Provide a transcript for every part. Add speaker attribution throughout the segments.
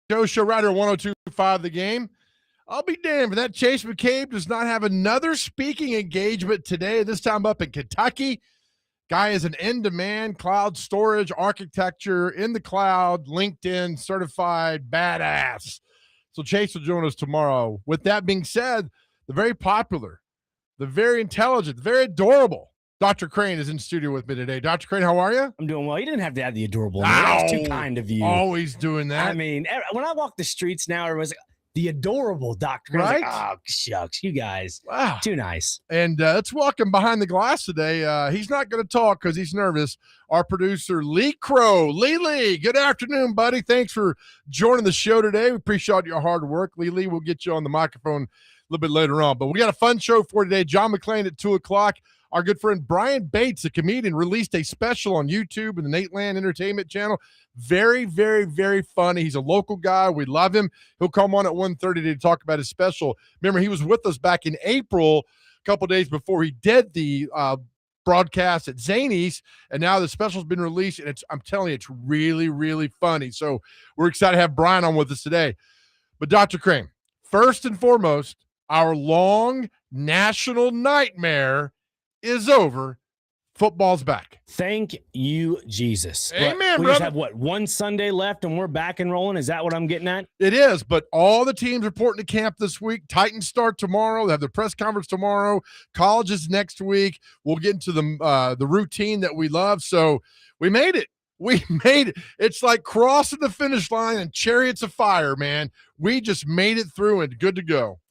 Speaker 1: Show Rider 102.5 The Game. I'll be damned if that Chase McCabe does not have another speaking engagement today, this time up in Kentucky. Guy is an in-demand cloud storage architecture in the cloud, LinkedIn certified badass. So Chase will join us tomorrow. With that being said, the very popular, the very intelligent, the very adorable Dr. Crane is in studio with me today. Dr. Crane, how are you?
Speaker 2: I'm doing well. You didn't have to add the adorable. That was too kind of you.
Speaker 1: Always doing that.
Speaker 2: I mean, when I walk the streets now, everyone's like, the adorable Dr. Crane.
Speaker 1: Right?
Speaker 2: Like, oh, shucks, you guys.
Speaker 1: Wow.
Speaker 2: Too nice.
Speaker 1: And let's welcome behind the glass today. He's not going to talk because he's nervous. Our producer, Lee Crow. Lee, good afternoon, buddy. Thanks for joining the show today. We appreciate your hard work. Lee, we'll get you on the microphone a little bit later on. But we got a fun show for today. John McClain at 2 o'clock. Our good friend Brian Bates, a comedian, released a special on YouTube and the Nateland Entertainment channel. Very, very, very funny. He's a local guy. We love him. He'll come on at 1:30 to talk about his special. Remember, he was with us back in April, a couple days before he did the broadcast at Zany's, and now the special's been released, and I'm telling you, it's really, really funny. So we're excited to have Brian on with us today. But Dr. Crane, first and foremost, our long national nightmare is over. Football's back.
Speaker 2: Thank you, Jesus.
Speaker 1: Amen,
Speaker 2: we
Speaker 1: brother.
Speaker 2: just have, one Sunday left, and we're back and rolling? Is that what I'm getting at?
Speaker 1: It is, but all the teams reporting to camp this week. Titans start tomorrow. They have their press conference tomorrow. College is next week. We'll get into the routine that we love. So we made it. We made it. It's like crossing the finish line and chariots of fire, man. We just made it through and good to go.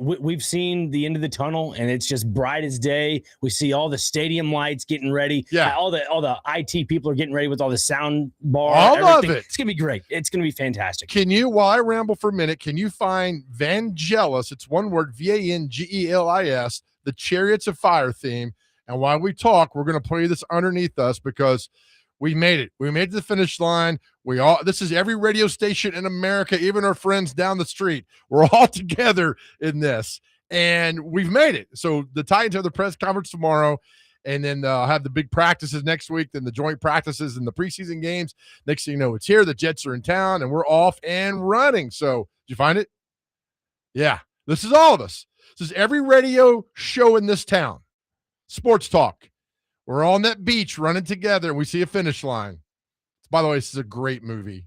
Speaker 2: We've seen the end of the tunnel, and it's just bright as day. We see all the stadium lights getting ready.
Speaker 1: Yeah,
Speaker 2: all the IT people are getting ready with all the sound bar.
Speaker 1: All of it.
Speaker 2: It's gonna be great. It's gonna be fantastic.
Speaker 1: Can you, while I ramble for a minute, can you find Vangelis? It's one word, Vangelis, the Chariots of Fire theme. And while we talk, we're gonna play this underneath us because we made it. We made it to the finish line. This is every radio station in America, even our friends down the street. We're all together in this, and we've made it. So the Titans have the press conference tomorrow, and then have the big practices next week, then the joint practices and the preseason games. Next thing you know, it's here. The Jets are in town, and we're off and running. So did you find it? Yeah, this is all of us. This is every radio show in this town. Sports talk. We're on that beach running together, and we see a finish line. By the way, this is a great movie.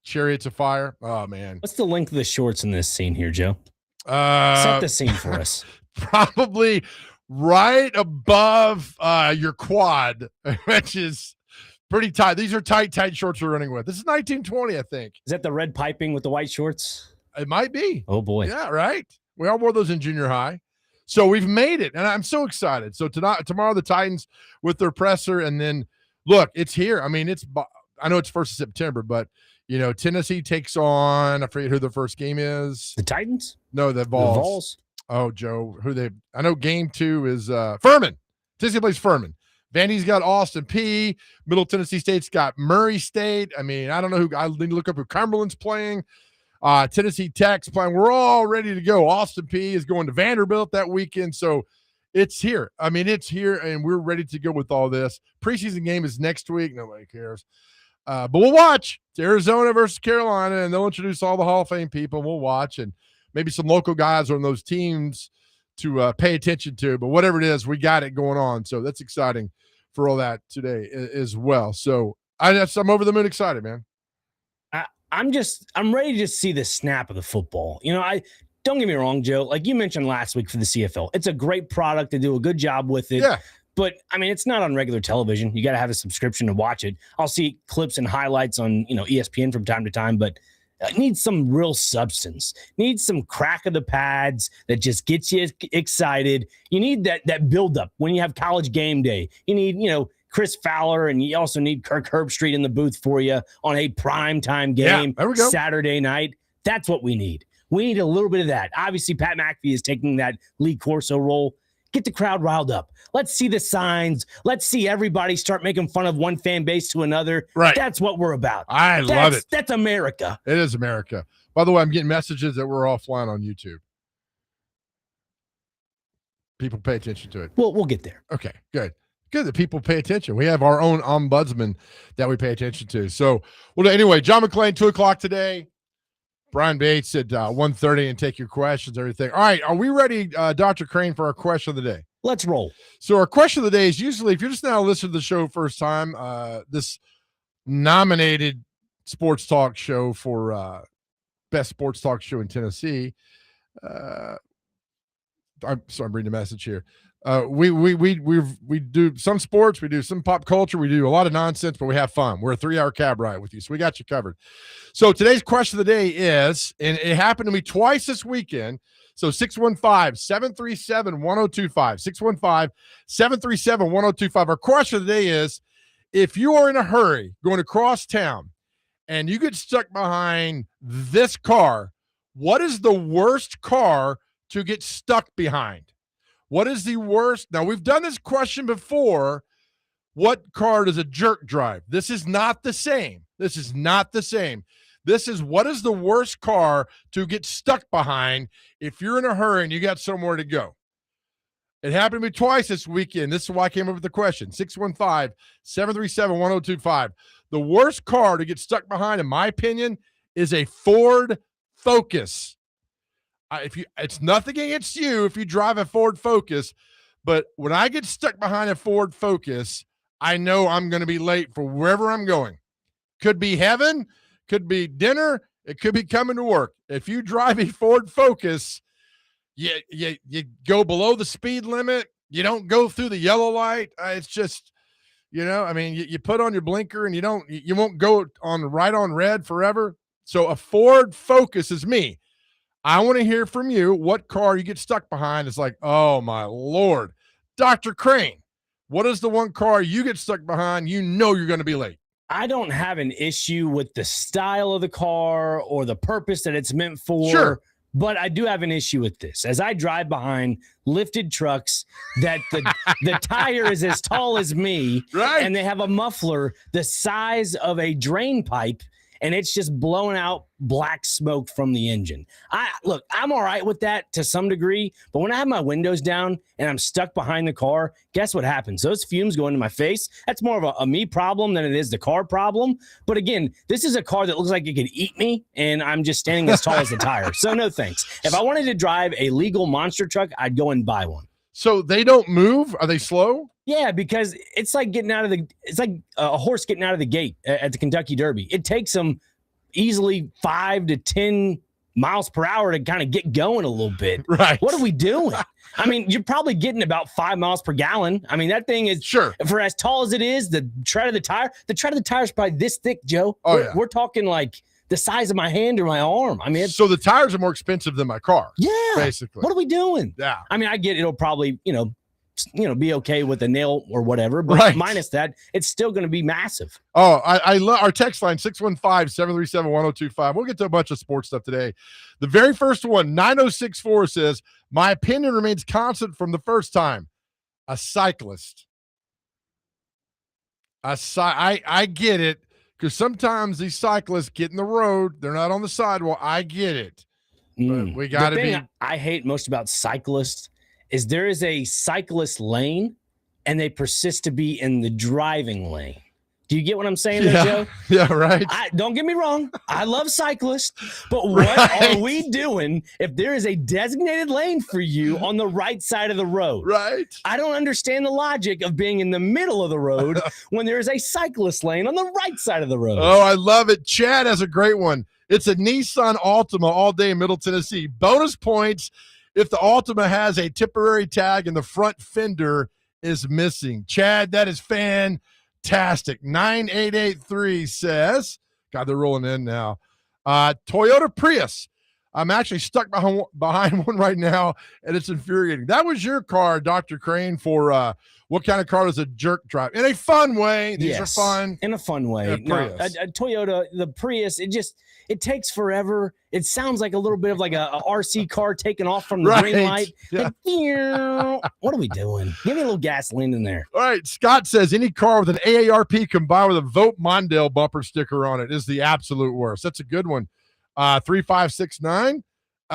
Speaker 1: Chariots of Fire. Oh, man.
Speaker 2: What's the length of the shorts in this scene here, Joe? Set the scene for us.
Speaker 1: Probably right above your quad, which is pretty tight. These are tight shorts we're running with. This is 1920, I think.
Speaker 2: Is that the red piping with the white shorts?
Speaker 1: It might be.
Speaker 2: Oh, boy.
Speaker 1: Yeah, right. We all wore those in junior high. So we've made it, and I'm so excited. So tomorrow the Titans with their presser, and then, look, it's here. I mean, I know it's 1st of September, but, Tennessee takes on, I forget who the first game is.
Speaker 2: The Titans?
Speaker 1: No, the Vols. Oh, Joe, I know game 2 is Furman. Tennessee plays Furman. Vandy's got Austin P. Middle Tennessee State's got Murray State. I mean, I don't know I need to look up who Cumberland's playing. Tennessee Tech's playing. We're all ready to go. Austin P is going to Vanderbilt that weekend. So it's here. I mean, it's here, and we're ready to go with all this. Preseason game is next week. Nobody cares. But we'll watch. It's Arizona versus Carolina, and they'll introduce all the Hall of Fame people. We'll watch, and maybe some local guys on those teams to pay attention to. But whatever it is, we got it going on. So that's exciting for all that today as well. So I'm over the moon excited, man.
Speaker 2: I'm ready to see the snap of the football. Don't get me wrong, Joe. Like you mentioned last week for the CFL, it's a great product. They do a good job with it.
Speaker 1: Yeah.
Speaker 2: But I mean, it's not on regular television. You got to have a subscription to watch it. I'll see clips and highlights on, ESPN from time to time, but it needs some real substance. Needs some crack of the pads that just gets you excited. You need that buildup when you have college game day. You need, Chris Fowler, and you also need Kirk Herbstreit in the booth for you on a primetime game Saturday night. That's what we need. We need a little bit of that. Obviously, Pat McAfee is taking that Lee Corso role. Get the crowd riled up. Let's see the signs. Let's see everybody start making fun of one fan base to another.
Speaker 1: Right.
Speaker 2: That's what we're about.
Speaker 1: I love it.
Speaker 2: That's America.
Speaker 1: It is America. By the way, I'm getting messages that we're offline on YouTube. People pay attention to it.
Speaker 2: We'll get there.
Speaker 1: Okay, good. Good that people pay attention. We have our own ombudsman that we pay attention to. So, anyway, John McClain, 2 o'clock today. Brian Bates at 1:30 and take your questions, everything. All right, are we ready, Dr. Crane, for our question of the day?
Speaker 2: Let's roll.
Speaker 1: So our question of the day is usually, if you're just now listening to the show first time, this nominated sports talk show for best sports talk show in Tennessee. I'm reading a message here. We do some sports, we do some pop culture, we do a lot of nonsense, but we have fun. We're a 3-hour cab ride with you, so we got you covered. So today's question of the day is, and it happened to me twice this weekend. So 615-737-1025, 615-737-1025. Our question of the day is, if you are in a hurry going across town and you get stuck behind this car, what is the worst car to get stuck behind? What is the worst? Now, we've done this question before. What car does a jerk drive? This is not the same. This is what is the worst car to get stuck behind if you're in a hurry and you got somewhere to go? It happened to me twice this weekend. This is why I came up with the question. 615-737-1025. The worst car to get stuck behind, in my opinion, is a Ford Focus. It's nothing against you if you drive a Ford Focus, but when I get stuck behind a Ford Focus, I know I'm going to be late for wherever I'm going. Could be heaven, could be dinner, it could be coming to work. If you drive a Ford Focus, you go below the speed limit, you don't go through the yellow light. It's just, you put on your blinker and you won't go right on red forever. So a Ford Focus is me. I want to hear from you what car you get stuck behind. It's like, oh, my Lord. Dr. Crane, what is the one car you get stuck behind? You know you're going to be late.
Speaker 2: I don't have an issue with the style of the car or the purpose that it's meant for.
Speaker 1: Sure.
Speaker 2: But I do have an issue with this. As I drive behind lifted trucks that the tire is as tall as me,
Speaker 1: right,
Speaker 2: and they have a muffler the size of a drain pipe, and it's just blowing out black smoke from the engine. I'm all right with that to some degree, but when I have my windows down and I'm stuck behind the car, guess what happens? Those fumes go into my face. That's more of a me problem than it is the car problem. But again, this is a car that looks like it could eat me, and I'm just standing as tall as the tire. So no thanks. If I wanted to drive a legal monster truck, I'd go and buy one.
Speaker 1: So they don't move? Are they slow?
Speaker 2: Yeah, because it's like it's like a horse getting out of the gate at the Kentucky Derby. It takes them easily 5 to 10 miles per hour to kind of get going a little bit.
Speaker 1: Right.
Speaker 2: What are we doing? I mean, you're probably getting about 5 miles per gallon. I mean, that thing is,
Speaker 1: sure,
Speaker 2: for as tall as it is, the tread of the tire is probably this thick, Joe.
Speaker 1: Oh,
Speaker 2: we're talking like the size of my hand or my arm. I mean,
Speaker 1: so the tires are more expensive than my car.
Speaker 2: Yeah.
Speaker 1: Basically.
Speaker 2: What are we doing?
Speaker 1: Yeah.
Speaker 2: I mean, I get it'll probably, be okay with a nail or whatever, but
Speaker 1: right,
Speaker 2: minus that, it's still going to be massive.
Speaker 1: Oh, I love our text line, 615-737-1025. We'll get to a bunch of sports stuff today. The very first one, 9064 says, my opinion remains constant from the first time. A cyclist. I get it, because sometimes these cyclists get in the road. They're not on the sidewalk. I get it. But we got to be.
Speaker 2: I hate most about cyclists is there is a cyclist lane and they persist to be in the driving lane. Do you get what I'm saying there, Joe?
Speaker 1: Yeah, right.
Speaker 2: Don't get me wrong. I love cyclists, but what are we doing if there is a designated lane for you on the right side of the road?
Speaker 1: Right.
Speaker 2: I don't understand the logic of being in the middle of the road when there is a cyclist lane on the right side of the road.
Speaker 1: Oh, I love it. Chad has a great one. It's a Nissan Altima all day in Middle Tennessee. Bonus points if the Altima has a temporary tag and the front fender is missing. Chad, that is fantastic. 9883 says, God, they're rolling in now. Toyota Prius. I'm actually stuck behind one right now, and it's infuriating. That was your car, Dr. Crane, for what kind of car does a jerk drive? In a fun way. These are fun.
Speaker 2: In a fun way. A Toyota, the Prius, it takes forever. It sounds like a little bit of like a RC car taking off from the green light.
Speaker 1: Yeah.
Speaker 2: Like, what are we doing? Give me a little gasoline in there.
Speaker 1: All right. Scott says any car with an AARP combined with a Vote Mondale bumper sticker on it is the absolute worst. That's a good one. 3569,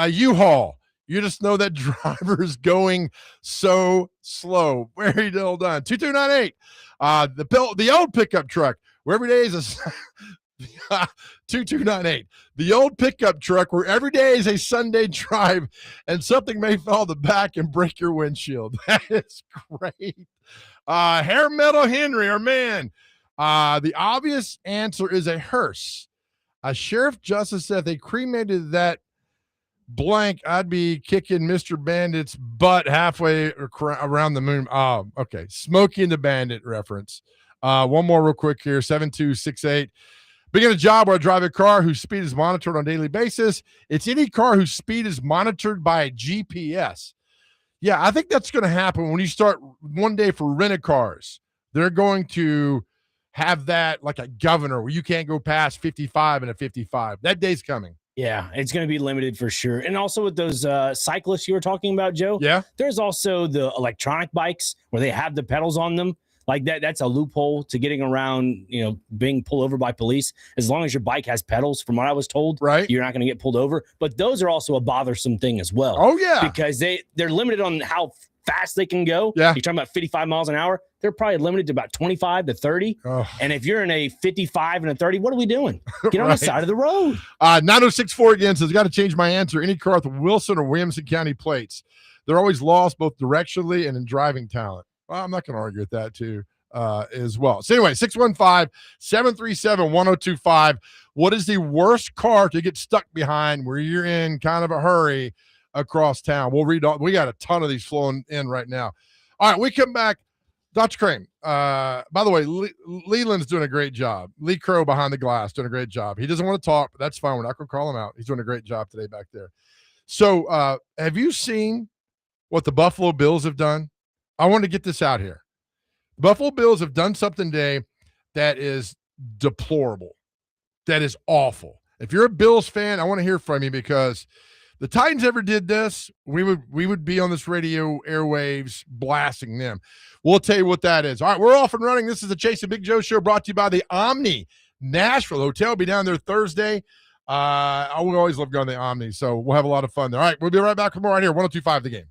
Speaker 1: U-Haul. You just know that driver is going so slow. Very well done. 2298. The old pickup truck where every day is 2298. The old pickup truck where every day is a Sunday drive and something may fall the back and break your windshield. That is great. Hair Metal Henry, our man. The obvious answer is a hearse. A sheriff justice said if they cremated that blank, I'd be kicking Mr. Bandit's butt halfway around the moon. Oh, okay. Smokey and the Bandit reference. One more real quick here. 7268. Begin a job where I drive a car whose speed is monitored on a daily basis. It's any car whose speed is monitored by a GPS. Yeah, I think that's going to happen when you start one day for rented cars. They're going to have that like a governor where you can't go past 55 in a 55. That day's coming.
Speaker 2: Yeah, it's going to be limited for sure. And also with those cyclists you were talking about, Joe.
Speaker 1: Yeah.
Speaker 2: There's also the electronic bikes where they have the pedals on them. Like that's a loophole to getting around, being pulled over by police. As long as your bike has pedals, from what I was told,
Speaker 1: right,
Speaker 2: you're not going to get pulled over. But those are also a bothersome thing as well.
Speaker 1: Oh, yeah.
Speaker 2: Because they're limited on how fast they can go.
Speaker 1: Yeah.
Speaker 2: You're talking about 55 miles an hour. They're probably limited to about 25 to 30. Oh. And if you're in a 55 and a 30, what are we doing? Get on the side of the road.
Speaker 1: 9064 again says, got to change my answer. Any car with Wilson or Williamson County plates. They're always lost both directionally and in driving talent. Well, I'm not going to argue with that too. As well. So anyway, 615-737-1025. What is the worst car to get stuck behind where you're in kind of a hurry across town? We'll read all. We got a ton of these flowing in right now. All right, we come back. Dr. Crane, by the way, Leland's doing a great job. Lee Crow behind the glass doing a great job. He doesn't want to talk, but that's fine. We're not going to call him out. He's doing a great job today back there. So have you seen what the Buffalo Bills have done? I want to get this out here. Buffalo Bills have done something today that is deplorable. That is awful. If you're a Bills fan, I want to hear from you because the Titans ever did this, we would be on this radio airwaves blasting them. We'll tell you what that is. All right, we're off and running. This is the Chase and Big Joe Show brought to you by the Omni Nashville Hotel. We'll be down there Thursday. I will always love going to the Omni, so we'll have a lot of fun there. All right, we'll be right back with more right here, 102.5 The Game.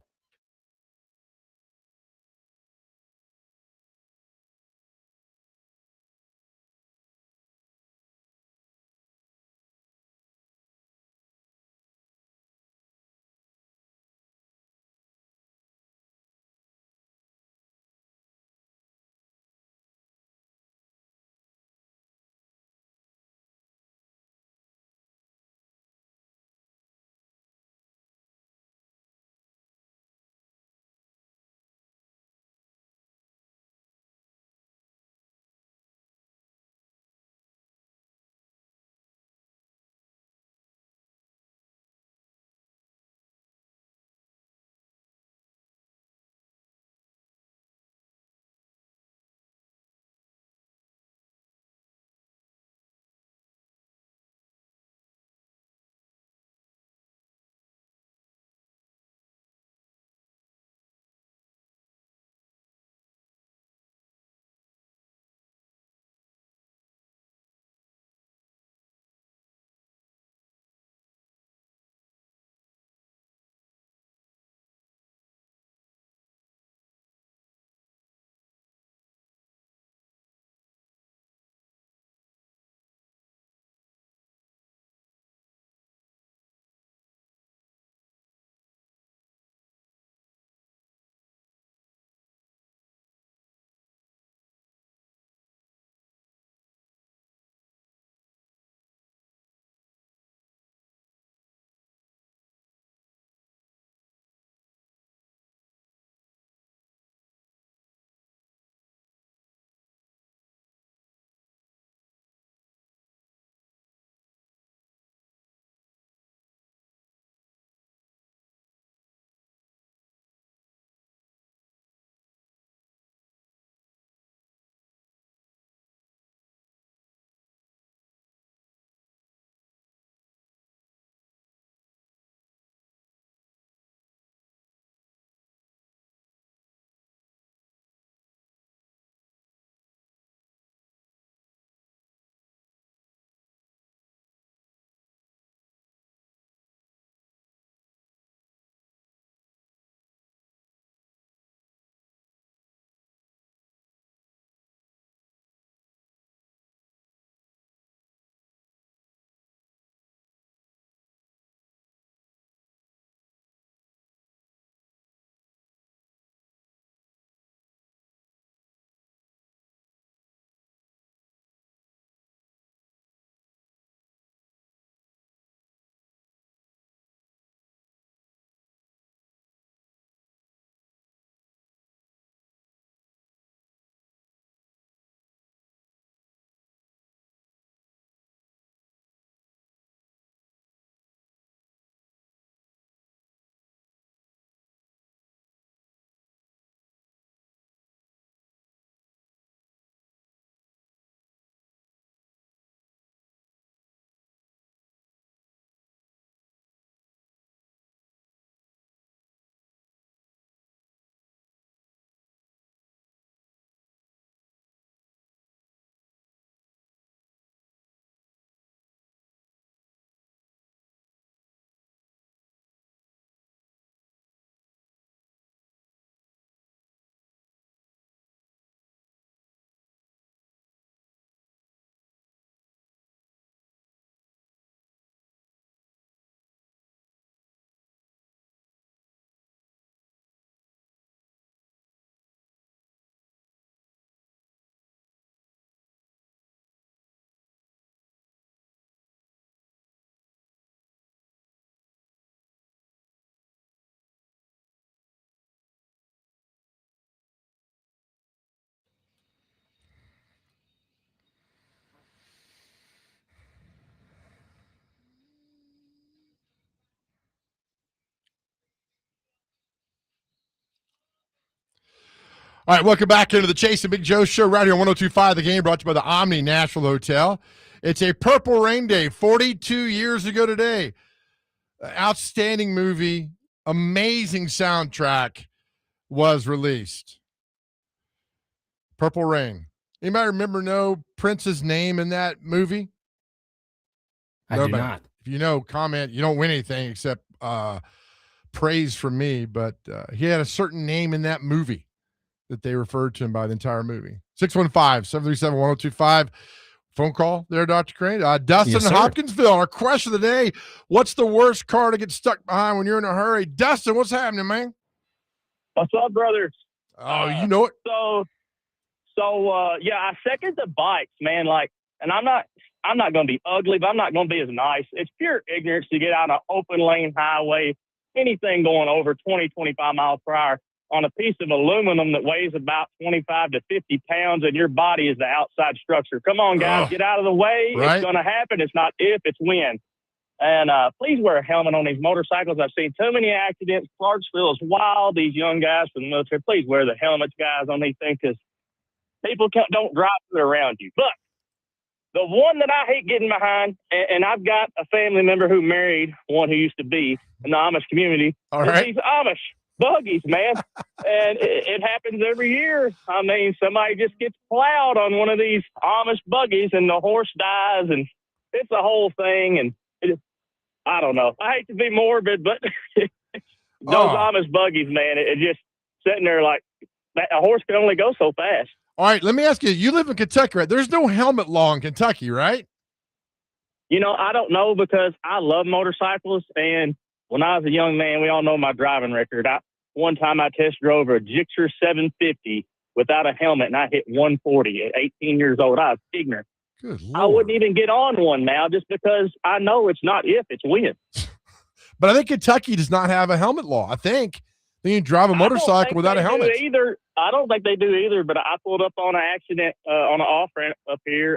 Speaker 1: All right, welcome back into the Chase and Big Joe show right here on 102.5 The Game, brought to you by the Omni Nashville Hotel. It's a Purple Rain Day, 42 years ago today. Outstanding movie, amazing soundtrack was released. Purple Rain. Anybody know Prince's name in that movie?
Speaker 2: I do not.
Speaker 1: If you know, comment. You don't win anything except praise from me, but he had a certain name in that movie that they referred to him by the entire movie. 615-737-1025. Phone call there, Dr. Crane. Dustin
Speaker 2: Yes,
Speaker 1: in
Speaker 2: sir.
Speaker 1: Hopkinsville. Our question of the day, what's the worst car to get stuck behind when you're in a hurry? Dustin, what's happening, man?
Speaker 3: What's up, brothers?
Speaker 1: Oh, you know it.
Speaker 3: Yeah, I second the bikes, man. Like, and I'm not going to be ugly, but I'm not going to be as nice. It's pure ignorance to get out on an open lane highway, anything going over 20, 25 miles per hour on a piece of aluminum that weighs about 25 to 50 pounds, and your body is the outside structure. Come on, guys, get out of the way.
Speaker 1: Right.
Speaker 3: It's going to happen. It's not if, it's when. And please wear a helmet on these motorcycles. I've seen too many accidents. Clarksville is wild. These young guys from the military, please wear the helmets, guys, on these things, because people don't drive around you. But the one that I hate getting behind, and I've got a family member who married one who used to be in the Amish community.
Speaker 1: All right.
Speaker 3: These Amish buggies, man. And it happens every year. I mean, somebody just gets plowed on one of these Amish buggies and the horse dies, and it's a whole thing. And I don't know. I hate to be morbid, but those Amish buggies, man, it just sitting there like a horse can only go so fast.
Speaker 1: All right, let me ask you. You live in Kentucky, right? There's no helmet law in Kentucky, right?
Speaker 3: You know, I don't know, because I love motorcycles. And when I was a young man, we all know my driving record. One time I test drove a Gixxer 750 without a helmet, and I hit 140 at 18 years old. I was ignorant.
Speaker 1: Good Lord.
Speaker 3: I wouldn't even get on one now just because I know it's not if, it's when.
Speaker 1: But I think Kentucky does not have a helmet law. I think you can drive a motorcycle without a helmet.
Speaker 3: I don't think they do either, but I pulled up on an accident on an off-ramp up here,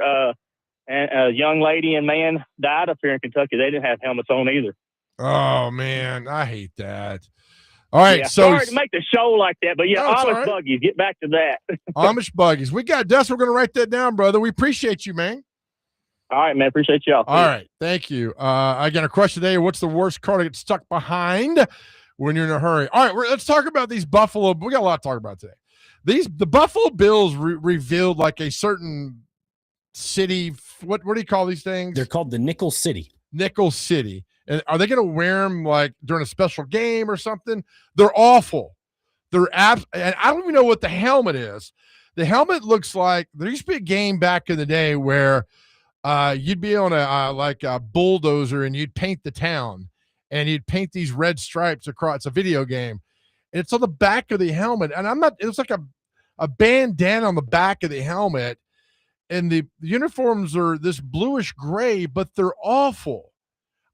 Speaker 3: and a young lady and man died up here in Kentucky. They didn't have helmets on either.
Speaker 1: Oh, man, I hate that. All right,
Speaker 3: yeah,
Speaker 1: so
Speaker 3: sorry to make the show like that, but yeah,
Speaker 1: No, it's all
Speaker 3: Amish
Speaker 1: right.
Speaker 3: buggies. Get back to that.
Speaker 1: Amish buggies. We got Dustin. We're going to write that down, brother. We appreciate you, man.
Speaker 3: All right, man. Appreciate y'all.
Speaker 1: All right, thank you. Again, our question today, what's the worst car to get stuck behind when you're in a hurry? All right, let's talk about these Buffalo. We got a lot to talk about today. The Buffalo Bills revealed like a certain city. What do you call these things?
Speaker 2: They're called the Nickel City.
Speaker 1: Nickel City. And are they going to wear them like during a special game or something? They're awful. And I don't even know what the helmet is. The helmet looks like there used to be a game back in the day where you'd be on a bulldozer and you'd paint the town and you'd paint these red stripes across. It's a video game. And it's on the back of the helmet. And it's like a bandana on the back of the helmet. And the uniforms are this bluish gray, but they're awful.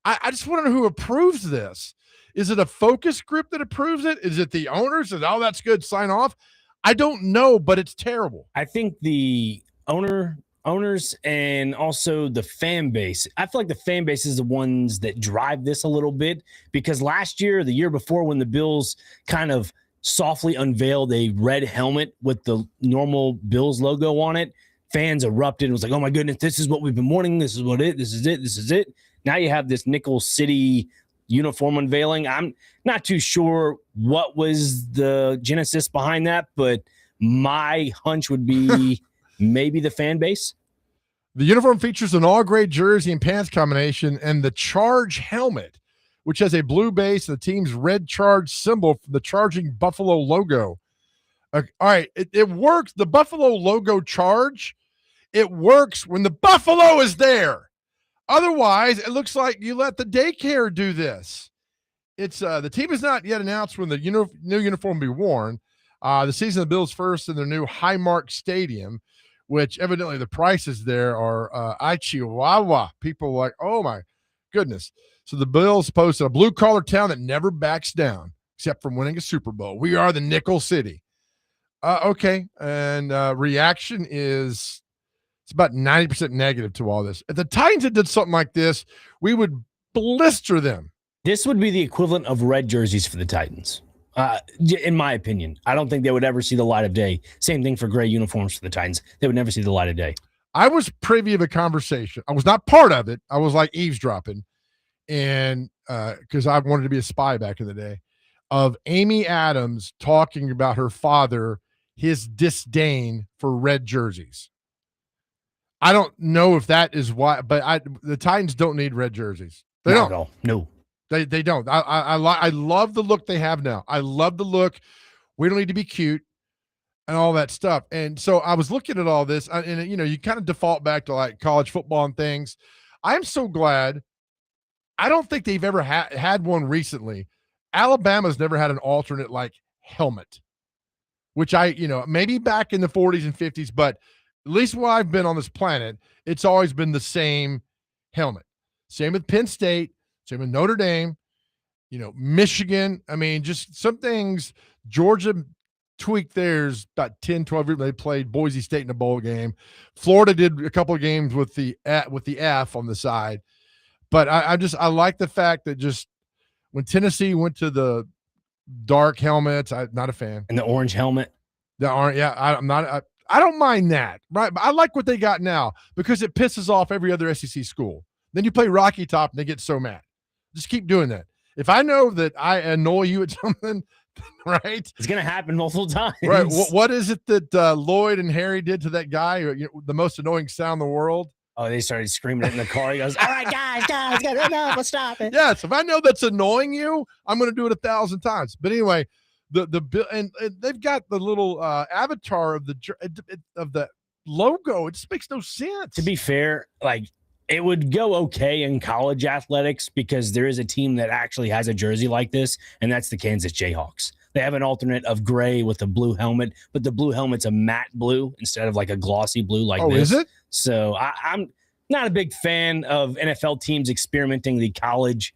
Speaker 1: I just want to know who approves this. Is it a focus group that approves it? Is it the owners? That's good, sign off? I don't know, but it's terrible.
Speaker 2: I think the owners and also the fan base. I feel like the fan base is the ones that drive this a little bit, because last year, the year before, when the Bills kind of softly unveiled a red helmet with the normal Bills logo on it, fans erupted. It was like, oh my goodness, this is what we've been wanting. This is it. Now you have this Nickel City uniform unveiling. I'm not too sure what was the genesis behind that, but my hunch would be maybe the fan base.
Speaker 1: The uniform features an all-gray jersey and pants combination and the Charge helmet, which has a blue base and the team's red Charge symbol for the charging Buffalo logo. All right, it works. The Buffalo logo Charge, it works when the Buffalo is there. Otherwise, it looks like you let the daycare do this. It's the team has not yet announced when the new uniform will be worn. The season of the Bills first in their new Highmark Stadium, which evidently the prices there are Chihuahua. People are like, oh my goodness. So the Bills posted a blue-collar town that never backs down, except from winning a Super Bowl. We are the Nickel City. Okay, and reaction is it's about 90% negative to all this. If the Titans had did something like this, we would blister them.
Speaker 2: This would be the equivalent of red jerseys for the Titans. In my opinion, I don't think they would ever see the light of day. Same thing for gray uniforms for the Titans. They would never see the light of day.
Speaker 1: I was privy of a conversation. I was not part of it. I was like eavesdropping, and because I wanted to be a spy back in the day, of Amy Adams talking about her father, his disdain for red jerseys. I don't know if that is why, but the Titans don't need red jerseys. They
Speaker 2: Not
Speaker 1: don't.
Speaker 2: at all. No.
Speaker 1: They don't. I love the look they have now. I love the look. We don't need to be cute and all that stuff. And so I was looking at all this, and you kind of default back to like college football and things. I'm so glad. I don't think they've ever had one recently. Alabama's never had an alternate like helmet, which maybe back in the 40s and 50s, but at least while I've been on this planet, it's always been the same helmet. Same with Penn State. Same with Notre Dame, Michigan. I mean, just some things. Georgia tweaked theirs about 10, 12 years. They played Boise State in a bowl game. Florida did a couple of games with the F on the side. But I like the fact that just when Tennessee went to the dark helmets, I'm not a fan.
Speaker 2: And the orange helmet.
Speaker 1: I'm not. I don't mind that, right? But I like what they got now because it pisses off every other SEC school. Then you play Rocky Top and they get so mad. Just keep doing that. If I know that I annoy you at something, right?
Speaker 2: It's going to happen multiple times.
Speaker 1: Right. What is it that Lloyd and Harry did to that guy? The most annoying sound in the world.
Speaker 2: Oh, they started screaming it in the car. He goes, all right, guys, enough. Let's stop it.
Speaker 1: Yes. If I know that's annoying you, I'm going to do it 1,000 times. But anyway, and they've got the little avatar of the logo. It just makes no sense.
Speaker 2: To be fair, like, it would go okay in college athletics because there is a team that actually has a jersey like this, and that's the Kansas Jayhawks. They have an alternate of gray with a blue helmet, but the blue helmet's a matte blue instead of like a glossy blue like this. Oh,
Speaker 1: is it?
Speaker 2: So I'm not a big fan of NFL teams experimenting the college,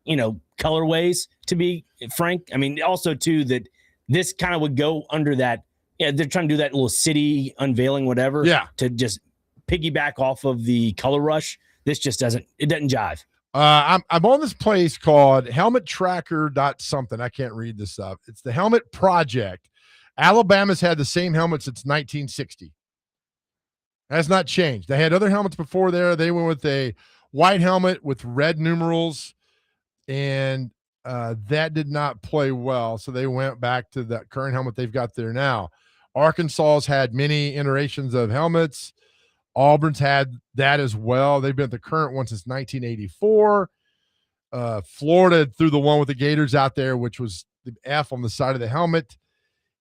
Speaker 2: colorways, to be frank. I mean, also, too, that this kind of would go under that. Yeah, they're trying to do that little city unveiling, whatever.
Speaker 1: Yeah.
Speaker 2: To just piggyback off of the color rush. This just doesn't jive.
Speaker 1: I'm on this place called helmettracker.something. I can't read this stuff. It's the Helmet Project. Alabama's had the same helmet since 1960. That's not changed. They had other helmets before there. They went with a white helmet with red numerals, and that did not play well. So they went back to that current helmet they've got there now. Arkansas's had many iterations of helmets. Auburn's had that as well. They've been at the current one since 1984. Florida threw the one with the Gators out there, which was the F on the side of the helmet.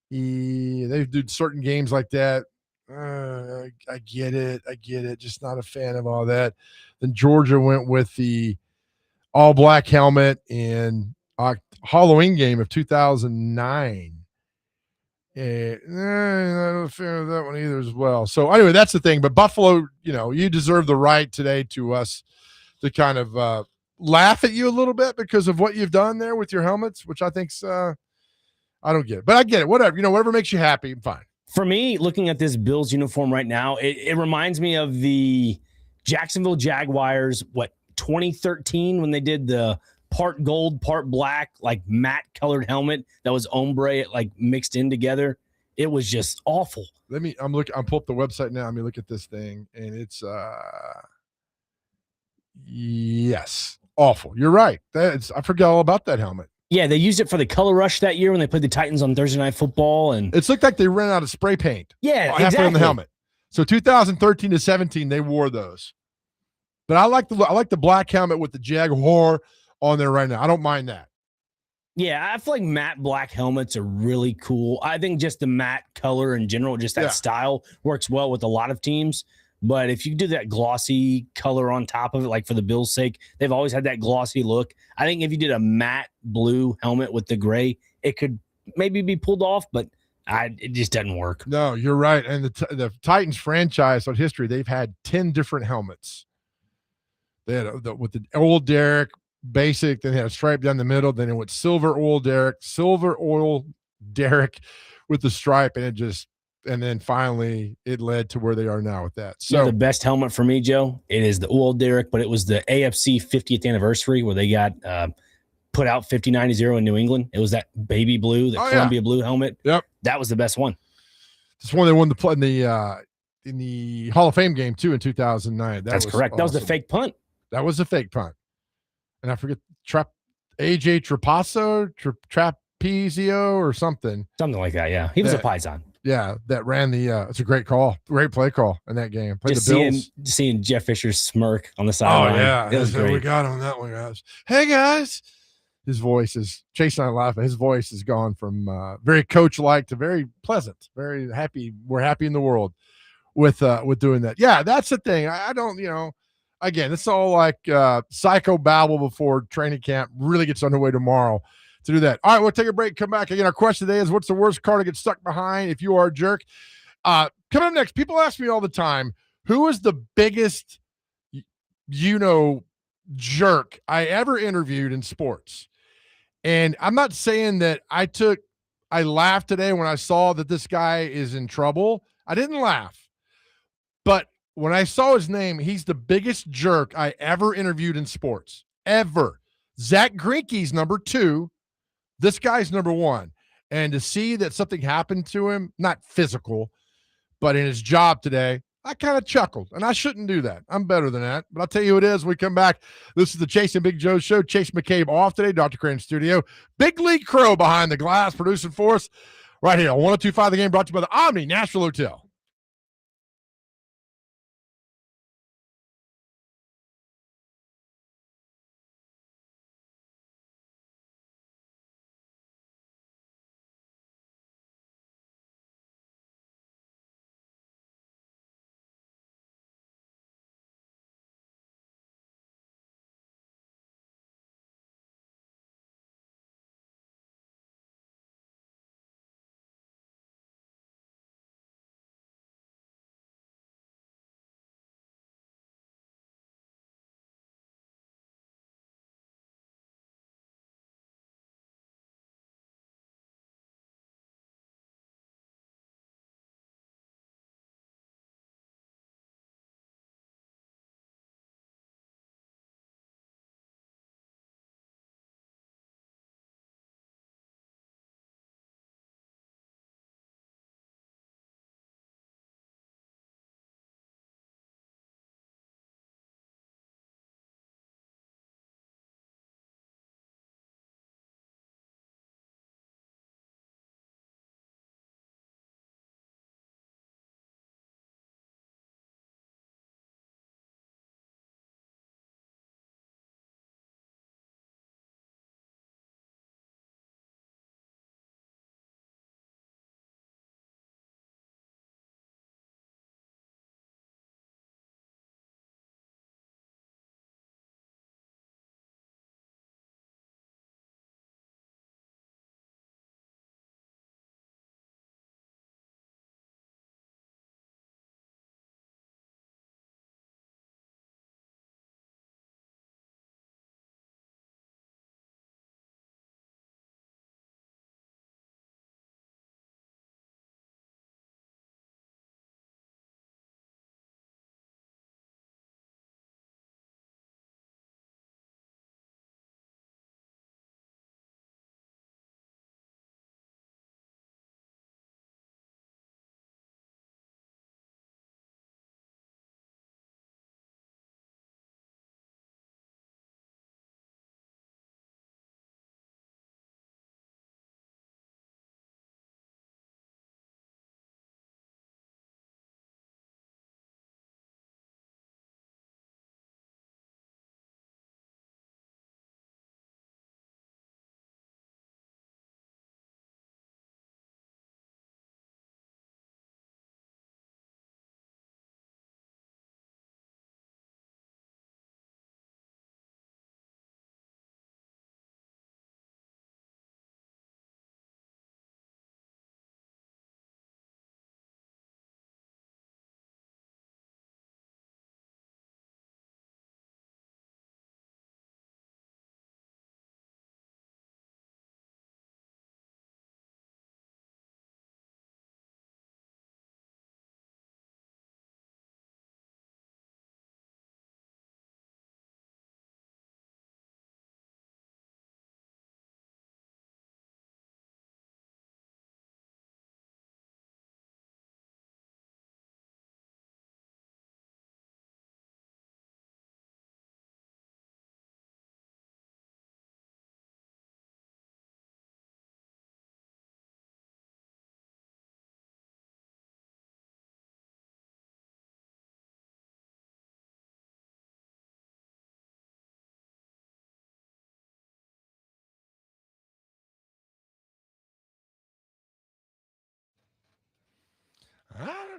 Speaker 1: They do certain games like that. I get it. Just not a fan of all that. Then Georgia went with the all-black helmet in Halloween game of 2009. Not a fan of that one either as well. So anyway, that's the thing. But Buffalo, you deserve the right today to us to kind of laugh at you a little bit because of what you've done there with your helmets, which I think's I don't get it. But I get it. Whatever. Whatever makes you happy, I'm fine.
Speaker 2: For me, looking at this Bills uniform right now, it reminds me of the Jacksonville Jaguars, 2013, when they did the part gold, part black, like matte colored helmet that was ombre, like mixed in together. It was just awful.
Speaker 1: I'm pull up the website now. Let me look at this thing, and it's yes, awful. You're right. I forgot all about that helmet.
Speaker 2: Yeah, they used it for the color rush that year when they played the Titans on Thursday Night Football, and
Speaker 1: it's looked like they ran out of spray paint.
Speaker 2: Yeah, exactly.
Speaker 1: On the helmet. So 2013 to 17, they wore those. But I like the black helmet with the Jaguar on there right now. I don't mind that.
Speaker 2: Yeah, I feel like matte black helmets are really cool. I think just the matte color in general, just that style works well with a lot of teams. But if you do that glossy color on top of it, like for the Bills' sake, they've always had that glossy look. I think if you did a matte blue helmet with the gray, it could maybe be pulled off, but it just doesn't work.
Speaker 1: No, you're right. And the Titans franchise on history, they've had 10 different helmets. They had with the old Derrick basic, then they had a stripe down the middle, then it went silver oil Derrick with the stripe, and then finally it led to where they are now with that. So
Speaker 2: the best helmet for me, Joe, it is the old Derrick, but it was the AFC 50th anniversary where they got put out 50-90 in New England. It was that baby blue, the Columbia blue helmet.
Speaker 1: Yep.
Speaker 2: That was the best one.
Speaker 1: This one they won in the Hall of Fame game too in 2009.
Speaker 2: That's correct. Awesome. That was the fake punt.
Speaker 1: That was a fake punt. And I forget AJ Trapezio or something.
Speaker 2: Something like that, yeah. He was a Python.
Speaker 1: Yeah, that ran it's a great call. Great play call in that game. Played
Speaker 2: just
Speaker 1: the Bills.
Speaker 2: Seeing Jeff Fisher's smirk on the sideline.
Speaker 1: Oh, yeah.
Speaker 2: It was great.
Speaker 1: We got him that one, guys. Hey, guys. His voice is, Chase and I laughing, his voice has gone from very coach-like to very pleasant, very happy. We're happy in the world with doing that. Yeah, that's the thing. I don't, again, it's all like psycho babble before training camp really gets underway tomorrow to do that. All right, we'll take a break, come back. Again, our question today is, what's the worst car to get stuck behind if you are a jerk? Coming up next, people ask me all the time, who is the biggest, jerk I ever interviewed in sports? And I'm not saying that I laughed today when I saw that this guy is in trouble. I didn't laugh. But when I saw his name, he's the biggest jerk I ever interviewed in sports. Ever. Zach Greinke's number 2. This guy's number 1. And to see that something happened to him, not physical, but in his job today, I kind of chuckled. And I shouldn't do that. I'm better than that. But I'll tell you who it is when we come back. This is the Chase and Big Joe show. Chase McCabe off today. Dr. Crane studio. Big Lee Crow behind the glass producing for us right here on 102.5 The Game, brought to you by the Omni Nashville Hotel.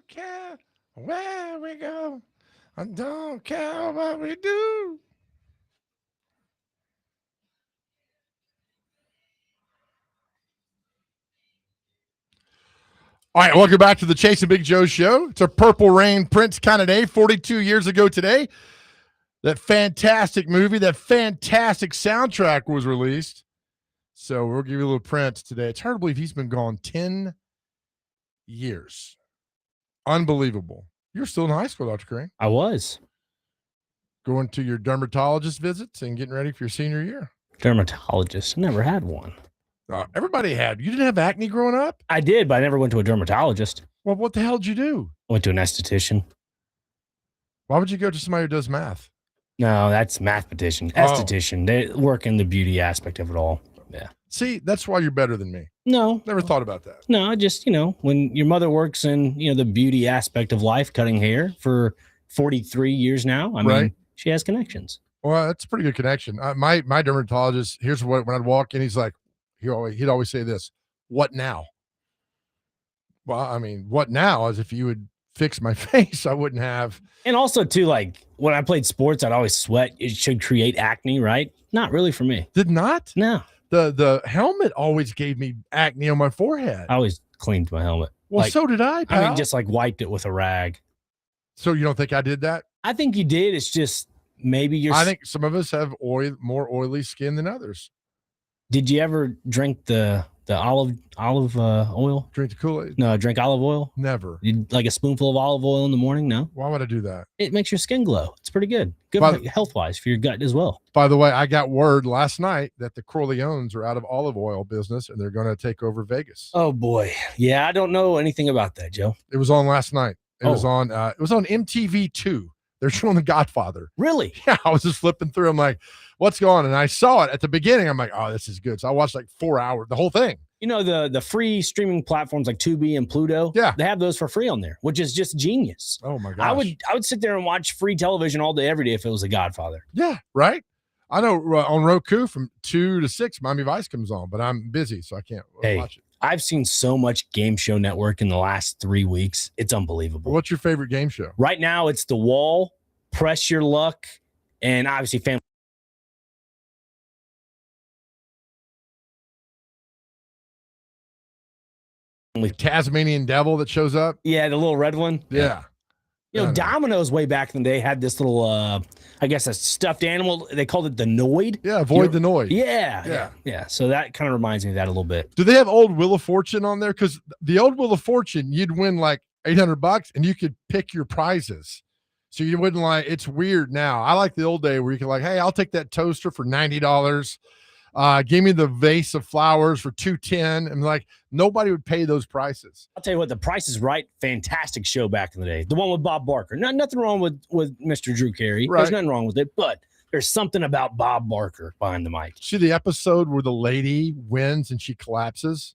Speaker 1: don't care where we go. I don't care what we do. All right, welcome back to the Chase and Big Joe show. It's a Purple Rain Prince kind of day. 42 years ago today, that fantastic movie, that fantastic soundtrack was released. So we'll give you a little Prince today. It's hard to believe he's been gone 10 years. Unbelievable. You're still in high school, Dr. Crane.
Speaker 2: I was.
Speaker 1: Going to your dermatologist visits and getting ready for your senior year.
Speaker 2: Dermatologist. Never had one.
Speaker 1: Everybody had. You didn't have acne growing up?
Speaker 2: I did, but I never went to a dermatologist.
Speaker 1: Well, what the hell did you do?
Speaker 2: I went to an esthetician.
Speaker 1: Why would you go to somebody who does math?
Speaker 2: No, that's mathematician. Esthetician. They work in the beauty aspect of it all. Yeah.
Speaker 1: See, that's why you're better than me.
Speaker 2: No.
Speaker 1: Never thought about that.
Speaker 2: No, I just, when your mother works in, the beauty aspect of life, cutting hair for 43 years now, I mean, she has connections.
Speaker 1: Well, that's a pretty good connection. My dermatologist, here's what, when I'd walk in, he's like, he'd always say this, what now? Well, I mean, what now? As if you would fix my face, I wouldn't have. And
Speaker 2: also, too, like when I played sports, I'd always sweat. It should create acne, right? Not really for me.
Speaker 1: Did not?
Speaker 2: No.
Speaker 1: The helmet always gave me acne on my forehead.
Speaker 2: I always cleaned my helmet.
Speaker 1: Well, so did I, pal.
Speaker 2: I mean, just like wiped it with a rag.
Speaker 1: So you don't think I did that?
Speaker 2: I think you did. It's just maybe
Speaker 1: I think some of us have more oily skin than others.
Speaker 2: Did you ever drink the olive oil?
Speaker 1: Drink the Kool-Aid?
Speaker 2: No, drink olive oil?
Speaker 1: Never.
Speaker 2: Like a spoonful of olive oil in the morning? No.
Speaker 1: Why would I do that?
Speaker 2: It makes your skin glow. It's pretty good. Good health-wise for your gut as well.
Speaker 1: By the way, I got word last night that the Corleones are out of olive oil business and they're going to take over Vegas.
Speaker 2: Oh boy. Yeah, I don't know anything about that, Joe.
Speaker 1: It was on last night. It was on MTV2. They're showing The Godfather.
Speaker 2: Really?
Speaker 1: Yeah, I was just flipping through. I'm like, what's going on? And I saw it at the beginning. I'm like, oh, this is good. So I watched like 4 hours, the whole thing.
Speaker 2: The free streaming platforms like Tubi and Pluto,
Speaker 1: yeah,
Speaker 2: they have those for free on there, which is just genius.
Speaker 1: Oh my gosh.
Speaker 2: I would sit there and watch free television all day, every day if it was The Godfather.
Speaker 1: Yeah, right. I know on Roku from 2 to 6, Miami Vice comes on, but I'm busy, so I can't watch it.
Speaker 2: I've seen so much Game Show Network in the last 3 weeks. It's unbelievable.
Speaker 1: What's your favorite game show?
Speaker 2: Right now, it's The Wall, Press Your Luck, and obviously Family.
Speaker 1: Tasmanian Devil that shows up.
Speaker 2: Yeah, the little red one.
Speaker 1: Yeah.
Speaker 2: Domino's way back in the day had this little, I guess, a stuffed animal. They called it the Noid.
Speaker 1: Yeah, avoid the Noid.
Speaker 2: Yeah. So that kind of reminds me of that a little bit.
Speaker 1: Do they have old Wheel of Fortune on there? Because the old Wheel of Fortune, you'd win like $800 and you could pick your prizes. So you wouldn't it's weird now. I like the old day where you could hey, I'll take that toaster for $90. Give me the vase of flowers for $210. And nobody would pay those prices.
Speaker 2: I'll tell you what, The Price is Right, fantastic show back in the day. The one with Bob Barker. Nothing wrong with Mr. Drew Carey. Right. There's nothing wrong with it, but there's something about Bob Barker behind the mic.
Speaker 1: See the episode where the lady wins and she collapses?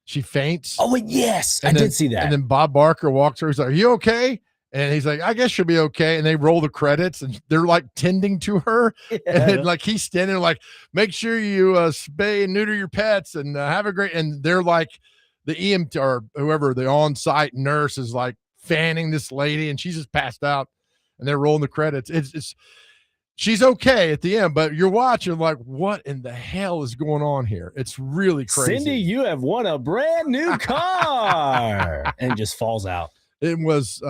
Speaker 1: She faints.
Speaker 2: Oh, yes. I did see that.
Speaker 1: And then Bob Barker walks her. He's like, are you okay? And he's like, I guess she'll be okay. And they roll the credits and they're tending to her. Yeah. And then he's standing make sure you spay and neuter your pets and have a great, and they're the EMT or whoever, the on-site nurse is fanning this lady and she's just passed out and they're rolling the credits. She's okay at the end, but you're watching what in the hell is going on here? It's really crazy.
Speaker 2: Cindy, you have won a brand new car and just falls out.
Speaker 1: It was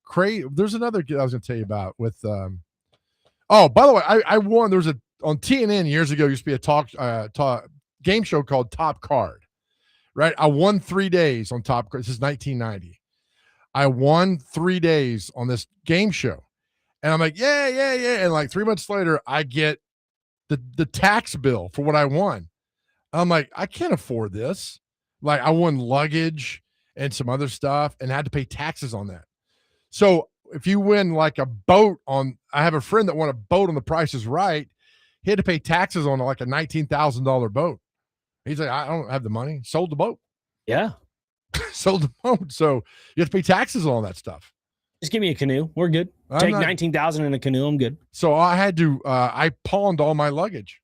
Speaker 1: crazy. There's another I was going to tell you about with, by the way, I won. There was on TNN years ago, used to be a talk game show called Top Card, right? I won 3 days on Top Card. This is 1990. I won 3 days on this game show. And I'm like, yeah. And 3 months later, I get the tax bill for what I won. I'm like, I can't afford this. I won luggage and some other stuff and had to pay taxes on that. So if you win a boat I have a friend that won a boat on The Price is Right. He had to pay taxes on a $19,000 boat. He's like, I don't have the money. Sold the boat.
Speaker 2: Yeah.
Speaker 1: Sold the boat. So you have to pay taxes on all that stuff.
Speaker 2: Just give me a canoe. We're good. Take $19,000 in a canoe. I'm good.
Speaker 1: So I had to, I pawned all my luggage.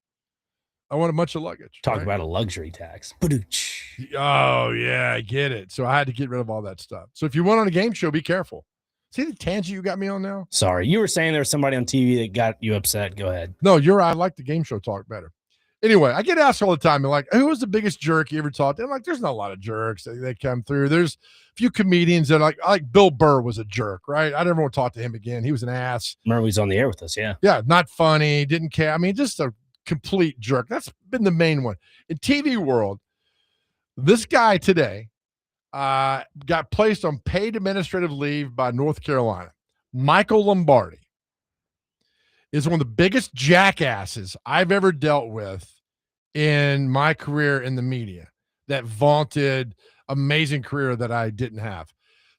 Speaker 1: I want a bunch of luggage.
Speaker 2: Talk
Speaker 1: right?
Speaker 2: about a luxury tax. Badooch.
Speaker 1: Oh, yeah, I get it. So I had to get rid of all that stuff. So if you went on a game show, be careful. See the tangent you got me on now?
Speaker 2: Sorry, you were saying there was somebody on TV that got you upset. Go ahead.
Speaker 1: No, you're right. I like the game show talk better. Anyway, I get asked all the time, like, who was the biggest jerk you ever talked to? I'm like, there's not a lot of jerks that come through. There's a few comedians that like Bill Burr was a jerk, right? I never want to talk to him again. He was an ass.
Speaker 2: Remember, he's on the air with us, yeah.
Speaker 1: Yeah, not funny, didn't care. I mean, just a complete jerk. That's been the main one. In TV world, this guy today got placed on paid administrative leave by North Carolina. Michael Lombardi is one of the biggest jackasses I've ever dealt with in my career in the media, that vaunted amazing career that I didn't have.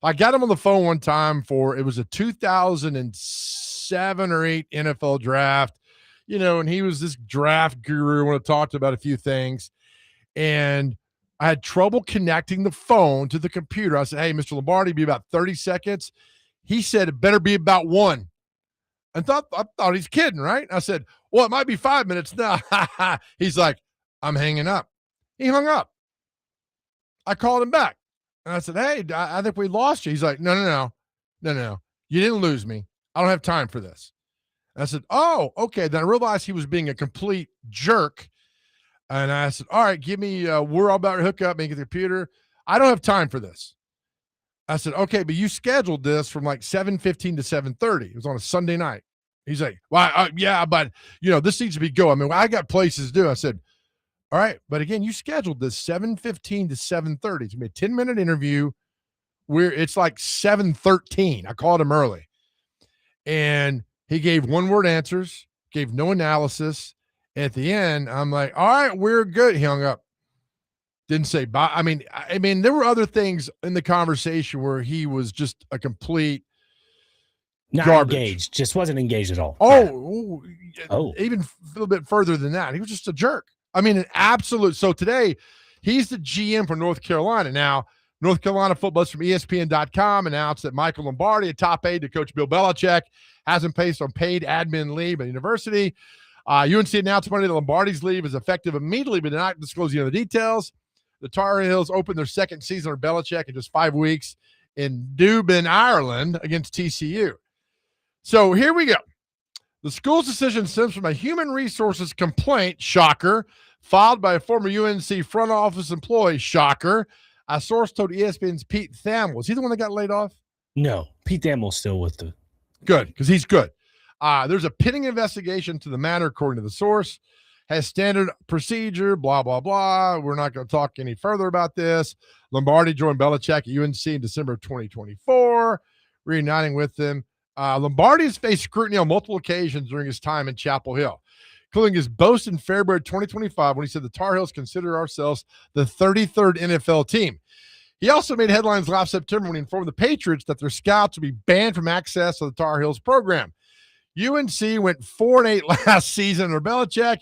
Speaker 1: I got him on the phone one time it was a 2007 or 8 NFL draft, and he was this draft guru. I want to talk about a few things. And I had trouble connecting the phone to the computer. I said, hey, Mr. Lombardi, be about 30 seconds. He said, it better be about 1. I thought he's kidding, right? I said, well, it might be 5 minutes now. He's like, I'm hanging up. He hung up. I called him back. And I said, hey, I think we lost you. He's like, no. You didn't lose me. I don't have time for this. And I said, oh, okay. Then I realized he was being a complete jerk. And I said, all right, give me, we're all about to hook up, make the computer. I don't have time for this. I said, okay, but you scheduled this from like 7:15 to 7:30. It was on a Sunday night. He's like, well, yeah, but this needs to be go. I mean, I got places to do. I said, all right, but again, you scheduled this 7:15 to 7:30. It's gonna be a 10-minute interview. It's like 7:13. I called him early, and he gave one-word answers, gave no analysis. At the end, I'm like, all right, we're good. He hung up. Didn't say bye. I mean, there were other things in the conversation where he was just a complete
Speaker 2: not
Speaker 1: garbage.
Speaker 2: Engaged. Just wasn't engaged at all.
Speaker 1: Oh, even a little bit further than that. He was just a jerk. I mean, an absolute. So today, he's the GM for North Carolina. Now, North Carolina football from ESPN.com announced that Michael Lombardi, a top aide to Coach Bill Belichick, has been placed on paid admin leave at the university. UNC announced Monday that Lombardi's leave is effective immediately, but did not disclose the other details. The Tar Heels opened their second season of Belichick in just 5 weeks in Dublin, Ireland, against TCU. So here we go. The school's decision stems from a human resources complaint, shocker, filed by a former UNC front office employee, shocker. A source told ESPN's Pete Thamel. Is he the one that got laid off?
Speaker 2: No, Pete Thamel's still with the.
Speaker 1: Good, because he's good. There's a pending investigation to the matter, according to the source. Has standard procedure, blah, blah, blah. We're not going to talk any further about this. Lombardi joined Belichick at UNC in December of 2024, reuniting with them. Lombardi has faced scrutiny on multiple occasions during his time in Chapel Hill, including his boast in February 2025 when he said the Tar Heels consider ourselves the 33rd NFL team. He also made headlines last September when he informed the Patriots that their scouts would be banned from access to the Tar Heels program. UNC went 4-8 last season under Belichick.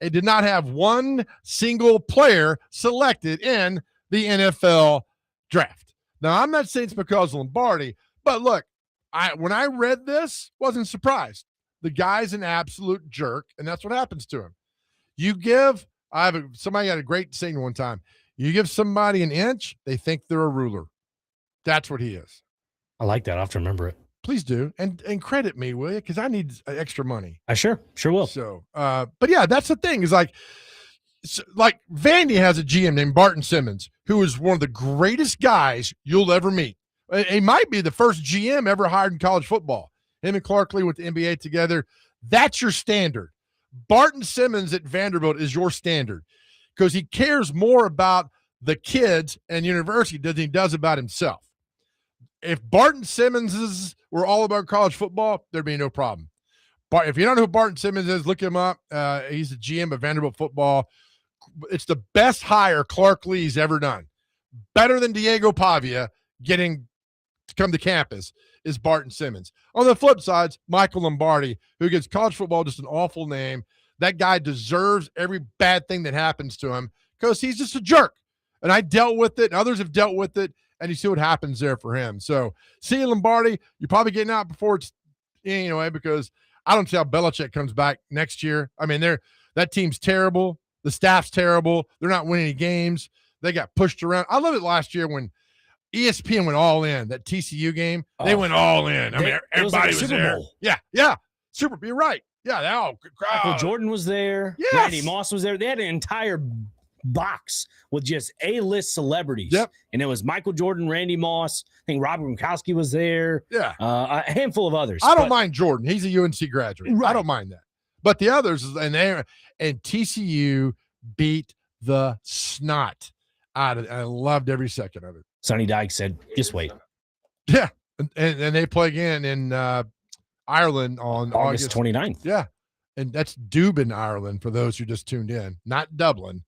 Speaker 1: It did not have one single player selected in the NFL draft. Now, I'm not saying it's because of Lombardi, but look, when I read this, wasn't surprised. The guy's an absolute jerk, and that's what happens to him. Somebody had a great saying one time. You give somebody an inch, they think they're a ruler. That's what he is.
Speaker 2: I like that. I'll have to remember it.
Speaker 1: Please do. And credit me, will you? Because I need extra money.
Speaker 2: I sure will.
Speaker 1: So, but yeah, that's the thing is like Vandy has a GM named Barton Simmons, who is one of the greatest guys you'll ever meet. He might be the first GM ever hired in college football. Him and Clark Lee went to NBA together. That's your standard. Barton Simmons at Vanderbilt is your standard because he cares more about the kids and university than he does about himself. If Barton Simmons were all about college football, there'd be no problem. But if you don't know who Barton Simmons is, look him up. He's the GM of Vanderbilt football. It's the best hire Clark Lee's ever done. Better than Diego Pavia getting to come to campus is Barton Simmons. On the flip side, Michael Lombardi, who gives college football just an awful name. That guy deserves every bad thing that happens to him because he's just a jerk. And I dealt with it, and others have dealt with it, and you see what happens there for him. So, see you, Lombardi. You're probably getting out before it's anyway because I don't see how Belichick comes back next year. I mean, that team's terrible. The staff's terrible. They're not winning any games. They got pushed around. I love it last year when ESPN went all in. That TCU game, they went all in. I mean, everybody was there. Bowl. Yeah. You're right. Yeah,
Speaker 2: Michael Jordan was there.
Speaker 1: Yes.
Speaker 2: Randy Moss was there. They had an entire box with just A-list celebrities.
Speaker 1: Yep.
Speaker 2: And it was Michael Jordan, Randy Moss. I think Robert Gronkowski was there.
Speaker 1: Yeah.
Speaker 2: A handful of others.
Speaker 1: I don't mind Jordan. He's a UNC graduate.
Speaker 2: Right.
Speaker 1: I don't mind that. But the others, and TCU beat the snot out of it. I loved every second of it.
Speaker 2: Sonny Dykes said, just wait.
Speaker 1: Yeah. And they play again in Ireland on
Speaker 2: August 29th.
Speaker 1: Yeah. And that's Dubin, Ireland, for those who just tuned in. Not Dublin,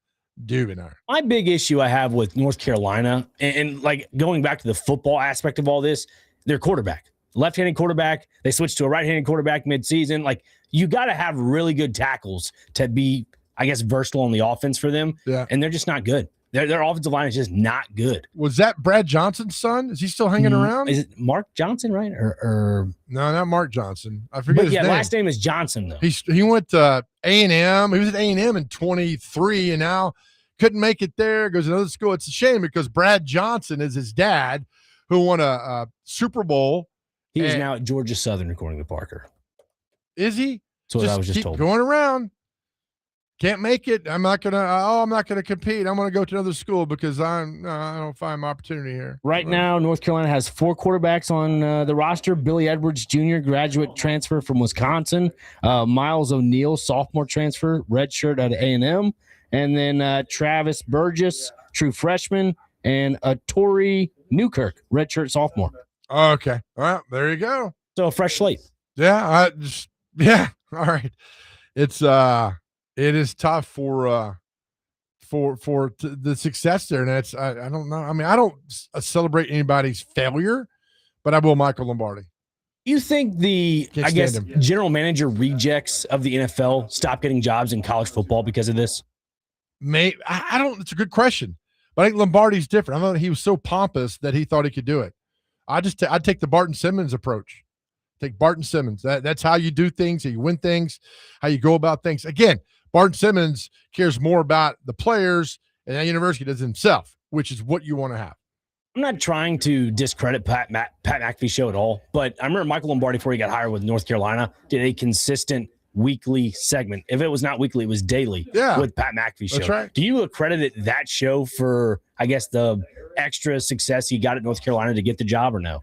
Speaker 1: Dubin, Ireland.
Speaker 2: My big issue I have with North Carolina, and like going back to the football aspect of all this, their quarterback. Left-handed quarterback. They switched to a right-handed quarterback mid-season. Like, you got to have really good tackles to be, I guess, versatile on the offense for them.
Speaker 1: Yeah.
Speaker 2: And they're just not good. Their offensive line is just not good.
Speaker 1: Was that Brad Johnson's son? Is he still hanging around?
Speaker 2: Is it Mark Johnson, right? Or
Speaker 1: no, not Mark Johnson. I forget his name.
Speaker 2: Last name is Johnson, though.
Speaker 1: He went to A&M. He was at A&M in 23 and now couldn't make it there. Goes to another school. It's a shame because Brad Johnson is his dad who won a Super Bowl.
Speaker 2: He is now at Georgia Southern, according to Parker.
Speaker 1: Is he?
Speaker 2: That's what I was just told.
Speaker 1: Going around. Can't make it. I'm not gonna compete. I'm gonna go to another school because I don't find my opportunity here.
Speaker 2: Right now, North Carolina has 4 quarterbacks on the roster. Billy Edwards Jr., graduate transfer from Wisconsin. Miles O'Neal, sophomore transfer, redshirt at A&M. And then Travis Burgess, true freshman, and Torrey Newkirk, redshirt sophomore.
Speaker 1: Okay. Well, there you go.
Speaker 2: So a fresh slate.
Speaker 1: Yeah. All right. It is tough for the success there. And I don't know. I mean, I don't celebrate anybody's failure, but I will Michael Lombardi.
Speaker 2: You think general manager rejects of the NFL stop getting jobs in college football because of this?
Speaker 1: I don't. It's a good question, but I think Lombardi's different. I know he was so pompous that he thought he could do it. I'd take the Barton Simmons approach. Take Barton Simmons. That's how you do things, how you win things, how you go about things. Again, Barton Simmons cares more about the players and that university does himself, which is what you want to have.
Speaker 2: I'm not trying to discredit Pat McAfee's show at all, but I remember Michael Lombardi, before he got hired with North Carolina, did a consistent weekly segment. If it was not weekly, it was daily with Pat McAfee's show.
Speaker 1: That's right.
Speaker 2: Do you accredit that show for, I guess, the extra success he got at North Carolina to get the job or no?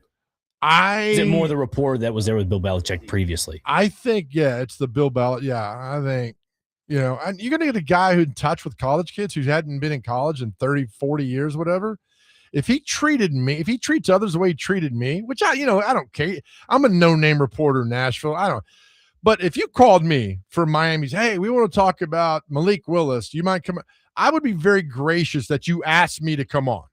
Speaker 2: Is it more the rapport that was there with Bill Belichick previously?
Speaker 1: I think, it's the Bill Belichick. Yeah, I think, and you're going to get a guy who's in touch with college kids who hadn't been in college in 30, 40 years, whatever. If he treats others the way he treated me, which I don't care. I'm a no-name reporter in Nashville. But if you called me from Miami's, hey, we want to talk about Malik Willis, do you mind coming? I would be very gracious that you asked me to come on.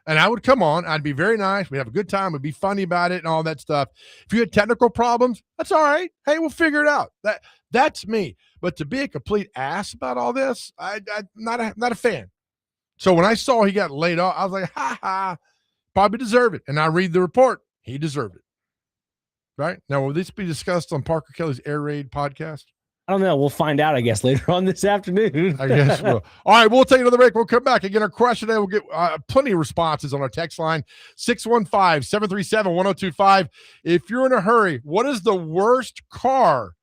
Speaker 1: And I would come on. I'd be very nice. We'd have a good time. We'd be funny about it and all that stuff. If you had technical problems, that's all right. Hey, we'll figure it out. That's me. But to be a complete ass about all this, I'm not a fan. So when I saw he got laid off, I was like, ha, probably deserve it. And I read the report. He deserved it. Right? Now, will this be discussed on Parker Kelly's Air Raid podcast?
Speaker 2: I don't know. We'll find out, I guess, later on this afternoon.
Speaker 1: I guess we'll. All right, we'll take another break. We'll come back. Again, our question today, we'll get plenty of responses on our text line, 615-737-1025. If you're in a hurry, what is the worst car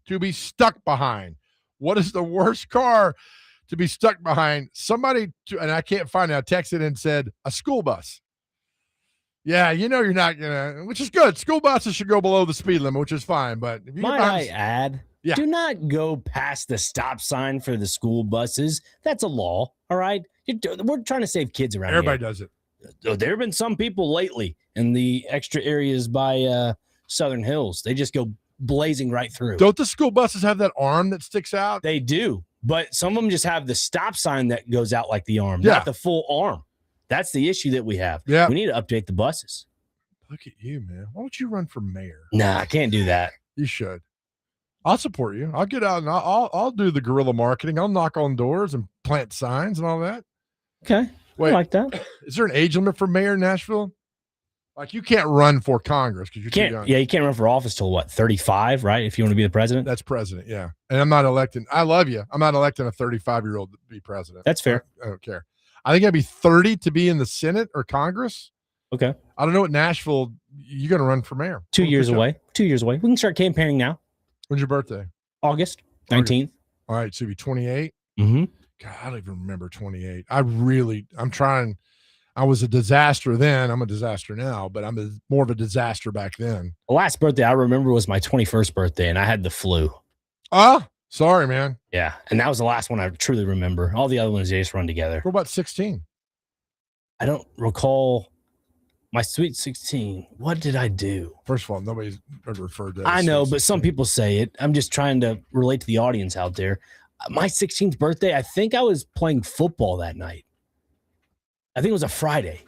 Speaker 1: to be stuck behind? What is the worst car to be stuck behind? Somebody, and I can't find it, I texted and said, a school bus. Yeah, you're not going to, which is good. School buses should go below the speed limit, which is fine. But if you
Speaker 2: do not go past the stop sign for the school buses. That's a law, all right? We're trying to save kids around
Speaker 1: Everybody
Speaker 2: here.
Speaker 1: does it.
Speaker 2: There have been some people lately in the extra areas by Southern Hills. They just go blazing right through.
Speaker 1: Don't the school buses have that arm that sticks out?
Speaker 2: They do, but some of them just have the stop sign that goes out like the arm, not the full arm. That's the issue that we have.
Speaker 1: Yeah.
Speaker 2: We need to update the buses.
Speaker 1: Look at you, man. Why don't you run for mayor?
Speaker 2: Nah, I can't do that.
Speaker 1: You should. I'll support you. I'll get out and I'll do the guerrilla marketing. I'll knock on doors and plant signs and all that.
Speaker 2: Okay.
Speaker 1: Wait,
Speaker 2: I like that.
Speaker 1: Is there an age limit for mayor in Nashville? Like you can't run for Congress because you're too young.
Speaker 2: Yeah, you can't run for office till what, 35, right? If you want to be the president.
Speaker 1: That's president, yeah. And I'm not electing. I love you. I'm not electing a 35-year-old to be president.
Speaker 2: That's fair.
Speaker 1: I don't care. I think I'd be 30 to be in the Senate or Congress.
Speaker 2: Okay.
Speaker 1: I don't know what Nashville. You're going to run for mayor.
Speaker 2: 2 years away. 2 years away. We can start campaigning now.
Speaker 1: When's your birthday?
Speaker 2: August 19th.
Speaker 1: All right, so you'll be 28.
Speaker 2: Mm-hmm.
Speaker 1: God, I don't even remember 28. I'm trying. I was a disaster then. I'm a disaster now, but I'm more of a disaster back then.
Speaker 2: The last birthday I remember was my 21st birthday, and I had the flu.
Speaker 1: Sorry, man.
Speaker 2: Yeah, and that was the last one I truly remember. All the other ones, they just run together.
Speaker 1: What about 16?
Speaker 2: I don't recall my sweet 16. What did I do?
Speaker 1: First of all, nobody's ever referred to that.
Speaker 2: I know, but
Speaker 1: 16.
Speaker 2: some people say it. I'm just trying to relate to the audience out there. My 16th birthday, I think I was playing football that night. I think it was a Friday.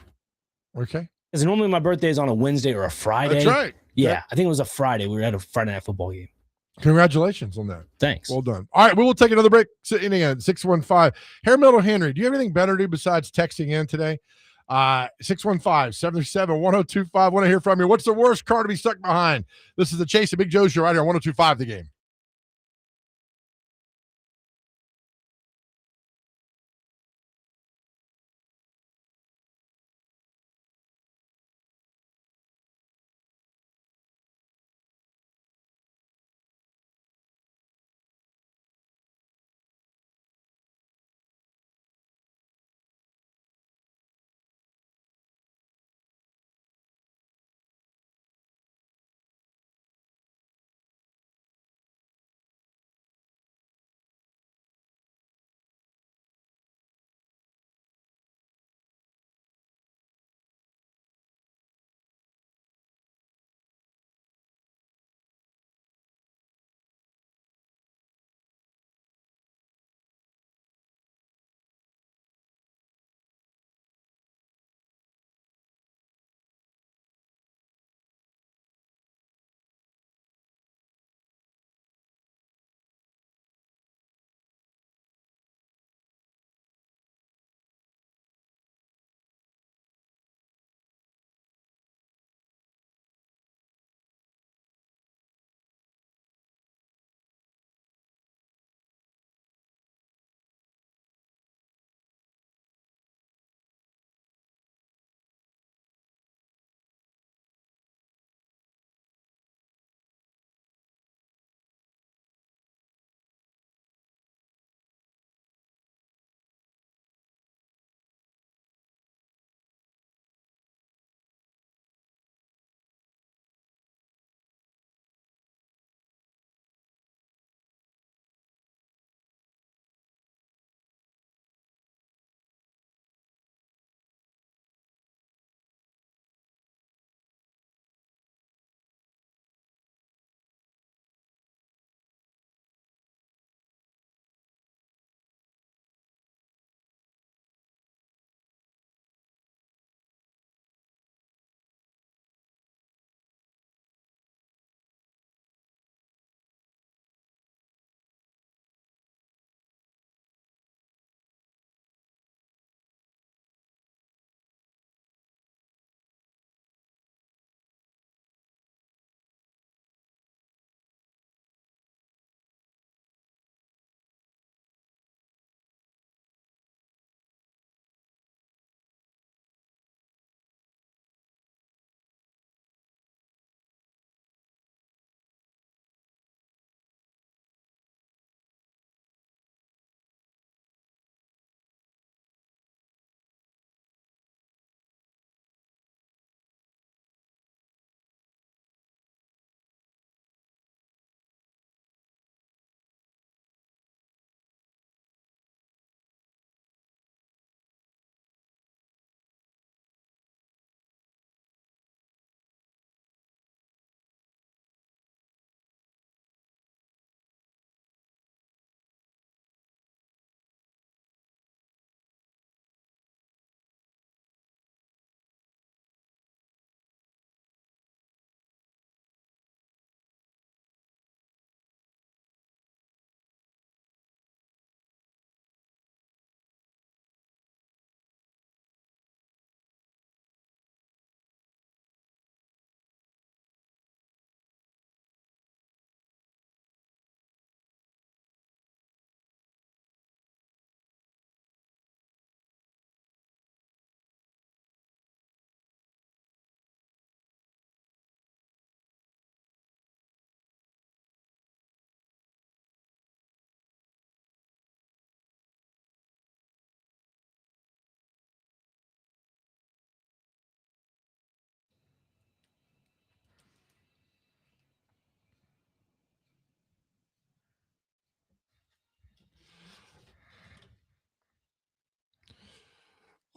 Speaker 1: Okay.
Speaker 2: Because normally my birthday is on a Wednesday or a Friday.
Speaker 1: That's right.
Speaker 2: Yeah,
Speaker 1: Yep.
Speaker 2: I think it was a Friday. We were at a Friday night football game.
Speaker 1: Congratulations on that.
Speaker 2: Thanks.
Speaker 1: Well done. All right, we will take another break. Sitting in 615. Hair Metal Henry, do you have anything better to do besides texting in today? 615-737-1025. Want to hear from you. What's the worst car to be stuck behind? This is the Chase of Big Joe Show right here on 1025 The Game.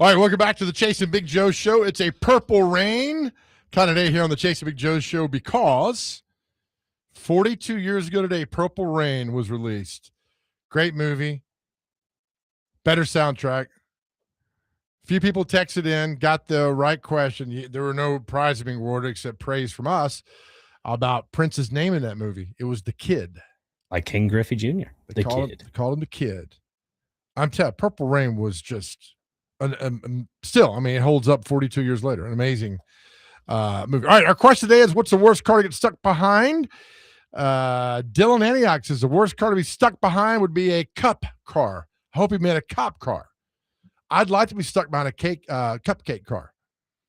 Speaker 1: All right, welcome back to the Chasing Big Joe Show. It's a purple rain kind of day here on the Chasing Big Joe Show because 42 years ago today, Purple Rain was released. Great movie. Better soundtrack. Few people texted in, got the right question. There were no prizes being awarded except praise from us about Prince's name in that movie. It was The Kid.
Speaker 2: Like King Griffey Jr.,
Speaker 1: They called him The Kid. I'm telling you, Purple Rain was just still, I mean, it holds up 42 years later. An amazing movie. All right, our question today is, what's the worst car to get stuck behind? Dylan Antioch says the worst car to be stuck behind would be a cup car. I hope he meant a cop car. I'd like to be stuck behind a cupcake car.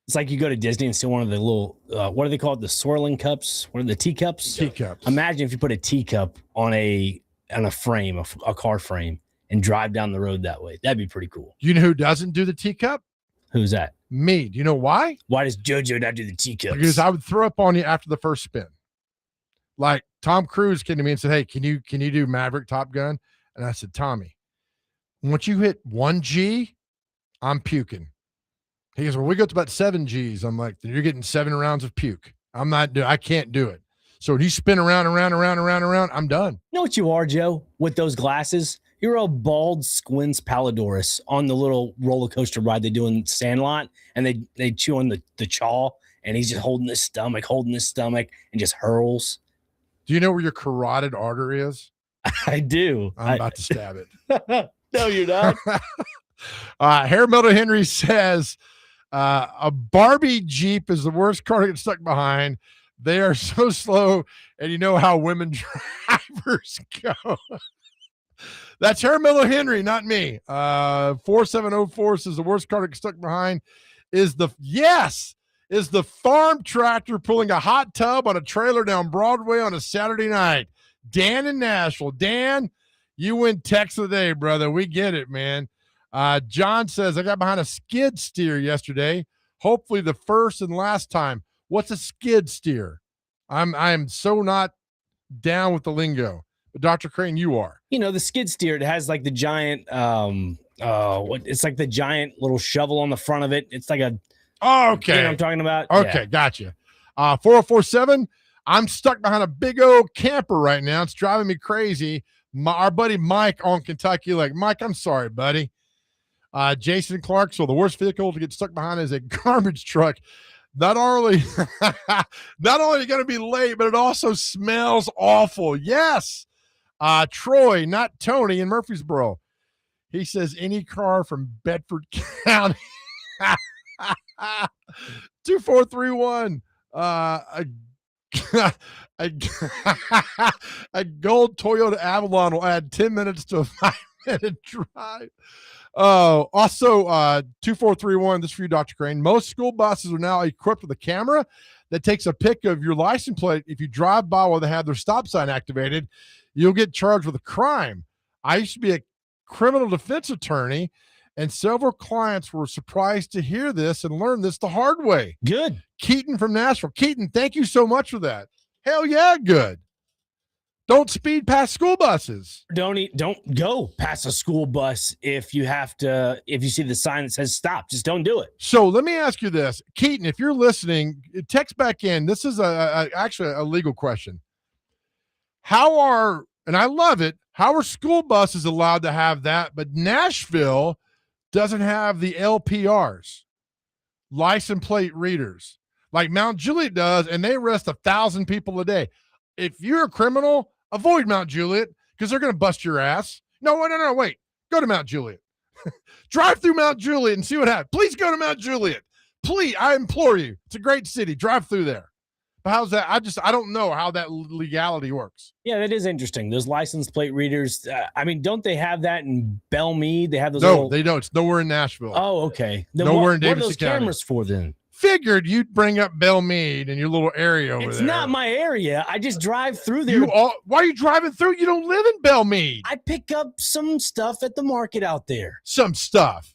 Speaker 2: It's like you go to Disney and see one of the little, what are they called? The swirling cups? What are the teacups?
Speaker 1: Teacups.
Speaker 2: Imagine if you put a teacup on a frame, a car frame, and drive down the road that way. That'd be pretty cool.
Speaker 1: You know who doesn't do the teacup?
Speaker 2: Who's that?
Speaker 1: Me. Do you know why?
Speaker 2: Why does JoJo not do the teacups?
Speaker 1: Because I would throw up on you after the first spin. Like Tom Cruise came to me and said, "Hey, can you do Maverick Top Gun?" And I said, "Tommy, once you hit 1G, I'm puking." He goes, "Well, we go to about 7Gs." I'm like, "You're getting 7 rounds of puke. I can't do it." So when you spin around, I'm done.
Speaker 2: You know what you are, Joe? With those glasses, you're a bald squints Palladorus on the little roller coaster ride they do in Sandlot, and they chew on the chaw, and he's just holding his stomach, and just hurls.
Speaker 1: Do you know where your carotid artery is?
Speaker 2: I do.
Speaker 1: I'm about to stab it.
Speaker 2: No, you're not.
Speaker 1: Hair Metal Henry says a Barbie Jeep is the worst car to get stuck behind. They are so slow, and you know how women drivers go. That's Hair Metal Henry, not me. 4704 says the worst car to get stuck behind is the farm tractor pulling a hot tub on a trailer down Broadway on a Saturday night. Dan in Nashville. Dan, you win text of the day, brother. We get it, man. John says, I got behind a skid steer yesterday. Hopefully the first and last time. What's a skid steer? I'm so not down with the lingo. But Dr. Crane, you are.
Speaker 2: You know, the skid steer, it has like the giant, it's like the giant little shovel on the front of it. It's like a,
Speaker 1: oh, okay.
Speaker 2: You know what I'm talking about?
Speaker 1: Okay,
Speaker 2: yeah.
Speaker 1: Gotcha. 4047, I'm stuck behind a big old camper right now. It's driving me crazy. Our buddy Mike on Kentucky Lake. Mike, I'm sorry, buddy. Jason Clark, so the worst vehicle to get stuck behind is a garbage truck. Not only going to be late, but it also smells awful. Yes. Troy, not Tony, in Murfreesboro. He says any car from Bedford County. 2431. A gold Toyota Avalon will add 10 minutes to a 5-minute drive. Also, 2431, this is for you, Dr. Crane. Most school buses are now equipped with a camera that takes a pic of your license plate. If you drive by while they have their stop sign activated, you'll get charged with a crime. I used to be a criminal defense attorney, and several clients were surprised to hear this and learn this the hard way.
Speaker 2: Good.
Speaker 1: Keaton from Nashville. Keaton, thank you so much for that. Hell yeah, good. Don't speed past school buses.
Speaker 2: Don't go past a school bus if you see the sign that says stop. Just don't do it.
Speaker 1: So let me ask you this. Keaton, if you're listening, text back in. This is actually a legal question. And I love it, how are school buses allowed to have that, but Nashville doesn't have the LPRs, license plate readers, like Mount Juliet does, and they arrest 1,000 people a day. If you're a criminal, avoid Mount Juliet because they're going to bust your ass. No, wait. Go to Mount Juliet. Drive through Mount Juliet and see what happens. Please go to Mount Juliet. Please, I implore you. It's a great city. Drive through there. But how's that? I don't know how that legality works.
Speaker 2: Yeah, that is interesting. Those license plate readers. Don't they have that in Belmead? They have those.
Speaker 1: No, they don't. It's nowhere in Nashville.
Speaker 2: Oh, okay.
Speaker 1: Then nowhere in Davidson
Speaker 2: County. What are those cameras for then?
Speaker 1: Figured you'd bring up Belmead and your little area over there.
Speaker 2: It's not my area. I just drive through there.
Speaker 1: Why are you driving through? You don't live in Belmead.
Speaker 2: I pick up some stuff at the market out there.
Speaker 1: Some stuff.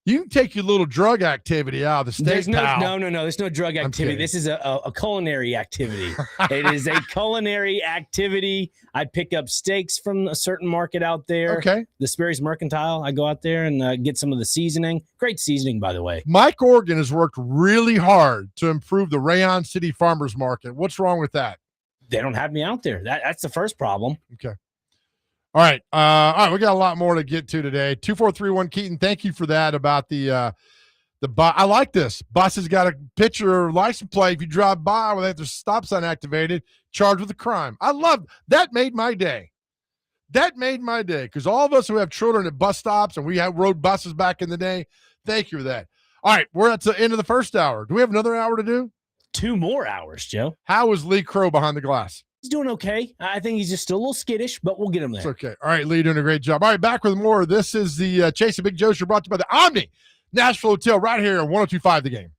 Speaker 1: You can take your little drug activity out of the state.
Speaker 2: There's no,
Speaker 1: pal.
Speaker 2: no. There's no drug activity. This is a culinary activity. It is a culinary activity. I pick up steaks from a certain market out there.
Speaker 1: Okay.
Speaker 2: The Sperry's Mercantile. I go out there and get some of the seasoning. Great seasoning, by the way.
Speaker 1: Mike Organ has worked really hard to improve the Rayon City Farmers Market. What's wrong with that?
Speaker 2: They don't have me out there. That's the first problem.
Speaker 1: Okay. All right. We got a lot more to get to today. 2431 Keaton, thank you for that about the bus. I like this. Bus has got a picture or license plate. If you drive by without the stop sign activated, charged with a crime. I love that. Made my day. That made my day, because all of us who have children at bus stops, and we rode buses back in the day, thank you for that. All right, we're at the end of the first hour. Do we have another hour to do?
Speaker 2: 2 more hours, Joe.
Speaker 1: How is Lee Crow behind the glass?
Speaker 2: He's doing okay. I think he's just still a little skittish, but we'll get him there.
Speaker 1: It's okay. All right, Lee, doing a great job. All right, back with more. This is the Chase and Big Joe Show, brought to you by the Omni Nashville Hotel right here on 102.5 The Game.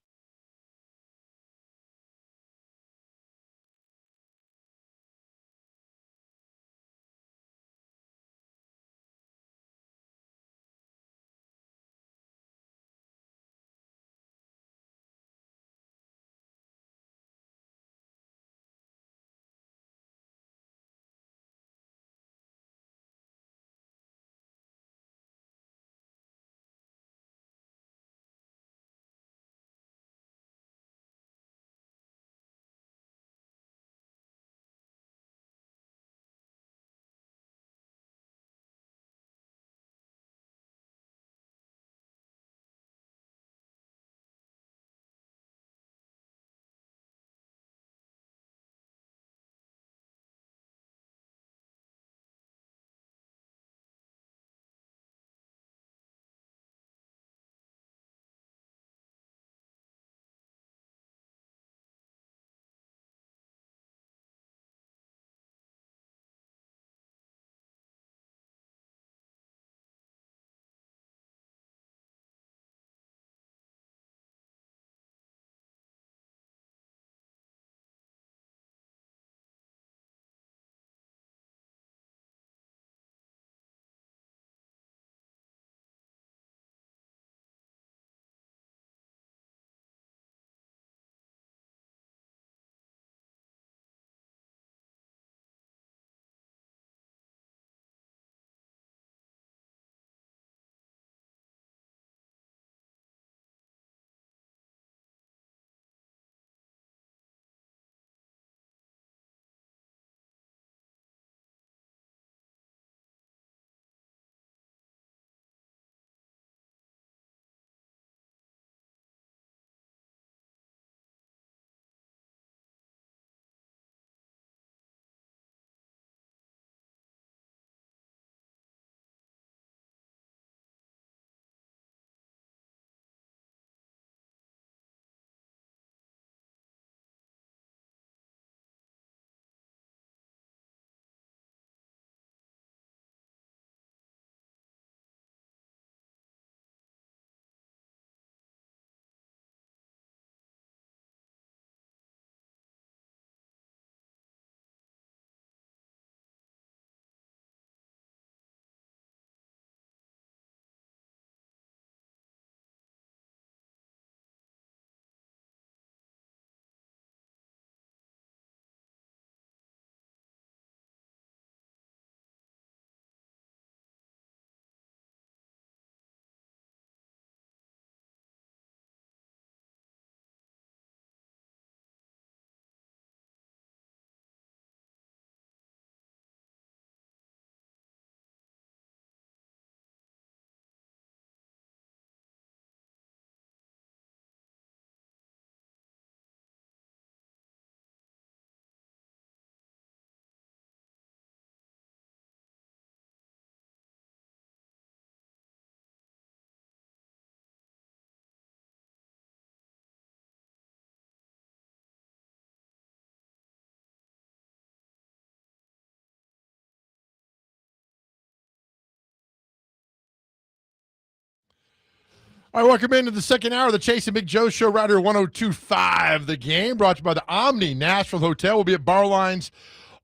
Speaker 1: All right, welcome into the second hour of the Chase and Big Joe Show right here, 102.5 The Game, brought to you by the Omni Nashville Hotel. We'll be at Bar Lines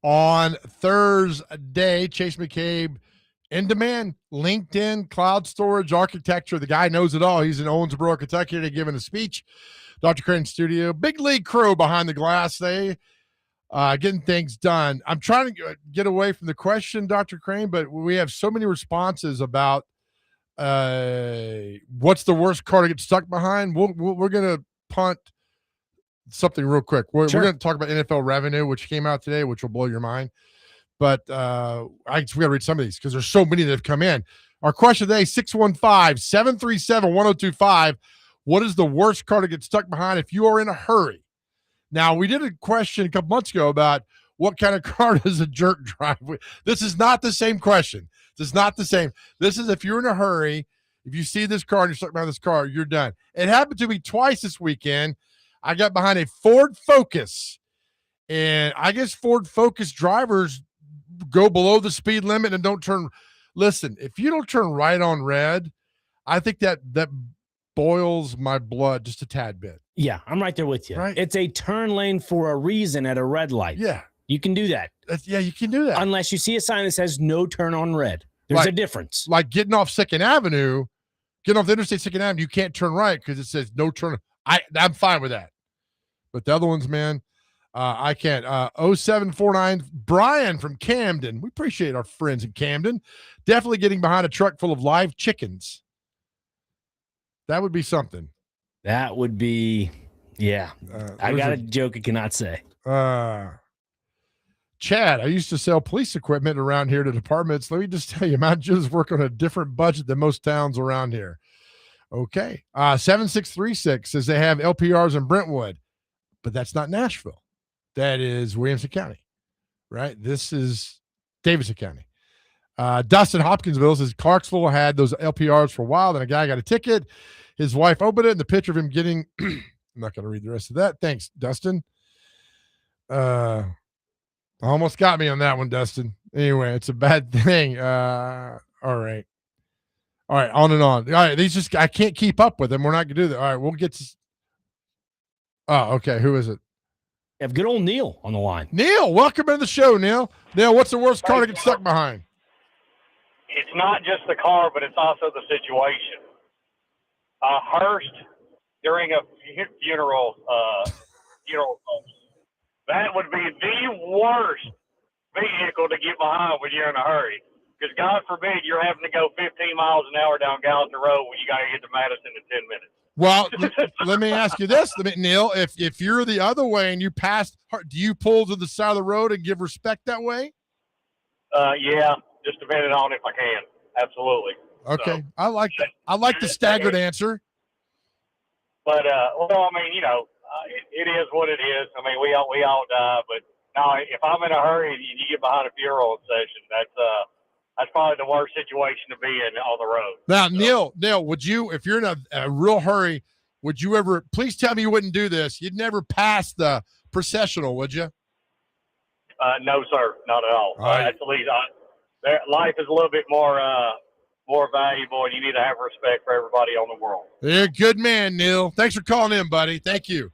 Speaker 1: on Thursday. Chase McCabe, In demand, LinkedIn, cloud storage, architecture. The guy knows it all. He's in Owensboro, Kentucky, today giving a speech. Dr. Crane studio. Big League Crow behind the glass. They getting things done. I'm trying to get away from the question, Dr. Crane, but we have so many responses about what's the worst car to get stuck behind. We're going to punt something real quick. We're going to talk about NFL revenue, which came out today, which will blow your mind. But we got to read some of these because there's so many that have come in. Our question today, 615-737-1025. What is the worst car to get stuck behind if you are in a hurry? Now, we did a question a couple months ago about what kind of car does a jerk drive. This is not the same question. This is not the same. This is if you're in a hurry, if you see this car and you're stuck behind this car, you're done. It happened to me twice this weekend. I got behind a Ford Focus, and I guess Ford Focus drivers go below the speed limit and don't turn. Listen, if you don't turn right on red, I think that boils my blood just a tad bit.
Speaker 2: Yeah, I'm right there with you.
Speaker 1: Right?
Speaker 2: It's a turn lane for a reason at a red light.
Speaker 1: Yeah.
Speaker 2: You can do that.
Speaker 1: You can do that.
Speaker 2: Unless you see a sign that says no turn on red. There's a difference.
Speaker 1: Like getting off the interstate 2nd Avenue, you can't turn right because it says no turn. I'm fine with that. But the other ones, man, I can't. 0749, Brian from Camden. We appreciate our friends in Camden. Definitely getting behind a truck full of live chickens. That would be something.
Speaker 2: That would be, yeah. I got a joke I cannot say.
Speaker 1: Chad, I used to sell police equipment around here to departments. Let me just tell you, Mount Judas work on a different budget than most towns around here. Okay. 7636 says they have LPRs in Brentwood, but that's not Nashville. That is Williamson County, right? This is Davidson County. Dustin Hopkinsville says Clarksville had those LPRs for a while. Then a guy got a ticket. His wife opened it, and the picture of him getting I'm not going to read the rest of that. Thanks, Dustin. Almost got me on that one, Dustin. Anyway, it's a bad thing. All right. On and on. All right, I can't keep up with them. We're not going to do that. All right, we'll get to. Oh, okay. Who is it?
Speaker 2: You have good old Neil on the line.
Speaker 1: Neil, welcome to the show, Neil. Neil, what's the worst car to get stuck behind?
Speaker 4: It's not just the car, but it's also the situation. Hearst during a funeral that would be the worst vehicle to get behind when you're in a hurry. Because God forbid you're having to go 15 miles an hour down Gallatin Road when you got to get to Madison in 10 minutes.
Speaker 1: Well, let me ask you this, Neil. If you're the other way and you pass, do you pull to the side of the road and give respect that way?
Speaker 4: Yeah, just depending on if I can. Absolutely.
Speaker 1: Okay,
Speaker 4: so,
Speaker 1: I like that. I like the staggered answer.
Speaker 4: But well, I mean, it is what it is. I mean, we all die. But no, if I'm in a hurry and you get behind a funeral session, that's probably the worst situation to be in on the road.
Speaker 1: Now, so. Neil, would you, if you're in a real hurry, would you ever? Please tell me you wouldn't do this. You'd never pass the processional, would you?
Speaker 4: No, sir, not at all.
Speaker 1: Right.
Speaker 4: That's the least. Life is a little bit more valuable, and you need to have respect for everybody on the world.
Speaker 1: You're a good man, Neil. Thanks for calling in, buddy. Thank you.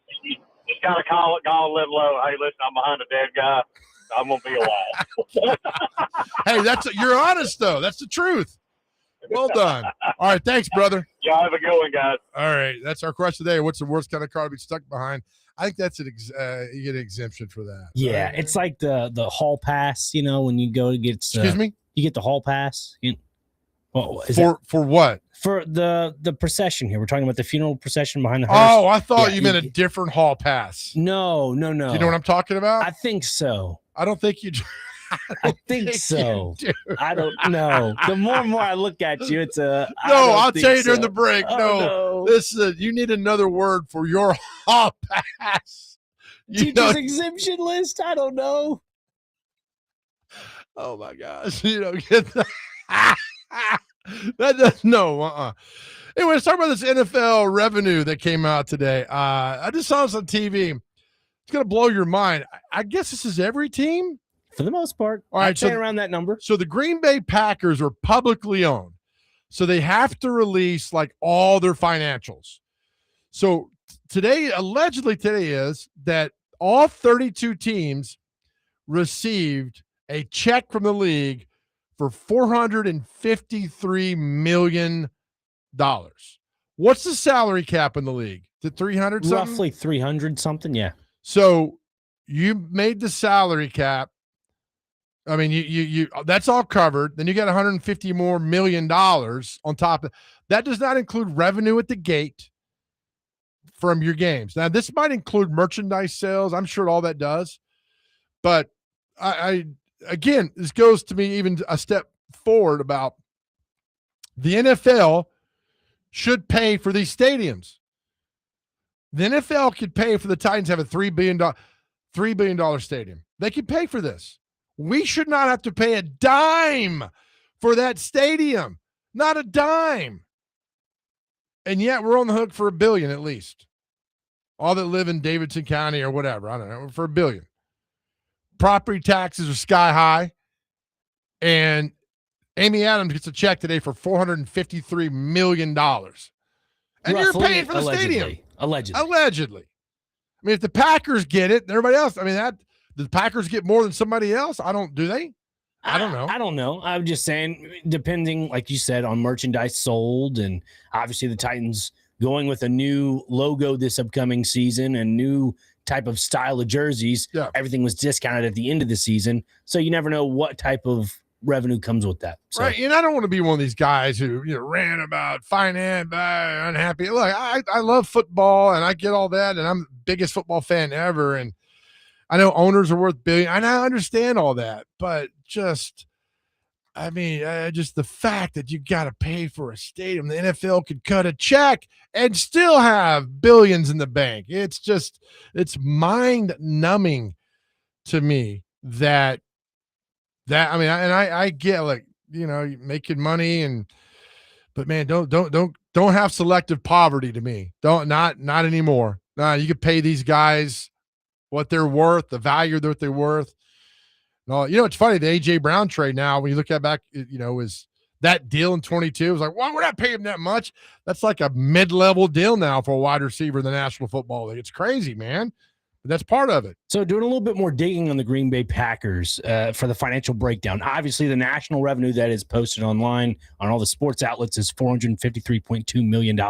Speaker 4: Just got to call and live low. Hey, listen, I'm behind a dead guy. I'm gonna be alive.
Speaker 1: Hey, you're honest though. That's the truth. Well done. All right, thanks, brother.
Speaker 4: Y'all have a good one, guys.
Speaker 1: All right, that's our question today. What's the worst kind of car to be stuck behind? I think that's you get an exemption for that.
Speaker 2: Yeah, right? It's like the hall pass. When you go to get.
Speaker 1: Excuse me.
Speaker 2: You get the hall pass.
Speaker 1: For what?
Speaker 2: For the procession here. We're talking about the funeral procession behind the hearse.
Speaker 1: Oh, I thought you meant a different hall pass.
Speaker 2: No.
Speaker 1: Do you know what I'm talking about?
Speaker 2: I think so.
Speaker 1: I don't think you do.
Speaker 2: I think so. I don't know. The more and more I look at you, it's a
Speaker 1: no. I'll tell you during the break.
Speaker 2: No.
Speaker 1: This you need another word for your hall pass.
Speaker 2: Teacher's exemption list. I don't know.
Speaker 1: Oh my gosh! You don't get that. That does no. Anyway, let's talk about this NFL revenue that came out today. I just saw this on TV. It's gonna blow your mind. I guess this is every team.
Speaker 2: For the most part.
Speaker 1: All right,
Speaker 2: I'd say around that number.
Speaker 1: So the Green Bay Packers are publicly owned. So they have to release like all their financials. So allegedly today is that all 32 teams received a check from the league for $453 million. What's the salary cap in the league? The 300 something?
Speaker 2: Roughly 300 something, yeah.
Speaker 1: So you made the salary cap. I mean, you that's all covered. Then you got $150 more million on top of that. Does not include revenue at the gate from your games. Now, this might include merchandise sales. I'm sure all that does. But I again, this goes to me even a step forward about the NFL should pay for these stadiums. The NFL could pay for the Titans to have a $3 billion stadium. They could pay for this. We should not have to pay a dime for that stadium. Not a dime. And yet we're on the hook for $1 billion at least. All that live in Davidson County or whatever, I don't know, for $1 billion. Property taxes are sky high. And Amy Adams gets a check today for $453 million. And you're paying for the stadium. Allegedly. I mean, if the Packers get it, everybody else, I mean, the Packers get more than somebody else? Do they? I don't know.
Speaker 2: I don't know. I'm just saying, depending, like you said, on merchandise sold, and obviously the Titans going with a new logo this upcoming season and new type of style of jerseys. Yeah. Everything was discounted at the end of the season. So you never know what type of revenue comes with that. So.
Speaker 1: Right. And I don't want to be one of these guys who ran about finance, unhappy. Look, I love football and I get all that, and I'm the biggest football fan ever. And I know owners are worth billions, and I understand all that, but just the fact that you got to pay for a stadium, the NFL could cut a check and still have billions in the bank. It's mind numbing to me that I get, like, making money but man, don't have selective poverty to me. Not anymore. You could pay these guys what they're worth, the value that they're worth. No, it's funny, the AJ Brown trade now, when you look at back, is that deal in 22, it was like, well, we're not paying him that much. That's like a mid-level deal now for a wide receiver in the National Football League. It's crazy, man. But that's part of it.
Speaker 2: So doing a little bit more digging on the Green Bay Packers for the financial breakdown. Obviously, the national revenue that is posted online on all the sports outlets is $453.2 million.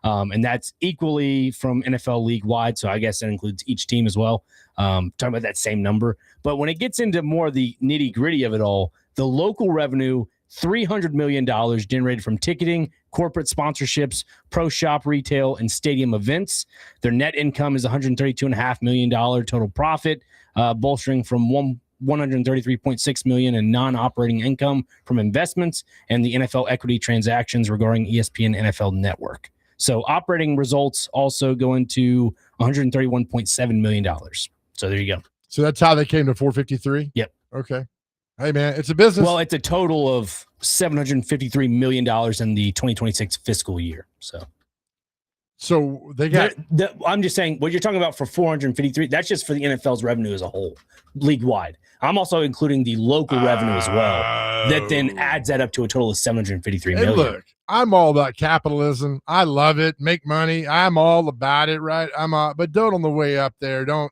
Speaker 2: And that's equally from NFL league-wide, so I guess that includes each team as well. Talking about that same number. But when it gets into more of the nitty-gritty of it all, the local revenue, $300 million generated from ticketing, corporate sponsorships, pro shop retail, and stadium events. Their net income is $132.5 million total profit, bolstering from $133.6 million in non-operating income from investments and the NFL equity transactions regarding ESPN NFL Network. So operating results also go into $131.7 million. So there you go.
Speaker 1: So that's how they came to 453?
Speaker 2: Yep.
Speaker 1: Okay. Hey, man, it's a business.
Speaker 2: Well, it's a total of $753 million in the 2026 fiscal year. So they got. I'm just saying what you're talking about for 453. That's just for the NFL's revenue as a whole, league wide. I'm also including the local revenue as well. That then adds that up to a total of $753 million.
Speaker 1: Look, I'm all about capitalism. I love it. Make money. I'm all about it, right? But don't on the way up there. Don't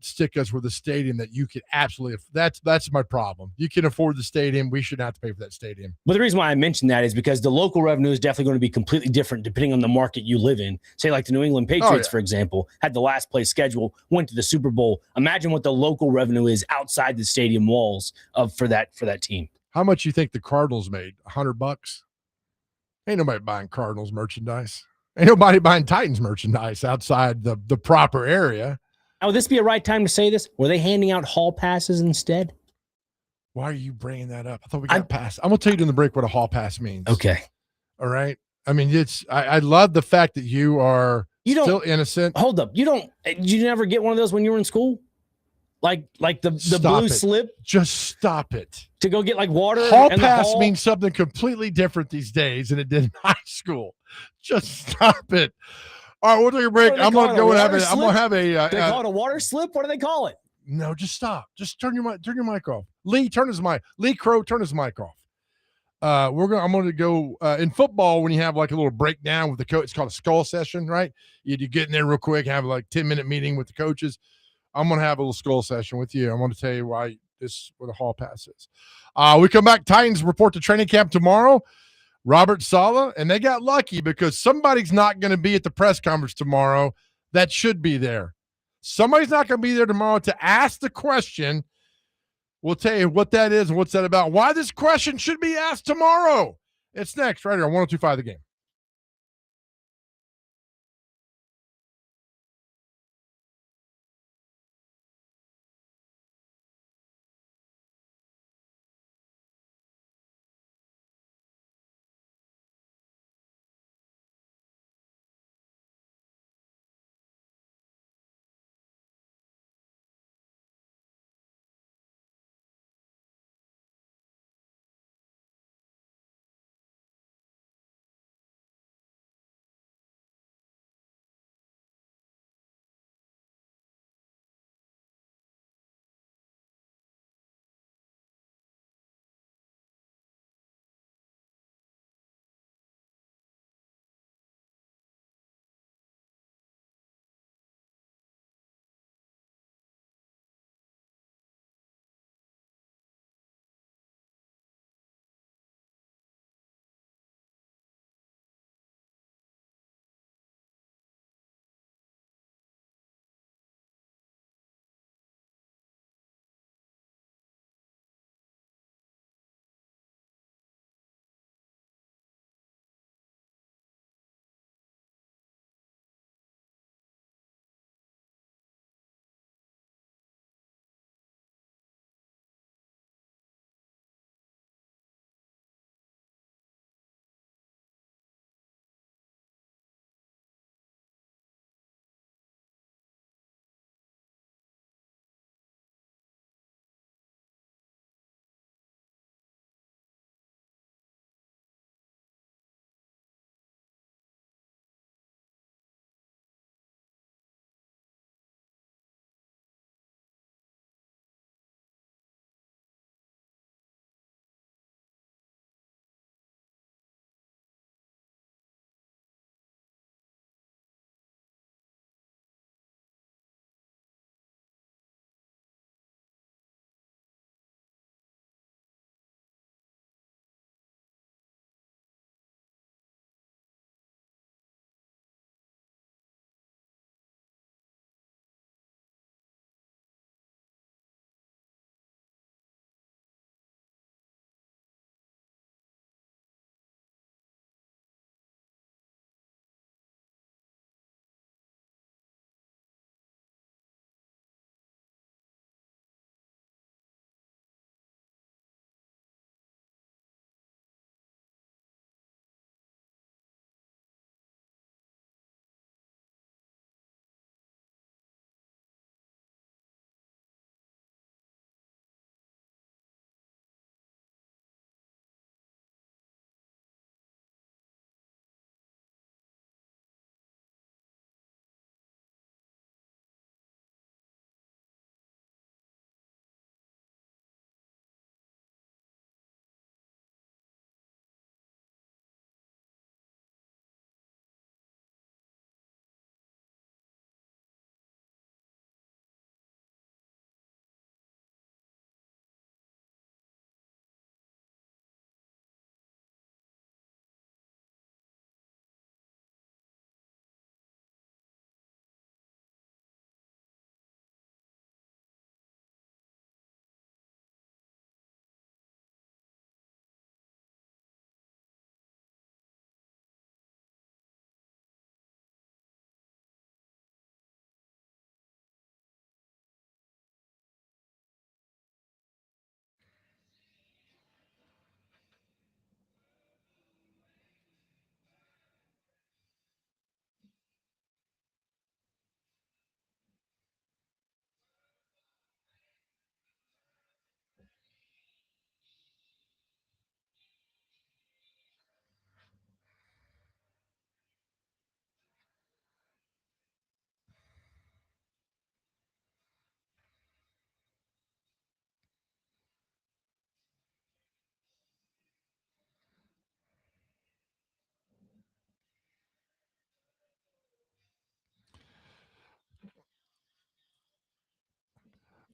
Speaker 1: stick us with a stadium that you can absolutely. That's my problem. You can afford the stadium. We shouldn't have to pay for that stadium.
Speaker 2: But the reason why I mentioned that is because the local revenue is definitely going to be completely different depending on the market you live in. Say like the New England Patriots, for example, had the last place schedule, went to the Super Bowl. Imagine what the local revenue is outside the stadium walls for that team.
Speaker 1: How much you think the Cardinals made? $100? Ain't nobody buying Cardinals merchandise. Ain't nobody buying Titans merchandise outside the proper area.
Speaker 2: Now, would this be a right time to say this? Were they handing out hall passes instead?
Speaker 1: Why are you bringing that up? I thought we got pass. I'm going to tell you during the break what a hall pass means.
Speaker 2: Okay.
Speaker 1: All right. I mean, I love the fact that you are still innocent.
Speaker 2: Hold up. Did you never get one of those when you were in school? Like the blue slip?
Speaker 1: Just stop it.
Speaker 2: To go get like water?
Speaker 1: Hall pass means something completely different these days than it did in high school. Just stop it. All right, we'll take a break. I'm going to go and have a. I'm going to have a.
Speaker 2: They call it a water slip? What do they call it?
Speaker 1: No, just stop. Just turn your mic off. Lee, turn his mic. Lee Crow, turn his mic off. I'm going to go in football when you have like a little breakdown with the coach. It's called a skull session, right? You get in there real quick, have like 10-minute meeting with the coaches. I'm going to have a little skull session with you. I'm going to tell you why This is where the hall pass is. We come back. Titans report to training camp tomorrow. Robert Saleh, and they got lucky because somebody's not going to be at the press conference tomorrow that should be there. Somebody's not going to be there tomorrow to ask the question. We'll tell you what that is and what's that about. Why this question should be asked tomorrow. It's next right here on 102.5 The Game.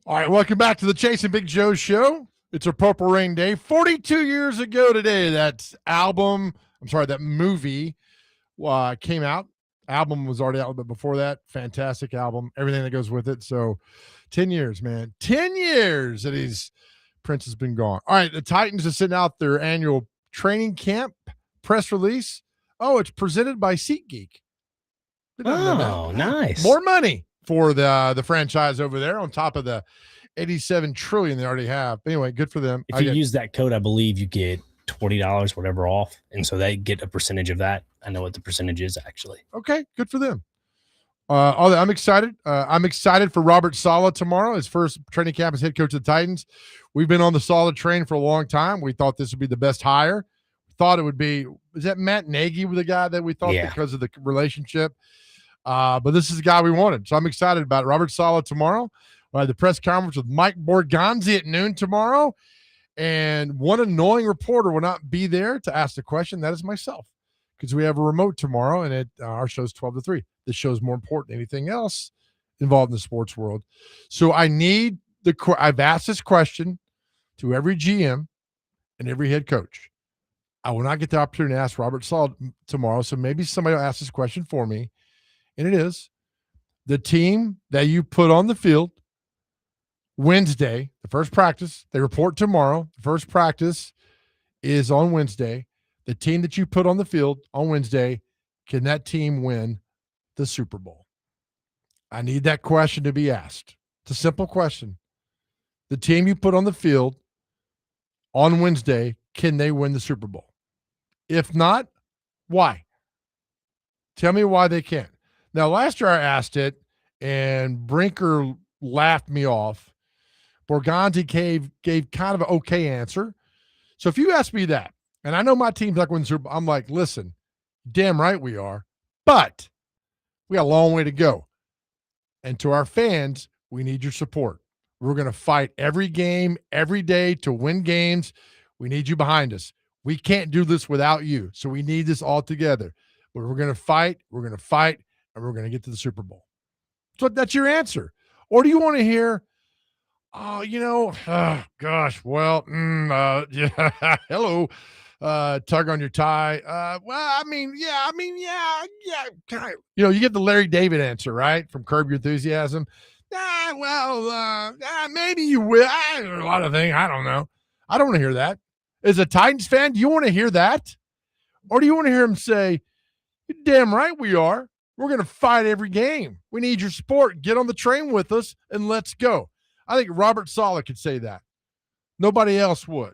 Speaker 1: All right, welcome back to the Chasing Big Joe show. It's a Purple Rain Day. 42 years ago today, that movie came out. Album was already out, but before that, fantastic album, everything that goes with it. So 10 years, man. 10 years that Prince has been gone. All right, the Titans are sitting out their annual training camp press release. Oh, it's presented by SeatGeek.
Speaker 2: Oh, nice.
Speaker 1: More money for the franchise over there on top of the $87 trillion they already have. Anyway, good for them.
Speaker 2: If you use that code, I believe you get $20, whatever off. And so they get a percentage of that. I know what the percentage is actually.
Speaker 1: Okay, good for them. I'm excited. I'm excited for Robert Saleh tomorrow. His first training camp as head coach of the Titans. We've been on the Saleh train for a long time. We thought this would be the best hire. Thought it would be, is that Matt Nagy with the guy that we thought because of the relationship? But this is the guy we wanted. So I'm excited about it. Robert Saleh tomorrow. We'll have the press conference with Mike Borgonzi at noon tomorrow. And one annoying reporter will not be there to ask the question. That is myself, because we have a remote tomorrow, and our show's 12 to 3. This show is more important than anything else involved in the sports world. So I've asked this question to every GM and every head coach. I will not get the opportunity to ask Robert Saleh tomorrow, so maybe somebody will ask this question for me. And it is, the team that you put on the field Wednesday, the first practice, they report tomorrow. The first practice is on Wednesday. The team that you put on the field on Wednesday, can that team win the Super Bowl? I need that question to be asked. It's a simple question. The team you put on the field on Wednesday, can they win the Super Bowl? If not, why? Tell me why they can't. Now, last year I asked it, and Brinker laughed me off. Borgonzi gave kind of an okay answer. So if you ask me that, and I know my team's not going to win the Super Bowl, I'm like, listen, damn right we are, but we got a long way to go. And to our fans, we need your support. We're going to fight every game, every day to win games. We need you behind us. We can't do this without you. So we need this all together. But we're going to fight, and we're going to get to the Super Bowl. So that's your answer. Or do you want to hear, gosh, well, yeah, hello, tug on your tie. Kind of, you get the Larry David answer, right? From Curb Your Enthusiasm. Maybe you will. A lot of things. I don't know. I don't want to hear that. As a Titans fan, do you want to hear that? Or do you want to hear him say, you're damn right we are. We're going to fight every game. We need your support. Get on the train with us and let's go. I think Robert Saleh could say that. Nobody else would.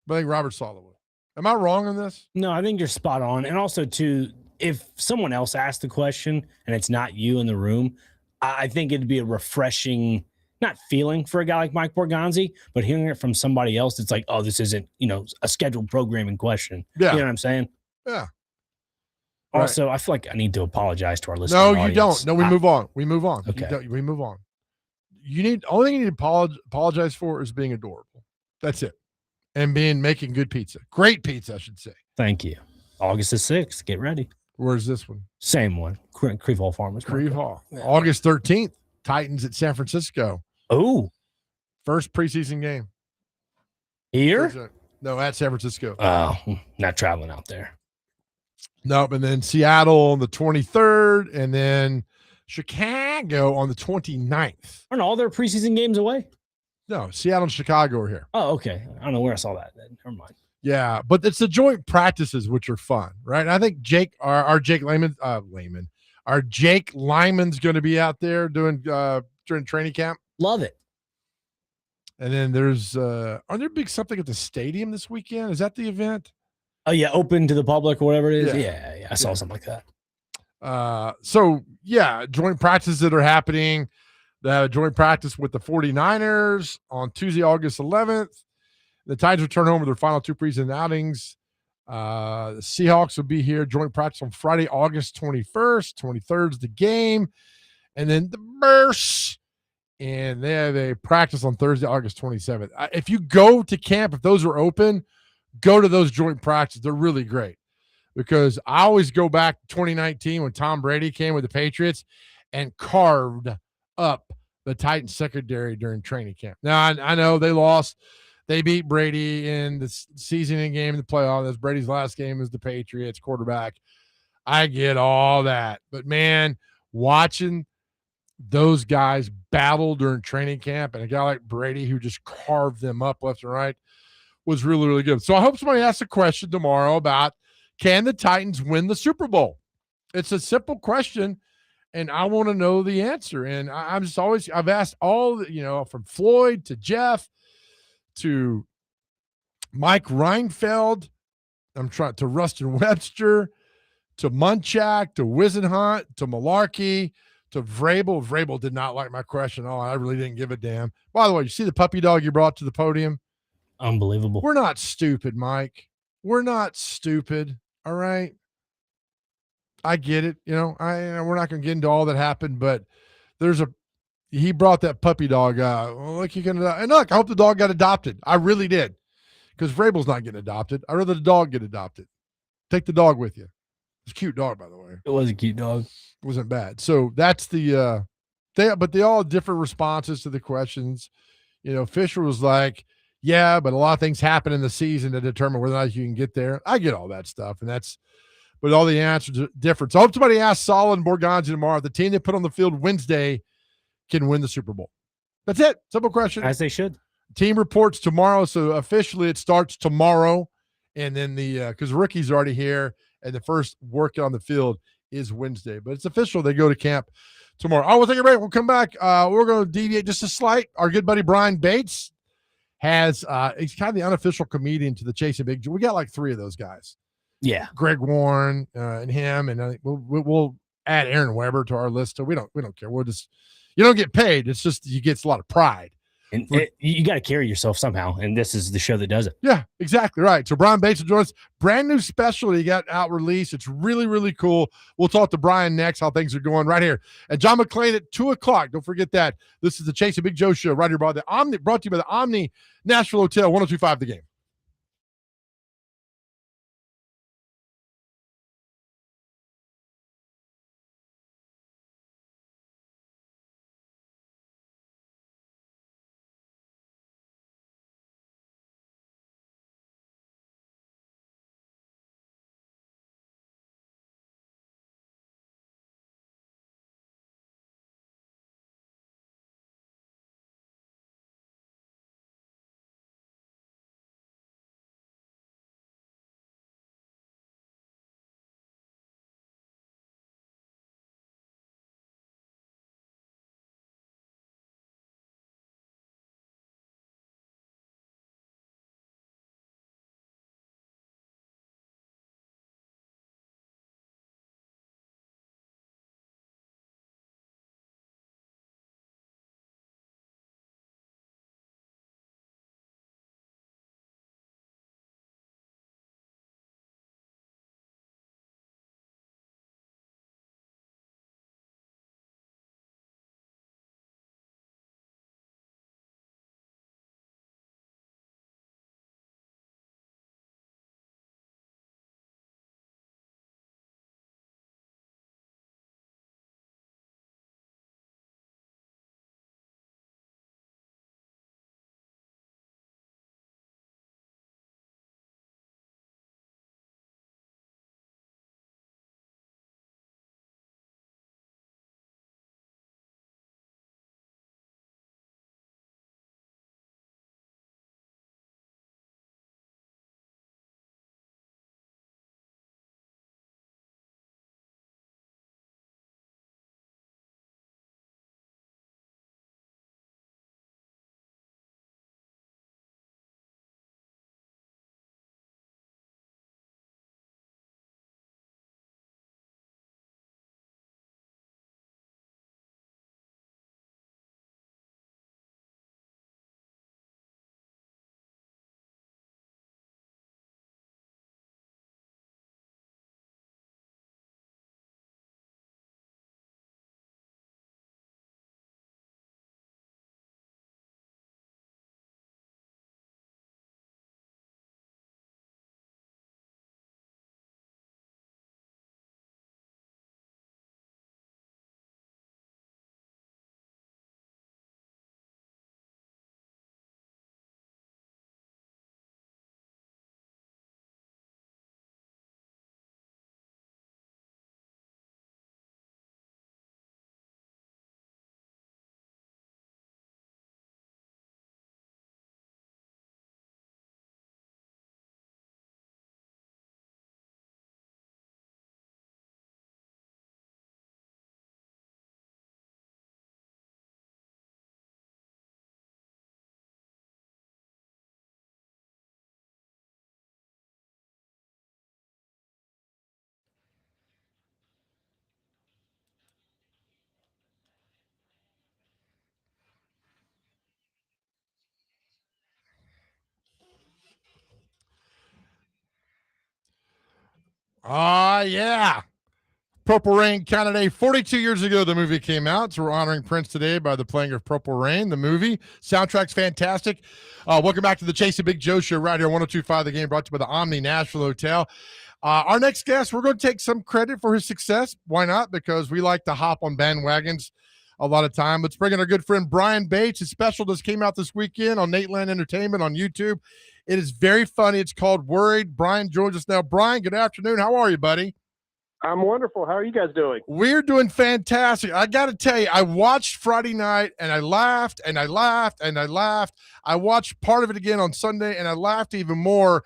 Speaker 1: But I think Robert Saleh would. Am I wrong on this?
Speaker 2: No, I think you're spot on. And also, too, if someone else asked the question and it's not you in the room, I think it'd be a refreshing, not feeling for a guy like Mike Borgonzi, but hearing it from somebody else, it's like, oh, this isn't, a scheduled programming question.
Speaker 1: Yeah.
Speaker 2: You know what I'm saying?
Speaker 1: Yeah.
Speaker 2: Also, I feel like I need to apologize to our listeners.
Speaker 1: No, you don't. No, we move on. We move on.
Speaker 2: Okay.
Speaker 1: We move on. Only thing you need to apologize for is being adorable. That's it. And making good pizza. Great pizza, I should say.
Speaker 2: Thank you. August the 6th. Get ready.
Speaker 1: Where's this one?
Speaker 2: Same one. Creve Hall Farmers.
Speaker 1: Creve Hall. Yeah. August 13th. Titans at San Francisco.
Speaker 2: Oh.
Speaker 1: First preseason game.
Speaker 2: Here?
Speaker 1: No, at San Francisco.
Speaker 2: Oh, not traveling out there.
Speaker 1: Nope. And then Seattle on the 23rd, and then Chicago on the 29th.
Speaker 2: Aren't all their preseason games away?
Speaker 1: No, Seattle and Chicago are here.
Speaker 2: Oh, okay. I don't know where I saw that. Never mind.
Speaker 1: Yeah, but it's the joint practices which are fun, right? And I think our Jake Lyman's going to be out there doing during training camp.
Speaker 2: Love it.
Speaker 1: And then there's are there big something at the stadium this weekend? Is that the event?
Speaker 2: Oh yeah, open to the public or whatever it is. Yeah. I saw something like that.
Speaker 1: So yeah, joint practices that are happening. They have a joint practice with the 49ers on Tuesday, August 11th. The Titans return home with their final two preseason outings. The Seahawks will be here. Joint practice on Friday, August 21st. 23rd is the game. And then the Bears. And they have a practice on Thursday, August 27th. If you go to camp, if those are open, go to those joint practices. They're really great. Because I always go back to 2019 when Tom Brady came with the Patriots and carved up the Titans secondary during training camp. Now, I know they lost. They beat Brady in the season game in the playoffs. That's Brady's last game as the Patriots quarterback. I get all that. But, man, watching those guys battle during training camp and a guy like Brady who just carved them up left and right was really, really good. So I hope somebody asks a question tomorrow about, can the Titans win the Super Bowl? It's a simple question, and I want to know the answer. And I'm just always – I've asked all – from Floyd to Jeff to Mike Reinfeld, to Rustin Webster, to Munchak, to Wisenhunt, to Malarkey, to Vrabel. Vrabel did not like my question at all. I really didn't give a damn. By the way, you see the puppy dog you brought to the podium?
Speaker 2: Unbelievable.
Speaker 1: We're not stupid, Mike. We're not stupid, all right? I get it. We're not going to get into all that happened, but he brought that puppy dog. Look, and look, I hope the dog got adopted. I really did, because Vrabel's not getting adopted. I'd rather the dog get adopted. Take the dog with you. It's a cute dog, by the way.
Speaker 2: It was a cute dog.
Speaker 1: It wasn't bad. So that's but they all have different responses to the questions. Fisher was like, yeah, but a lot of things happen in the season to determine whether or not you can get there. I get all that stuff, but all the answers are different. So I hope somebody asks Solid and Borgonzi tomorrow if the team they put on the field Wednesday can win the Super Bowl. That's it. Simple question.
Speaker 2: As they should.
Speaker 1: Team reports tomorrow. So officially it starts tomorrow. And then because rookies are already here and the first work on the field is Wednesday. But it's official. They go to camp tomorrow. I will take a break. We'll come back. We're going to deviate just a slight. Our good buddy Brian Bates he's kind of the unofficial comedian to the Chase and Big Joe. We got like 3 of those guys.
Speaker 2: Yeah.
Speaker 1: Greg Warren and him. And we'll add Aaron Weber to our list. So we don't care. We'll just, you don't get paid. It's just, you get a lot of pride.
Speaker 2: And you got to carry yourself somehow. And this is the show that does it.
Speaker 1: Yeah, exactly right. So Brian Bates will join us. Brand new special he got out released. It's really, really cool. We'll talk to Brian next, how things are going right here. And John McClain at 2:00. Don't forget that. This is the Chase and Big Joe show right here brought to you by the Omni Nashville Hotel, 102.5 The Game. Yeah. Purple Rain Canada. 42 years ago, the movie came out. So we're honoring Prince today by the playing of Purple Rain, the movie. Soundtrack's fantastic. Welcome back to the Chase and Big Joe show right here, 102.5 The Game, brought to you by the Omni Nashville Hotel. Our next guest, we're going to take some credit for his success. Why not? Because we like to hop on bandwagons a lot of time. Let's bring in our good friend Brian Bates. His special just came out this weekend on Nateland Entertainment on YouTube. It is very funny. It's called Worried. Brian joins us now. Brian, good afternoon. How are you, buddy?
Speaker 5: I'm wonderful. How are you guys doing?
Speaker 1: We're doing fantastic. I got to tell you, I watched Friday night and I laughed and I laughed and I laughed. I watched part of it again on Sunday and I laughed even more.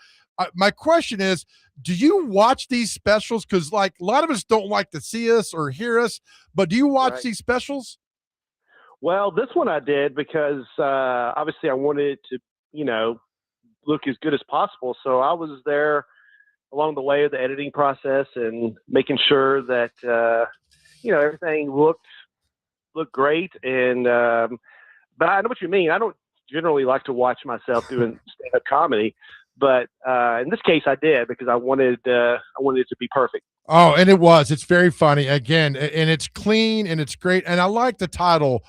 Speaker 1: My question is, do you watch these specials? Because like a lot of us don't like to see us or hear us, but do you watch these specials?
Speaker 5: Well, this one I did because obviously I wanted it to, look as good as possible. So I was there along the way of the editing process and making sure that, everything looked great. And, but I know what you mean. I don't generally like to watch myself doing stand-up comedy, but in this case I did because I wanted it to be perfect.
Speaker 1: Oh, and it was. It's very funny again, and it's clean and it's great. And I like the title,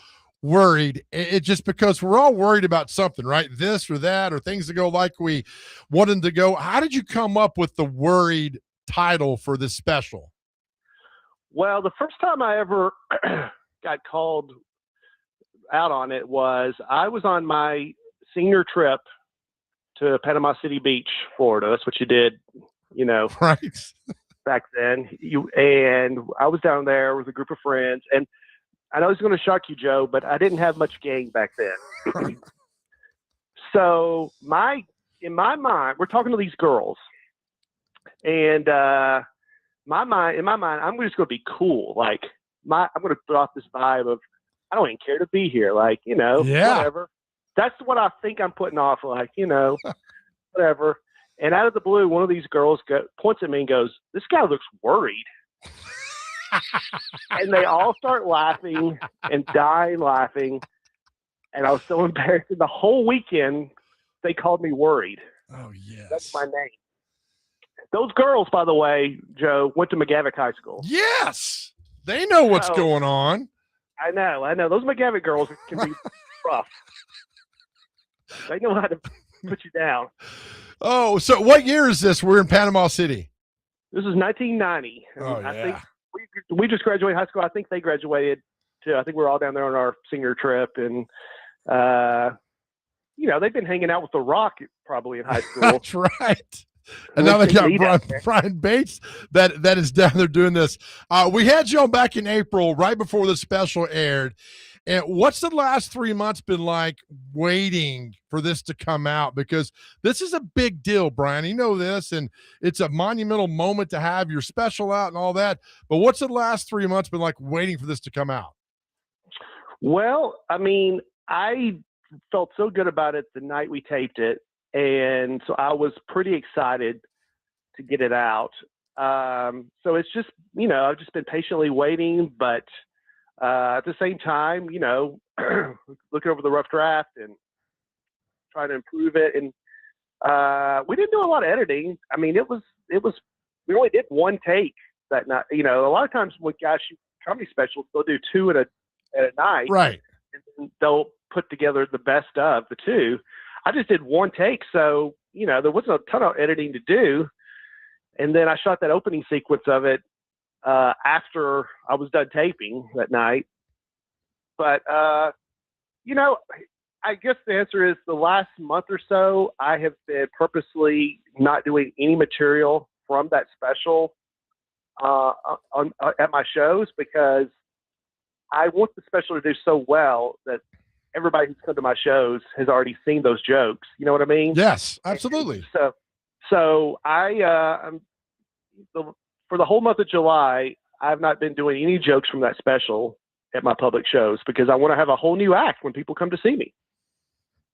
Speaker 1: Worried. It just because we're all worried about something, right? This or that, or things that go like we want them to go. How did you come up with the Worried title for this special?
Speaker 5: Well, the first time I ever got called out on it was I was on my senior trip to Panama City Beach, Florida. That's what you did,
Speaker 1: right
Speaker 5: back then. And I was down there with a group of friends, and I know it's going to shock you, Joe, but I didn't have much game back then. So in my mind, we're talking to these girls, and in my mind, I'm just going to be cool. Like I'm going to throw off this vibe of I don't even care to be here. Like whatever. That's what I think I'm putting off. Like whatever. And out of the blue, one of these girls points at me and goes, "This guy looks worried." And they all start laughing and dying laughing. And I was so embarrassed. And the whole weekend, they called me Worried.
Speaker 1: Oh, yes.
Speaker 5: That's my name. Those girls, by the way, Joe, went to McGavick High School.
Speaker 1: Yes. They know what's going on.
Speaker 5: I know. Those McGavick girls can be rough. They know how to put you down.
Speaker 1: Oh, so what year is this? We're in Panama City.
Speaker 5: This is 1990.
Speaker 1: Oh, yeah.
Speaker 5: I think we just graduated high school. I think they graduated too. I think we're all down there on our senior trip, and they've been hanging out with The Rock probably in high school.
Speaker 1: That's right. And now they got Brian Bates that is down there doing this. We had you on back in April, right before the special aired. And what's the last 3 months been like waiting for this to come out? Because this is a big deal, Brian. You know this, and it's a monumental moment to have your special out and all that. But what's the last 3 months been like waiting for this to come out?
Speaker 5: Well, I mean, I felt so good about it the night we taped it. And so I was pretty excited to get it out. So it's just, I've just been patiently waiting, but at the same time, looking over the rough draft and trying to improve it. And we didn't do a lot of editing. I mean, we only did one take that night. A lot of times when guys shoot comedy specials, they'll do two at a night.
Speaker 1: Right.
Speaker 5: And they'll put together the best of the two. I just did one take. So, there wasn't a ton of editing to do. And then I shot that opening sequence of it after I was done taping that night. But, I guess the answer is the last month or so, I have been purposely not doing any material from that special at my shows because I want the special to do so well that everybody who's come to my shows has already seen those jokes. You know what I mean?
Speaker 1: Yes, absolutely.
Speaker 5: So I, for the whole month of July, I've not been doing any jokes from that special at my public shows because I want to have a whole new act when people come to see me.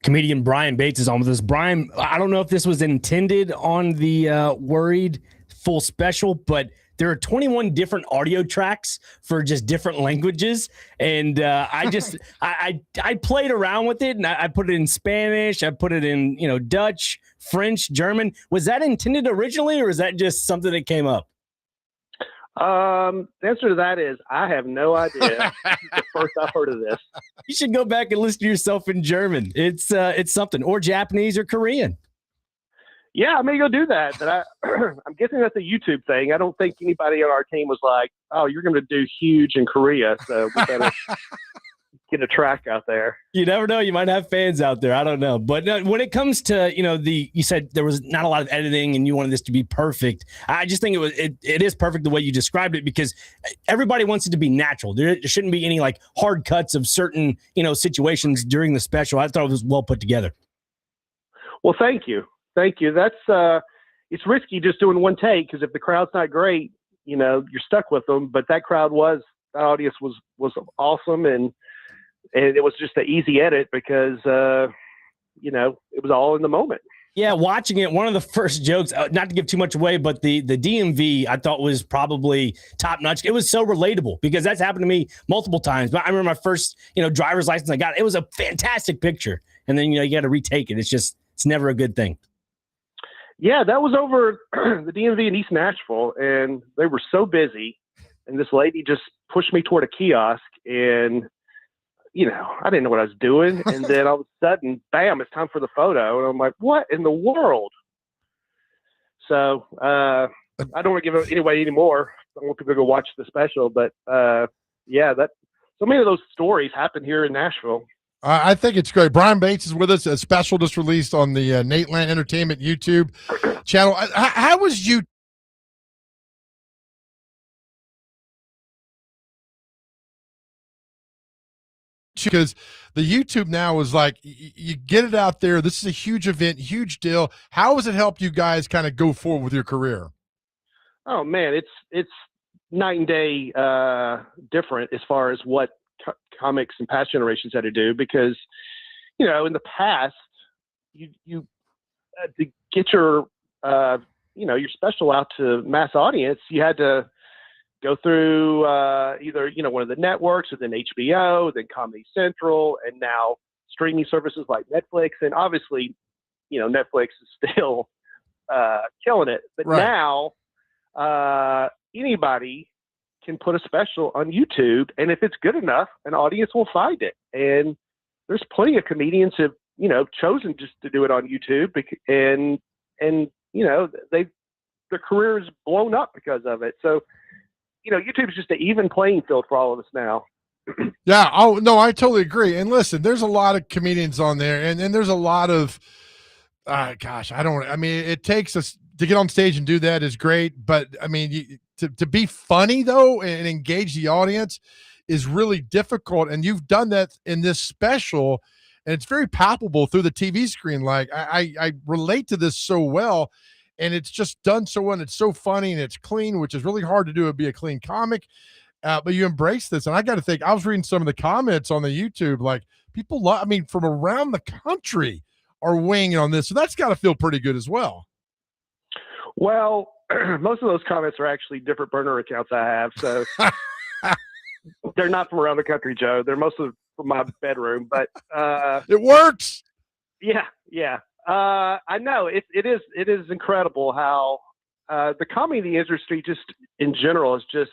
Speaker 2: Comedian Brian Bates is on with us. Brian, I don't know if this was intended on the Worried full special, but there are 21 different audio tracks for just different languages. And I played around with it and I put it in Spanish. I put it in, Dutch, French, German. Was that intended originally or is that just something that came up?
Speaker 5: The answer to that is I have no idea. This is the first I've heard of this.
Speaker 2: You should go back and listen to yourself in German. It's something, or Japanese or Korean.
Speaker 5: Yeah, I may go do that. But I'm guessing that's a YouTube thing. I don't think anybody on our team was like, "Oh, you're going to do huge in Korea, so we better get a track out there."
Speaker 2: You never know. You might have fans out there. I don't know. But when it comes to, you said there was not a lot of editing and you wanted this to be perfect. I just think it is perfect the way you described it, because everybody wants it to be natural. There shouldn't be any like hard cuts of certain, situations during the special. I thought it was well put together.
Speaker 5: Well, thank you. Thank you. That's it's risky just doing one take, because if the crowd's not great, you're stuck with them. But that audience was awesome, and it was just an easy edit because it was all in the moment.
Speaker 2: Yeah, watching it, one of the first jokes, not to give too much away, but the DMV I thought was probably top notch. It was so relatable because that's happened to me multiple times. But I remember my first, driver's license I got. It was a fantastic picture, and then you got to retake it. It's never a good thing.
Speaker 5: Yeah, that was over the DMV in East Nashville, and they were so busy, and this lady just pushed me toward a kiosk, and I didn't know what I was doing, and then all of a sudden, bam, it's time for the photo, and I'm like, what in the world? So I don't want to give it away anymore. I want people to go watch the special, but yeah, so many of those stories happen here in Nashville.
Speaker 1: I think it's great. Brian Bates is with us. A special just released on the Nateland Entertainment YouTube channel. How was you? Because the YouTube now is like, you get it out there. This is a huge event, huge deal. How has it helped you guys kind of go forward with your career?
Speaker 5: Oh man, it's night and day different as far as what comics and past generations had to do, because in the past you to get your your special out to mass audience, you had to go through either one of the networks, or then HBO, then Comedy Central, and now streaming services like Netflix. And obviously Netflix is still killing it, but
Speaker 1: right
Speaker 5: now anybody can put a special on YouTube, and if it's good enough, an audience will find it. And there's plenty of comedians who've chosen just to do it on YouTube, and their career is blown up because of it. So YouTube is just an even playing field for all of us now.
Speaker 1: Yeah. Oh no, I totally agree. And listen, there's a lot of comedians on there, and there's a lot of it takes us to get on stage and do that is great, but to be funny though and engage the audience is really difficult. And you've done that in this special, and it's very palpable through the TV screen. Like I relate to this so well, and it's just done so well, and it's so funny, and it's clean, which is really hard to do, be a clean comic. But you embrace this. And I got to think, I was reading some of the comments on the YouTube, like people from around the country are weighing on this. So that's got to feel pretty good as well.
Speaker 5: Well, most of those comments are actually different burner accounts I have. So they're not from around the country, Joe. They're mostly from my bedroom, but
Speaker 1: it works.
Speaker 5: Yeah. Yeah. I know it is incredible how the comedy industry just in general is just,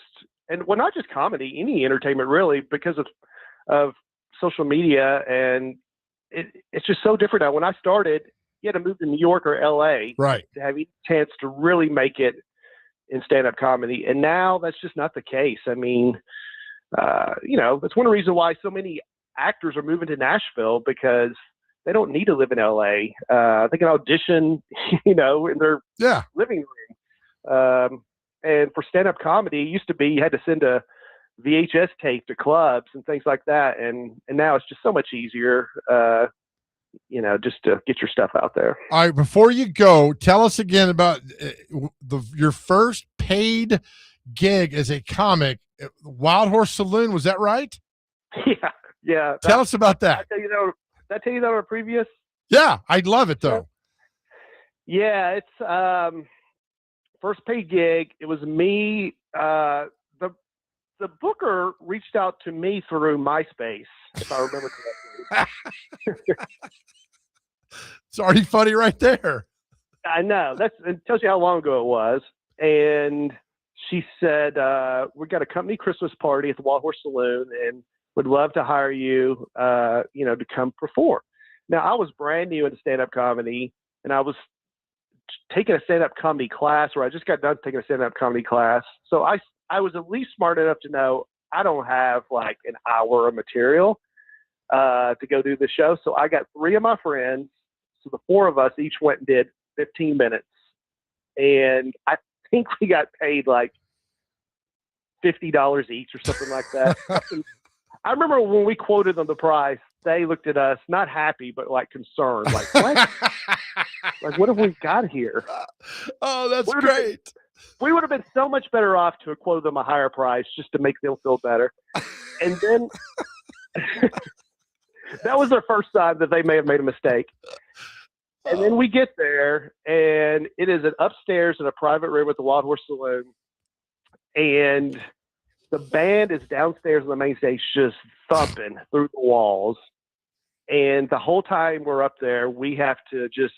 Speaker 5: and well, not just comedy, any entertainment really, because of social media, and it's just so different now. When I started, you had to move to New York or LA
Speaker 1: right
Speaker 5: to have a chance to really make it in stand-up comedy. And now that's just not the case. I mean, that's one reason why so many actors are moving to Nashville, because they don't need to live in LA. They can audition, in their living room. And for stand-up comedy, it used to be you had to send a VHS tape to clubs and things like that. And now it's just so much easier, just to get your stuff out there.
Speaker 1: All right, before you go, tell us again about your first paid gig as a comic, Wild Horse Saloon. Was that right?
Speaker 5: Yeah.
Speaker 1: Tell us about that.
Speaker 5: Did I tell you that on a previous?
Speaker 1: Yeah, I'd love it though.
Speaker 5: Yeah, it's first paid gig. It was me. The booker reached out to me through MySpace, if I remember correctly.
Speaker 1: It's already funny right there.
Speaker 5: I know. It tells you how long ago it was. And she said, we got a company Christmas party at the Wild Horse Saloon and would love to hire you, to come perform. Now, I was brand new into stand-up comedy, and I was taking a stand-up comedy class, or I just got done taking a stand-up comedy class. So I was at least smart enough to know I don't have like an hour of material to go do the show. So I got 3 of my friends. So the 4 of us each went and did 15 minutes. And I think we got paid like $50 each or something like that. I remember when we quoted them the price, they looked at us, not happy, but like concerned. Like, what? Like, what have we got here?
Speaker 1: Oh, that's great.
Speaker 5: We would have been so much better off to have quoted them a higher price just to make them feel better. And then that was their first sign that they may have made a mistake. And then we get there, and it is an upstairs in a private room at the Wild Horse Saloon. And the band is downstairs on the main stage just thumping through the walls. And the whole time we're up there, we have to just,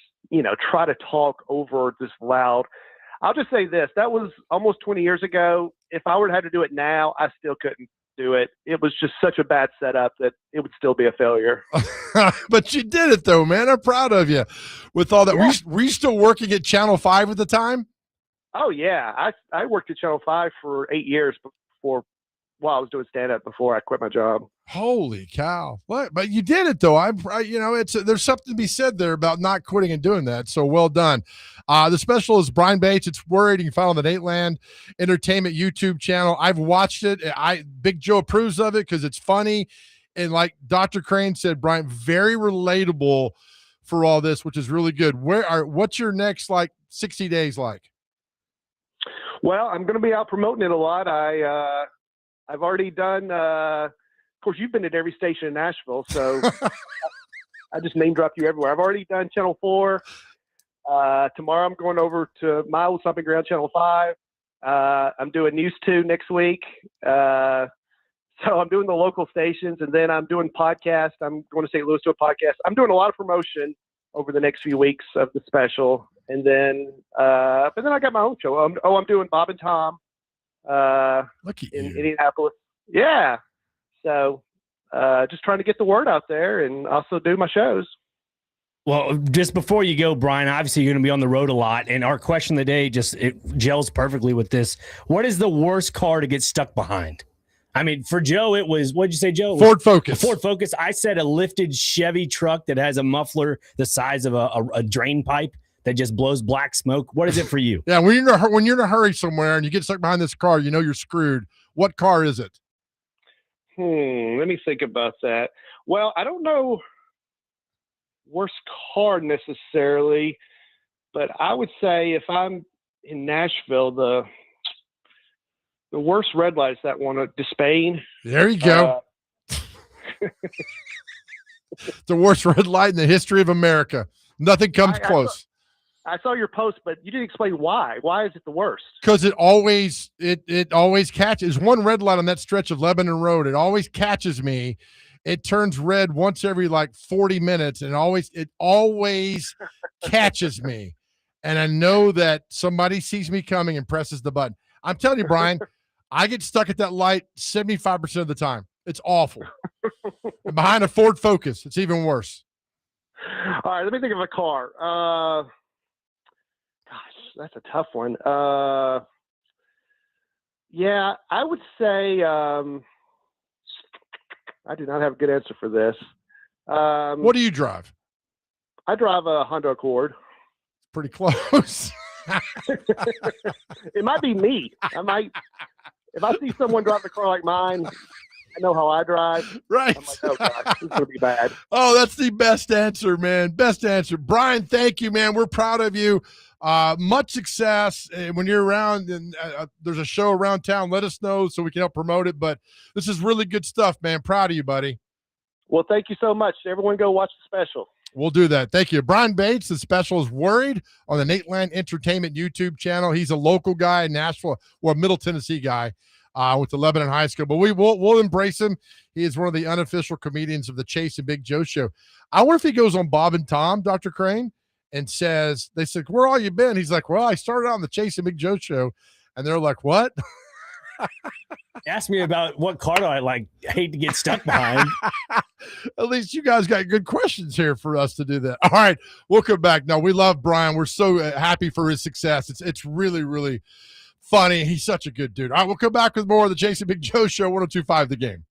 Speaker 5: try to talk over this loud. I'll just say this. That was almost 20 years ago. If I were to have to do it now, I still couldn't do it. It was just such a bad setup that it would still be a failure.
Speaker 1: But you did it, though, man. I'm proud of you with all that.
Speaker 5: Yeah.
Speaker 1: Were you still working at Channel 5 at the time?
Speaker 5: Oh, yeah. I worked at Channel 5 for 8 years before, while I was doing stand-up before I quit my job.
Speaker 1: Holy cow. What? But you did it, though. There's something to be said there about not quitting and doing that. So well done. The special is Brian Bates. It's Worried. You can find it on the Nateland Entertainment YouTube channel. I've watched it. Big Joe approves of it because it's funny. And like Dr. Crane said, Brian, very relatable for all this, which is really good. What's your next 60 days like?
Speaker 5: Well, I'm going to be out promoting it a lot. I've already done, of course, you've been at every station in Nashville, so I just name dropped you everywhere. I've already done Channel 4. Tomorrow I'm going over to my old stomping ground, Channel 5. I'm doing News 2 next week. So I'm doing the local stations, and then I'm doing podcasts. I'm going to St. Louis to a podcast. I'm doing a lot of promotion over the next few weeks of the special. And then I got my own show. I'm doing Bob and Tom in Indianapolis. Yeah. So just trying to get the word out there and also do my shows.
Speaker 2: Well, just before you go, Brian, obviously you're going to be on the road a lot. And our question of the day it gels perfectly with this. What is the worst car to get stuck behind? I mean, for Joe, it was, what'd you say, Joe?
Speaker 1: Ford Focus.
Speaker 2: Ford Focus. I said a lifted Chevy truck that has a muffler the size of a drain pipe that just blows black smoke. What is it for you?
Speaker 1: Yeah, when you're in a hurry somewhere and you get stuck behind this car, you're screwed. What car is it?
Speaker 5: Let me think about that. Well, I don't know worst car necessarily, but I would say if I'm in Nashville, the worst red light is that one at Despain.
Speaker 1: There you go. The worst red light in the history of America. Nothing comes close.
Speaker 5: I saw your post, but you didn't explain why. Why is it the worst?
Speaker 1: Because it always catches. One red light on that stretch of Lebanon Road. It always catches me. It turns red once every 40 minutes, and it always catches me. And I know that somebody sees me coming and presses the button. I'm telling you, Brian, I get stuck at that light 75% of the time. It's awful. And behind a Ford Focus, it's even worse.
Speaker 5: All right, let me think of a car. Gosh, that's a tough one. Yeah, I would say I do not have a good answer for this.
Speaker 1: What do you drive?
Speaker 5: I drive a Honda Accord.
Speaker 1: Pretty close.
Speaker 5: It might be me. If I see someone drive a car like mine, I know how I drive.
Speaker 1: Right.
Speaker 5: I'm like, oh gosh, this is going to be bad.
Speaker 1: Oh, that's the best answer, man. Best answer. Brian, thank you, man. We're proud of you. Much success. When you're around and there's a show around town, let us know so we can help promote it. But this is really good stuff, man. Proud of you, buddy.
Speaker 5: Well, thank you so much. Everyone go watch the special.
Speaker 1: We'll do that. Thank you. Brian Bates, the special is Worried on the Nateland Entertainment YouTube channel. He's a local guy in Nashville, or a Middle Tennessee guy. With the Lebanon High School, but we'll embrace him. He is one of the unofficial comedians of the Chase and Big Joe show. I wonder if he goes on Bob and Tom, Dr. Crane, and they said, where all you been? He's like, well, I started on the Chase and Big Joe show, And they're like, what?
Speaker 2: Ask me about what car do I hate to get stuck behind.
Speaker 1: At least you guys got good questions here for us to do that. All right, we'll come back. No, we love Brian. We're so happy for his success. It's really, really funny. He's such a good dude. All right, we'll come back with more of the Jason Big Joe Show, 102.5 The Game.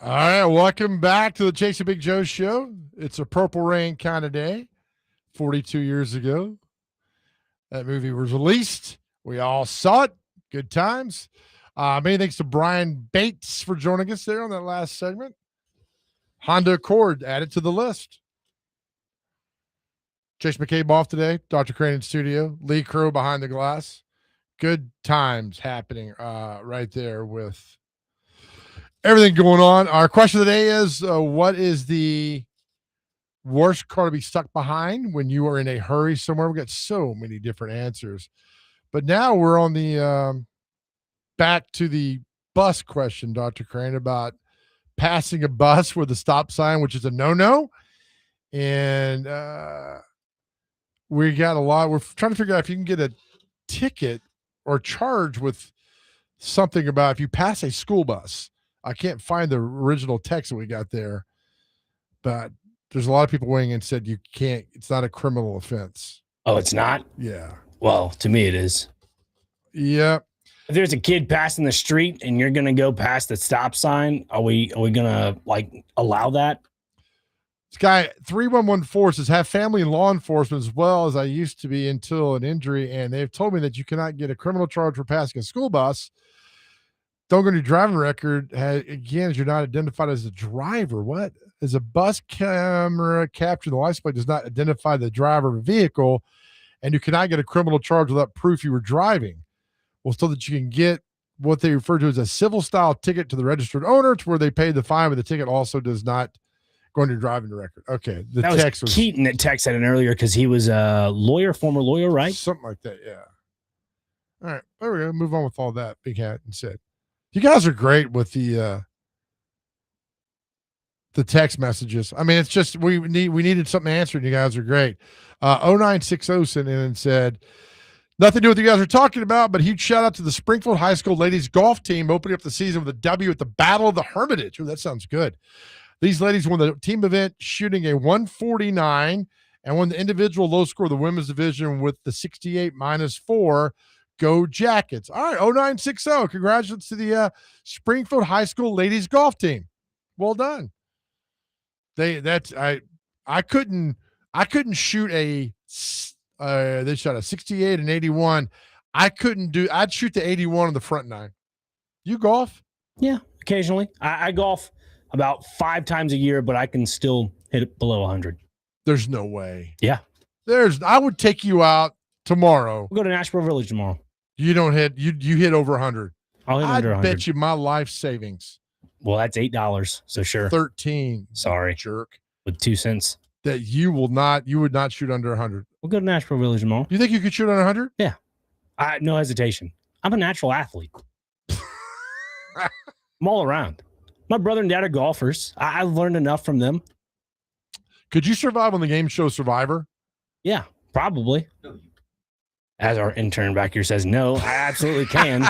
Speaker 1: All right, welcome back to the Jason Big Joe Show. It's a Purple Rain kind of day. 42 years ago, that movie was released. We all saw it. Good times. Many thanks to Brian Bates for joining us there on that last segment. Honda Accord added to the list. Jason McCabe off today. Dr. Crane in studio. Lee Crow behind the glass. Good times happening right there with everything going on. Our question of the day is, what is the worst car to be stuck behind when you are in a hurry somewhere? We got so many different answers. But now we're on the back to the bus question, Dr. Crane, about passing a bus with a stop sign, which is a no-no. And we got a lot. We're trying to figure out if you can get a ticket or charge with something about if you pass a school bus. I can't find the original text that we got there, but There's a lot of people weighing in and said you can't. It's not a criminal offense.
Speaker 2: Oh, it's not?
Speaker 1: Yeah.
Speaker 2: Well, to me, it is.
Speaker 1: Yeah.
Speaker 2: If there's a kid passing the street and you're going to go past the stop sign, are we going to like allow that?
Speaker 1: This guy 3114 says, have family in law enforcement as well as I used to be until an injury. And they've told me that you cannot get a criminal charge for passing a school bus. Don't go to your driving record. Again, as you're not identified as a driver. What? As a bus camera capturing the license plate does not identify the driver of a vehicle, and you cannot get a criminal charge without proof you were driving. Well, so that you can get what they refer to as a civil style ticket to the registered owner, to where they pay the fine, but the ticket also does not go on your driving record. Okay. The
Speaker 2: that
Speaker 1: text
Speaker 2: was Keaton that texted in earlier because he was a lawyer, former lawyer, right?
Speaker 1: Something like that. Yeah. All right. There we go. Move on with all that. Big Hat and said, you guys are great with the text messages. I mean, it's just we needed something answered. You guys are great. 0960 sent in and said, nothing to do with what you guys are talking about, but huge shout out to the Springfield High School ladies golf team opening up the season with a W at the Battle of the Hermitage. Oh, that sounds good. These ladies won the team event shooting a 149 and won the individual low score of the women's division with the 68 -4. Go Jackets. All right, 0960. Congratulations to the Springfield High School ladies golf team. Well done. I couldn't shoot they shot a 68 and 81. I'd shoot the 81 on the front nine. You golf?
Speaker 2: Yeah, occasionally. I golf about 5 times a year, but I can still hit it below 100.
Speaker 1: There's no way.
Speaker 2: Yeah.
Speaker 1: I would take you out tomorrow.
Speaker 2: We'll go to Nashville Village tomorrow.
Speaker 1: You don't hit, you hit over 100.
Speaker 2: I'll hit under 100.
Speaker 1: I bet you my life savings.
Speaker 2: Well, that's $8, so sure.
Speaker 1: 13.
Speaker 2: Sorry.
Speaker 1: Jerk.
Speaker 2: With 2 cents.
Speaker 1: That you would not shoot under 100.
Speaker 2: We'll go to Nashville Village tomorrow.
Speaker 1: You think you could shoot under 100?
Speaker 2: Yeah. No hesitation. I'm a natural athlete. I'm all around. My brother and dad are golfers. I've learned enough from them.
Speaker 1: Could you survive on the game show Survivor?
Speaker 2: Yeah, probably. As our intern back here says, no, I absolutely can.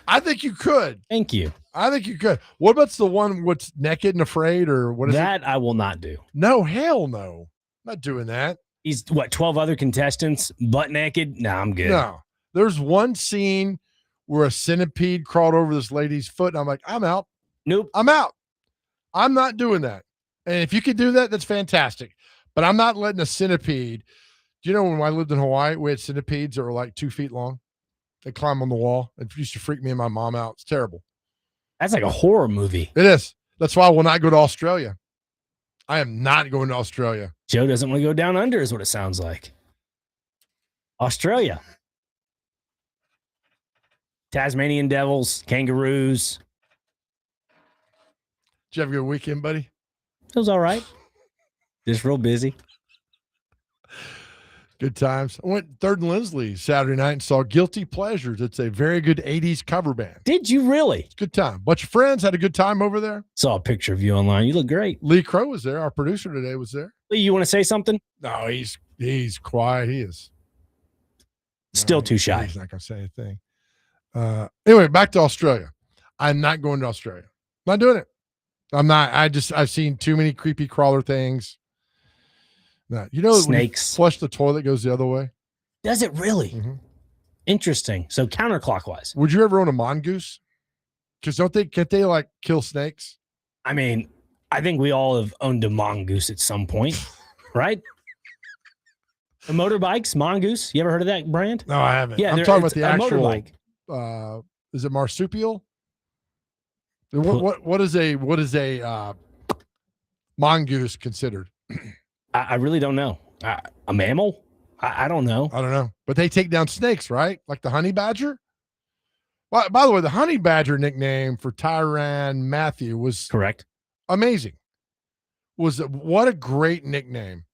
Speaker 1: I think you could.
Speaker 2: Thank you.
Speaker 1: I think you could. What about the one what's naked and afraid, or what is
Speaker 2: that? I will not do.
Speaker 1: No, hell no. I'm not doing that.
Speaker 2: He's 12 other contestants butt naked? No, I'm good.
Speaker 1: No. There's one scene where a centipede crawled over this lady's foot, and I'm like, I'm out.
Speaker 2: Nope.
Speaker 1: I'm out. I'm not doing that. And if you could do that, that's fantastic. But I'm not letting a centipede. Do you know when I lived in Hawaii, we had centipedes that were like 2 feet long? They climb on the wall. It used to freak me and my mom out. It's terrible.
Speaker 2: That's like a horror movie.
Speaker 1: It is. That's why I will not go to Australia. I am not going to Australia.
Speaker 2: Joe doesn't want to go down under is what it sounds like. Australia. Tasmanian devils, kangaroos.
Speaker 1: Did you have a good weekend, buddy?
Speaker 2: It was all right. Just real busy.
Speaker 1: Good times. I went Third and Lindsley Saturday night and saw Guilty Pleasures. It's a very good 80s cover band.
Speaker 2: Did you really?
Speaker 1: It's a good time. Bunch of friends had a good time over there.
Speaker 2: Saw a picture of you online. You look great.
Speaker 1: Lee Crow was there. Our producer today was there.
Speaker 2: Lee, you want to say something?
Speaker 1: No, he's quiet. He is.
Speaker 2: Still too shy.
Speaker 1: He's not going to say anything. Anyway, back to Australia. I'm not going to Australia. I'm not doing it. I'm not. I've seen too many creepy crawler things. No, you know,
Speaker 2: snakes.
Speaker 1: Flush the toilet goes the other way.
Speaker 2: Does it really?
Speaker 1: Mm-hmm.
Speaker 2: Interesting. So counterclockwise.
Speaker 1: Would you ever own a mongoose? Because can't they like kill snakes?
Speaker 2: I mean, I think we all have owned a mongoose at some point, right? The motorbikes, mongoose. You ever heard of that brand?
Speaker 1: No, I haven't.
Speaker 2: Yeah,
Speaker 1: I'm talking about the actual
Speaker 2: motorbike.
Speaker 1: Is it marsupial? What is a mongoose considered?
Speaker 2: I really don't know. A mammal? I don't know.
Speaker 1: I don't know. But they take down snakes, right? Like the honey badger? Well, by the way, the honey badger nickname for Tyrann Mathieu was
Speaker 2: correct.
Speaker 1: Amazing. What a great nickname.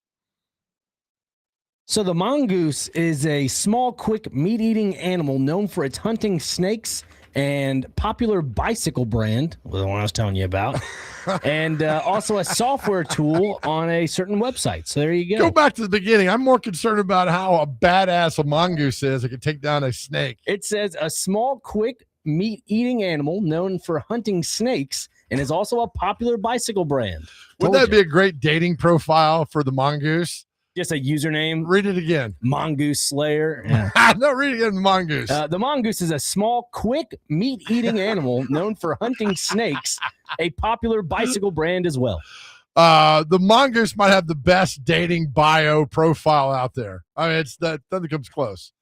Speaker 2: So the mongoose is a small, quick, meat-eating animal known for its hunting snakes and popular bicycle brand, the one I was telling you about, and also a software tool on a certain website. So there you go.
Speaker 1: Go back to the beginning. I'm more concerned about how a badass a mongoose is. It can take down a snake.
Speaker 2: It says a small, quick, meat-eating animal known for hunting snakes and is also a popular bicycle brand.
Speaker 1: Wouldn't that be a great dating profile for the mongoose?
Speaker 2: Just a username.
Speaker 1: Read it again.
Speaker 2: Mongoose Slayer. Yeah.
Speaker 1: No, read it again. Mongoose.
Speaker 2: The mongoose is a small, quick, meat-eating animal known for hunting snakes, a popular bicycle brand as well.
Speaker 1: The mongoose might have the best dating bio profile out there. I mean, nothing comes close.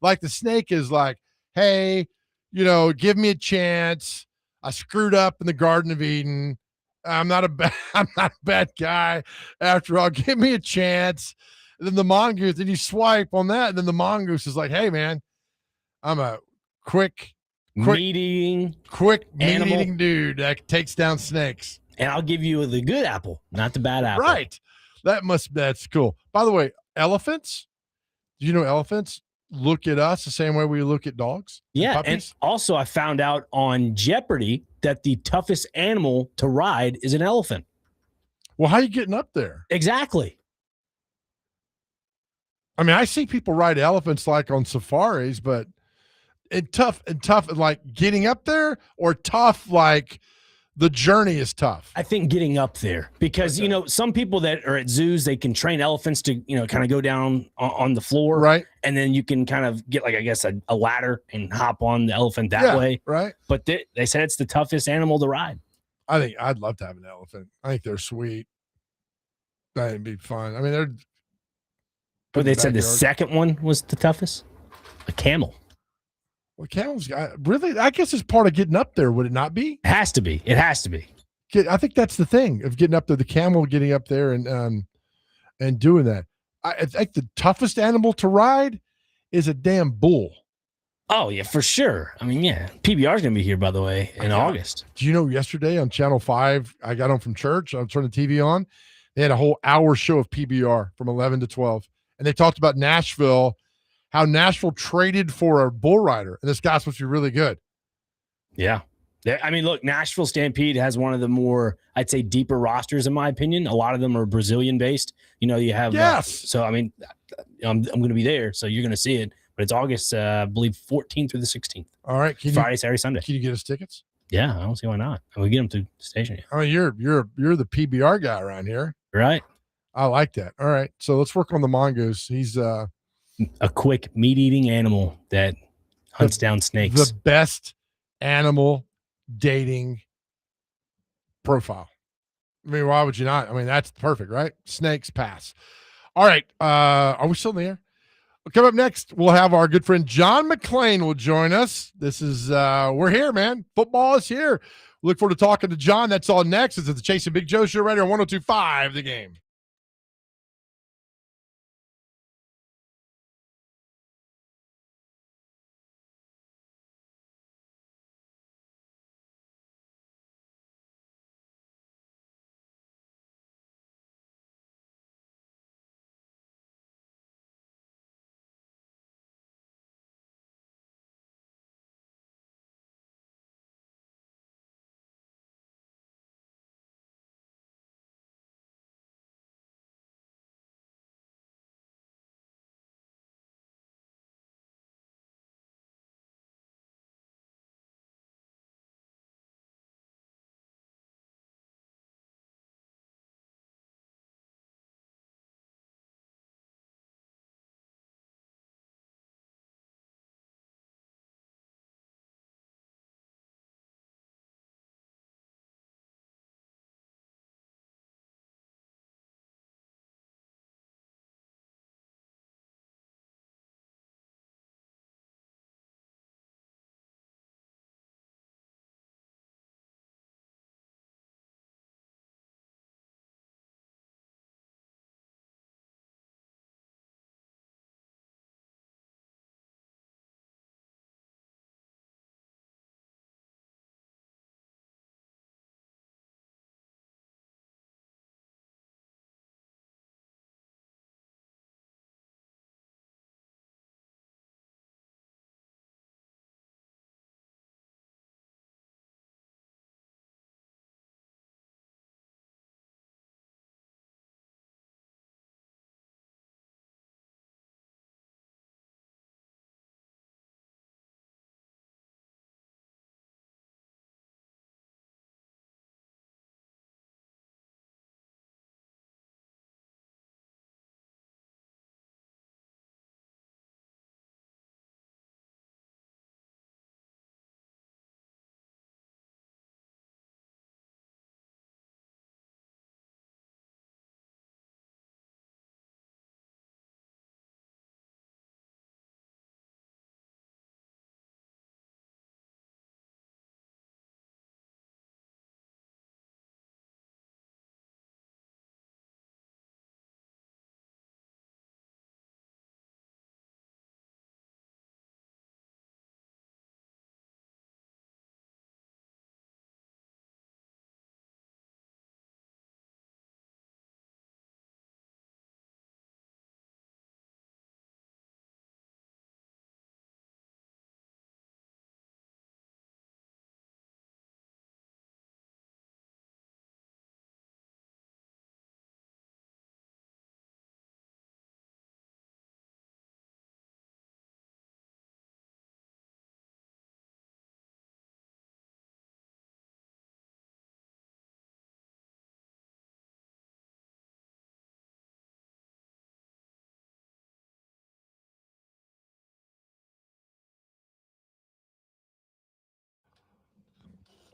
Speaker 1: Like the snake is like, hey, give me a chance. I screwed up in the Garden of Eden. I'm not a bad guy. After all, give me a chance. And then the mongoose, then you swipe on that, and then the mongoose is like, hey man, I'm a quick
Speaker 2: meat-eating
Speaker 1: dude that takes down snakes.
Speaker 2: And I'll give you the good apple, not the bad apple.
Speaker 1: Right. That's cool. By the way, elephants, do you know elephants look at us the same way we look at dogs?
Speaker 2: Yeah. And also I found out on Jeopardy that the toughest animal to ride is an elephant.
Speaker 1: Well, how are you getting up there?
Speaker 2: Exactly.
Speaker 1: I mean, I see people ride elephants like on safaris, but tough, like getting up there, or tough like the journey is tough?
Speaker 2: I think getting up there, because, some people that are at zoos, they can train elephants to, kind of go down on the floor.
Speaker 1: Right.
Speaker 2: And then you can kind of get, like, I guess, a ladder and hop on the elephant that way.
Speaker 1: Right.
Speaker 2: But they said it's the toughest animal to ride.
Speaker 1: I think I'd love to have an elephant. I think they're sweet. That'd be fun. I mean, they're.
Speaker 2: But they said the second one was the toughest? A camel.
Speaker 1: Well, camels, really, I guess it's part of getting up there, would it not be?
Speaker 2: It has to be. It has to be.
Speaker 1: I think that's the thing of getting up there, the camel getting up there and doing that. I think the toughest animal to ride is a damn bull.
Speaker 2: Oh, yeah, for sure. I mean, yeah. PBR is going to be here, by the way, in August.
Speaker 1: Do you know yesterday on Channel 5, I got home from church, I turned the TV on, they had a whole hour show of PBR from 11 to 12. And they talked about Nashville, how Nashville traded for a bull rider. And this guy's supposed to be really good.
Speaker 2: Yeah. I mean, look, Nashville Stampede has one of the more, I'd say, deeper rosters, in my opinion. A lot of them are Brazilian based. You have.
Speaker 1: Yes.
Speaker 2: So, I mean, I'm going to be there, so you're going to see it. But it's August, I believe, 14th through the 16th.
Speaker 1: All right.
Speaker 2: Friday, Saturday, Sunday.
Speaker 1: Can you get us tickets?
Speaker 2: Yeah, I don't see why not. We get them through the station.
Speaker 1: I mean, you're the PBR guy around here.
Speaker 2: Right.
Speaker 1: I like that. All right. So let's work on the mongoose. He's
Speaker 2: a quick meat-eating animal that hunts down snakes.
Speaker 1: The best animal dating profile. I mean, why would you not? I mean, that's perfect, right? Snakes pass. All right. Are we still in the air? Coming up next, we'll have our good friend John McClain will join us. This is we're here, man. Football is here. Look forward to talking to John. That's all next. It's the Chasing Big Joe show right here on 102.5 The Game.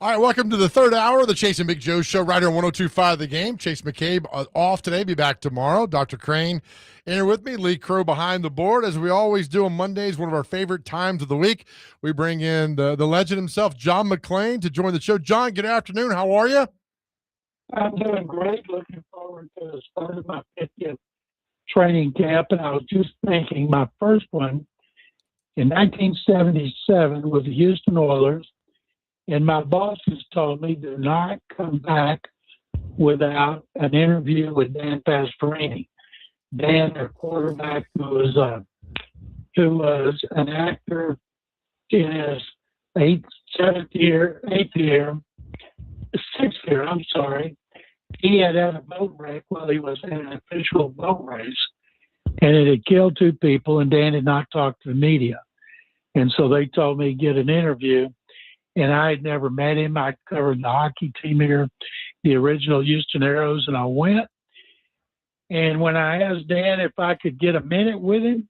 Speaker 1: All right, welcome to the third hour of the Chase and Big Joe show right here on 102.5 The Game. Chase McCabe off today, be back tomorrow. Dr. Crane in here with me, Lee Crow behind the board. As we always do on Mondays, one of our favorite times of the week, we bring in the legend himself, John McClain, to join the show. John, good afternoon. How are you?
Speaker 6: I'm doing great. Looking forward to the start of my 50th training camp. And I was just thinking my first one in 1977 with the Houston Oilers. And my bosses told me do not come back without an interview with Dan Pastorini. Dan, their quarterback, who was an actor in his sixth year. I'm sorry. He had a boat wreck while he was in an official boat race, and it had killed 2 people. And Dan did not talk to the media, and so they told me to get an interview. And I had never met him. I covered the hockey team here, the original Houston Aeros, and I went. And when I asked Dan if I could get a minute with him,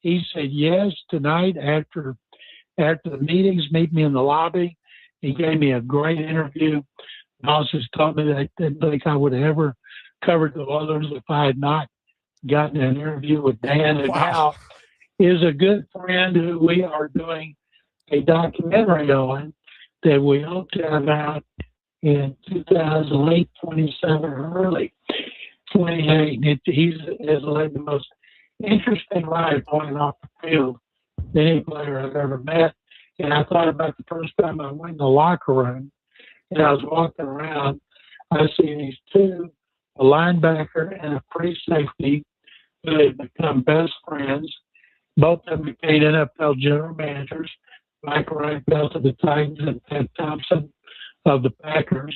Speaker 6: he said yes. Tonight after the meetings, meet me in the lobby. He gave me a great interview. Bosses told me they didn't think I would have ever covered the Oilers if I had not gotten an interview with Dan. And now is a good friend who we are doing a documentary on that we hope to have out in 2008, 27, or early 28. He has led the most interesting life on and off the field than any player I've ever met. And I thought about the first time I went in the locker room and I was walking around, I see these 2, a linebacker and a free safety, who had become best friends. Both of them became NFL general managers. Mike Reinfeldt of the Titans and Ted Thompson of the Packers.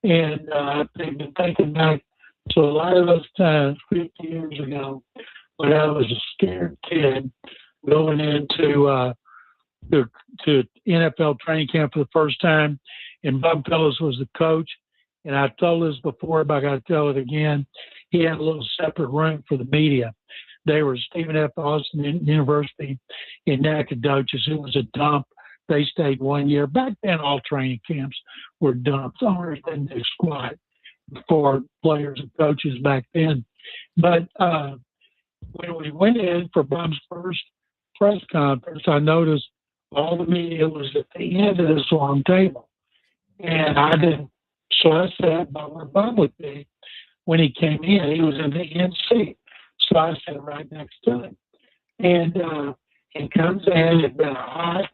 Speaker 6: And they've been thinking back to a lot of those times 50 years ago when I was a scared kid going into to NFL training camp for the first time. And Bub Phillips was the coach. And I've told this before, but I got to tell it again. He had a little separate room for the media. They were Stephen F. Austin University in Nacogdoches. It was a dump. They stayed 1 year. Back then, all training camps were dumps. Owners didn't do squat for players and coaches back then. But when we went in for Bum's first press conference, I noticed all the media was at the end of this long table. And I didn't. So I sat by where Bum would be when he came in. He was in the end seat. So I sat right next to him. And he comes in, it's been a hot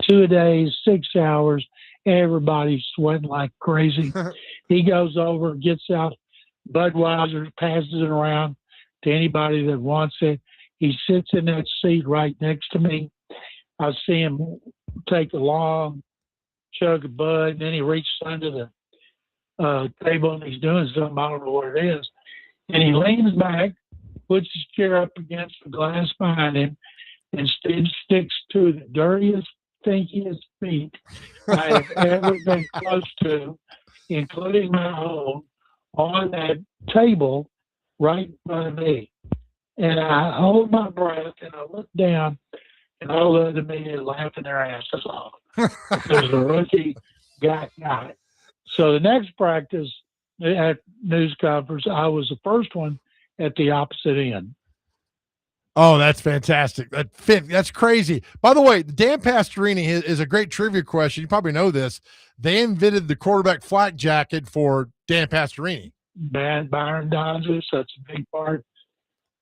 Speaker 6: 2 days, 6 hours, everybody's sweating like crazy. He goes over, gets out Budweiser, passes it around to anybody that wants it. He sits in that seat right next to me. I see him take a long chug of Bud, and then he reaches under the table and he's doing something, I don't know what it is. And he leans back, puts his chair up against the glass behind him, and sticks to the dirtiest, stinkiest feet I have ever been close to, including my own, on that table right in front of me. And I hold my breath and I look down, and all of the media laughing their asses off because the rookie got it. So the next practice at news conference, I was the first one at the opposite end.
Speaker 1: Oh, that's fantastic. That's crazy. By the way, Dan Pastorini is a great trivia question. You probably know this. They invented the quarterback flak jacket for Dan Pastorini.
Speaker 6: Byron Dodgers, that's a big part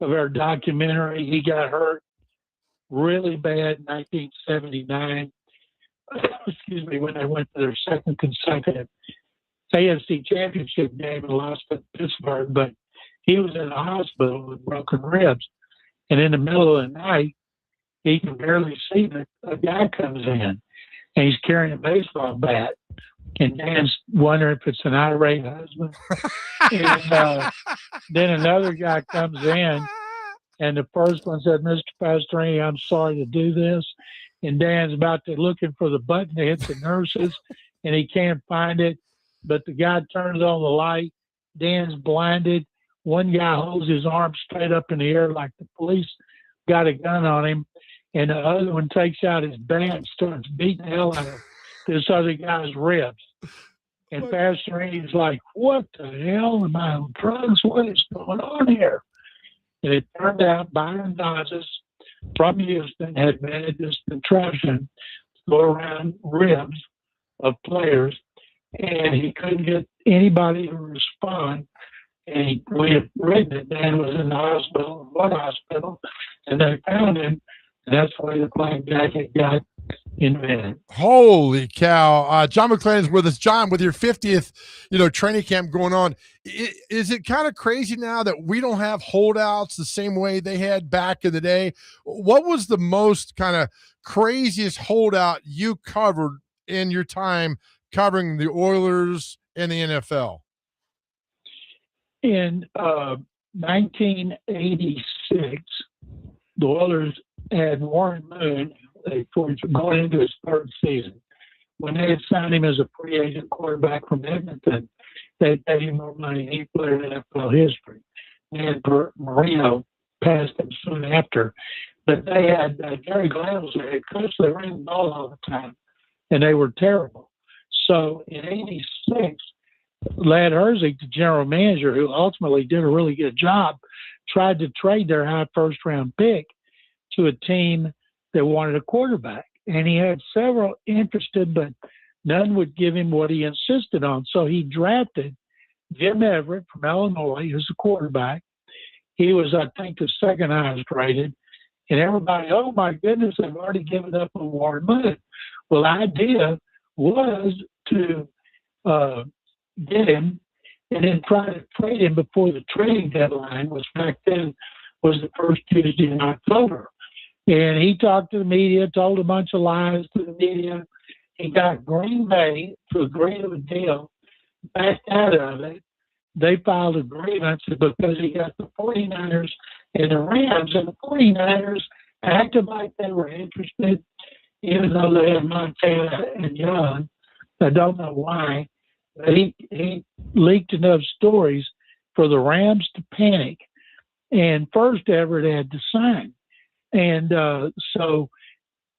Speaker 6: of our documentary. He got hurt really bad in 1979. Excuse me, when they went to their second consecutive AFC championship game and lost to Pittsburgh, but he was in the hospital with broken ribs. And in the middle of the night, he can barely see that a guy comes in, and he's carrying a baseball bat. And Dan's wondering if it's an irate husband. And then another guy comes in, and the first one said, "Mr. Pastorini, I'm sorry to do this." And Dan's about to looking for the button to hit the nurses, and he can't find it. But the guy turns on the light. Dan's blinded. One guy holds his arm straight up in the air like the police got a gun on him. And the other one takes out his bat and starts beating the hell out of this other guy's ribs. And Pastor Andy's like, what the hell? Am I on drugs? What is going on here? And it turned out Byron Dodges from Houston had managed this contraption to go around ribs of players, and he couldn't get anybody to respond. And we had written it. Dan was in the hospital, one hospital, and they found him. And that's why the plain jacket got invented.
Speaker 1: Holy cow. John McClain is with us. John, with your 50th, training camp going on, is it kind of crazy now that we don't have holdouts the same way they had back in the day? What was the most kind of craziest holdout you covered in your time covering the Oilers and the NFL?
Speaker 6: In 1986, the Oilers had Warren Moon going into his third season. When they had signed him as a free agent quarterback from Edmonton, they paid him more money than any player in NFL history. And Marino passed him soon after. But they had Jerry Glenn was their head coach. They ran the ball all the time, and they were terrible. So in '86, Lad Herzig, the general manager, who ultimately did a really good job, tried to trade their high first-round pick to a team that wanted a quarterback. And he had several interested, but none would give him what he insisted on. So he drafted Jim Everett from Illinois, who's a quarterback. He was, I think, the second highest rated. And everybody, oh my goodness, they've already given up on Warren Moon. Well, the idea was to get him and then try to trade him before the trading deadline, which back then was the first Tuesday in October. And he talked to the media, told a bunch of lies to the media. He got Green Bay to agree to a deal, backed out of it. They filed a grievance because he got the 49ers and the Rams, and the 49ers acted like they were interested, even though they had Montana and Young. I don't know why, but he leaked enough stories for the Rams to panic. And first Everett had to sign. And so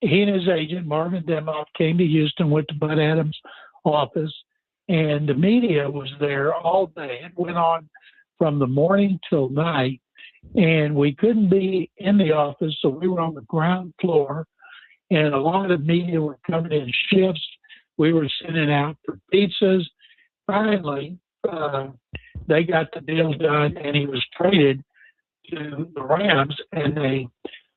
Speaker 6: he and his agent, Marvin Demoff, came to Houston, went to Bud Adams' office, and the media was there all day. It went on from the morning till night, and we couldn't be in the office, so we were on the ground floor, and a lot of media were coming in shifts. We were sending out for pizzas. Finally, they got the deal done, and he was traded to the Rams, and they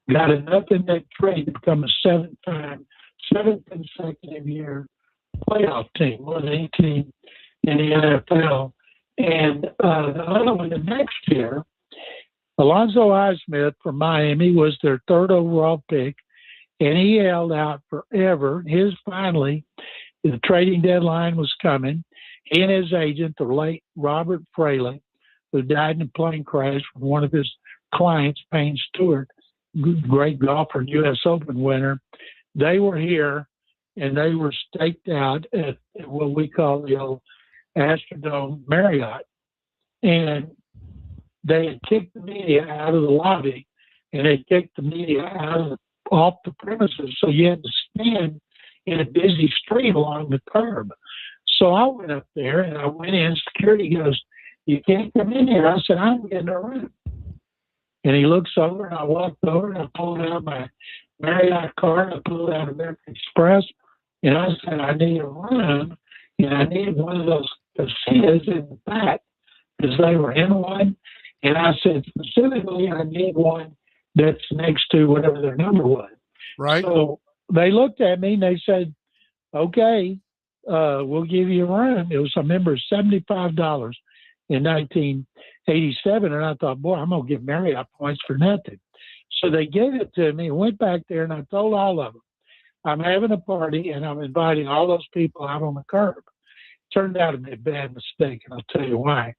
Speaker 6: got enough in that trade to become a seventh consecutive year playoff team, more than any team in the NFL. And the other one, the next year, Alonzo Highsmith from Miami was their third overall pick, and he held out forever. Finally, the trading deadline was coming. He and his agent, the late Robert Fraley, who died in a plane crash with one of his clients, Payne Stewart, great golfer and U.S. Open winner, they were here, and they were staked out at what we call the old Astrodome Marriott. And they had kicked the media out of the lobby, and they kicked the media off the premises, so you had to stand in a busy street along the curb. So I went up there, and I went in. Security goes, "You can't come in here." I said, "I'm getting a room." And he looks over, and I walked over, and I pulled out my Marriott card. I pulled out American Express, and I said, "I need a room, and I need one of those casitas in the back," because they were in one. And I said, specifically, I need one that's next to whatever their number was.
Speaker 1: Right.
Speaker 6: So they looked at me, and they said, "Okay, we'll give you a room." It was, I remember, $75 in 1987. And I thought, boy, I'm going to get Marriott points for nothing. So they gave it to me, went back there, and I told all of them, I'm having a party, and I'm inviting all those people out on the curb. Turned out to be a bad mistake, and I'll tell you why.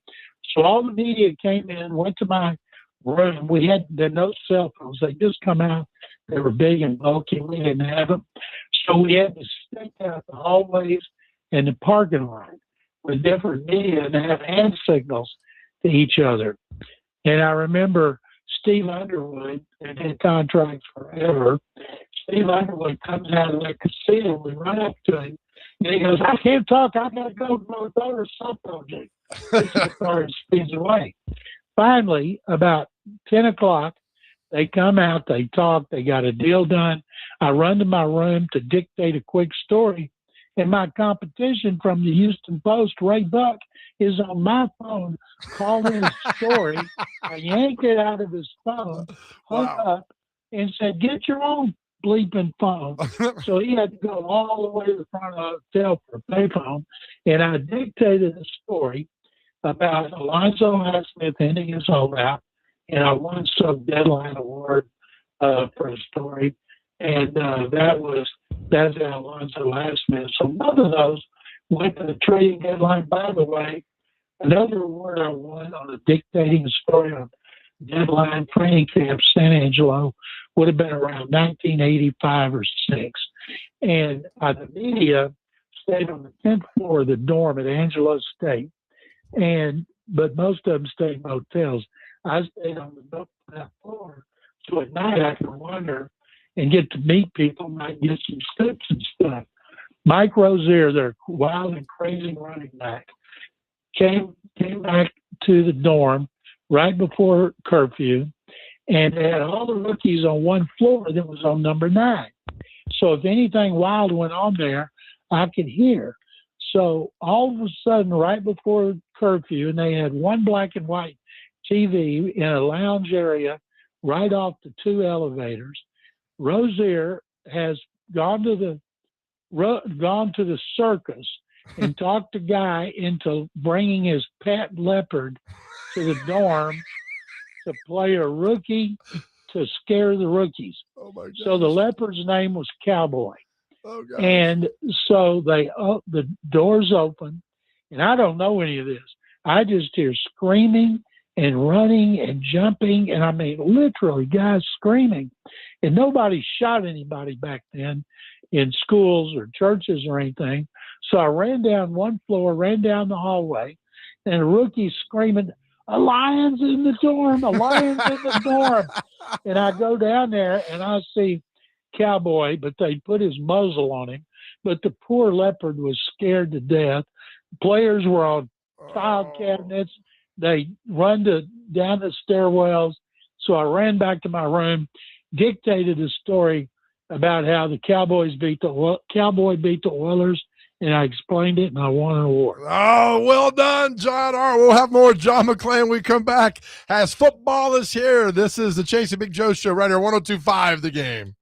Speaker 6: So all the media came in, went to my room. We had no cell phones. They just come out. They were big and bulky. We didn't have them. So we had to stake out the hallways and the parking lot with different media and have hand signals to each other. And I remember Steve Underwood, and had contracts forever. Steve Underwood comes out of the casino. We run up to him, And he goes, I can't talk. I got to go to my daughter's softball game. The car speeds away. Finally, about 10 o'clock, they come out, they talk, they got a deal done. I run to my room to dictate a quick story. And my competition from the Houston Post, Ray Buck, is on my phone calling his story. I yanked it out of his phone, hung up, and said, get your own bleeping phone. So he had to go all the way to the front of the hotel for a payphone. And I dictated a story about Alonzo Highsmith ending his holdout. And I won some Deadline Award for a story. And that's Alonzo Highsmith. So both of those went to the trading deadline. By the way, another award I won on a dictating a story on Deadline training camp, San Angelo, would have been around 1985 or 6. And the media stayed on the 10th floor of the dorm at Angelo State. But most of them stayed in hotels. I stayed on that floor. So at night I could wander and get to meet people, might get some tips and stuff. Mike Rozier, their wild and crazy running back, came back to the dorm right before curfew, and they had all the rookies on one floor that was on number 9. So if anything wild went on there, I could hear. So all of a sudden, right before curfew, and they had one black and white TV in a lounge area right off the 2 elevators, Rozier has gone to the circus and talked the guy into bringing his pet leopard to the dorm to play a rookie to scare the rookies.
Speaker 1: Oh my God.
Speaker 6: So the leopard's name was Cowboy.
Speaker 1: Oh God.
Speaker 6: And so the doors open, and I don't know any of this. I just hear screaming and running and jumping, and I mean literally guys screaming. And nobody shot anybody back then in schools or churches or anything. So I ran down one floor, ran down the hallway, and a rookie screaming, "A lion's in the dorm! A lion's in the dorm!" And I go down there and I see Cowboy, but they put his muzzle on him. But the poor leopard was scared to death. Players were on file cabinets. They run down the stairwells. So I ran back to my room, dictated a story about how the Cowboy beat the Oilers, and I explained it, and I won an award.
Speaker 1: Oh, well done, John. All right, we'll have more John McClain when we come back as football is here. This is the Chasing Big Joe Show right here, 102.5 The Game.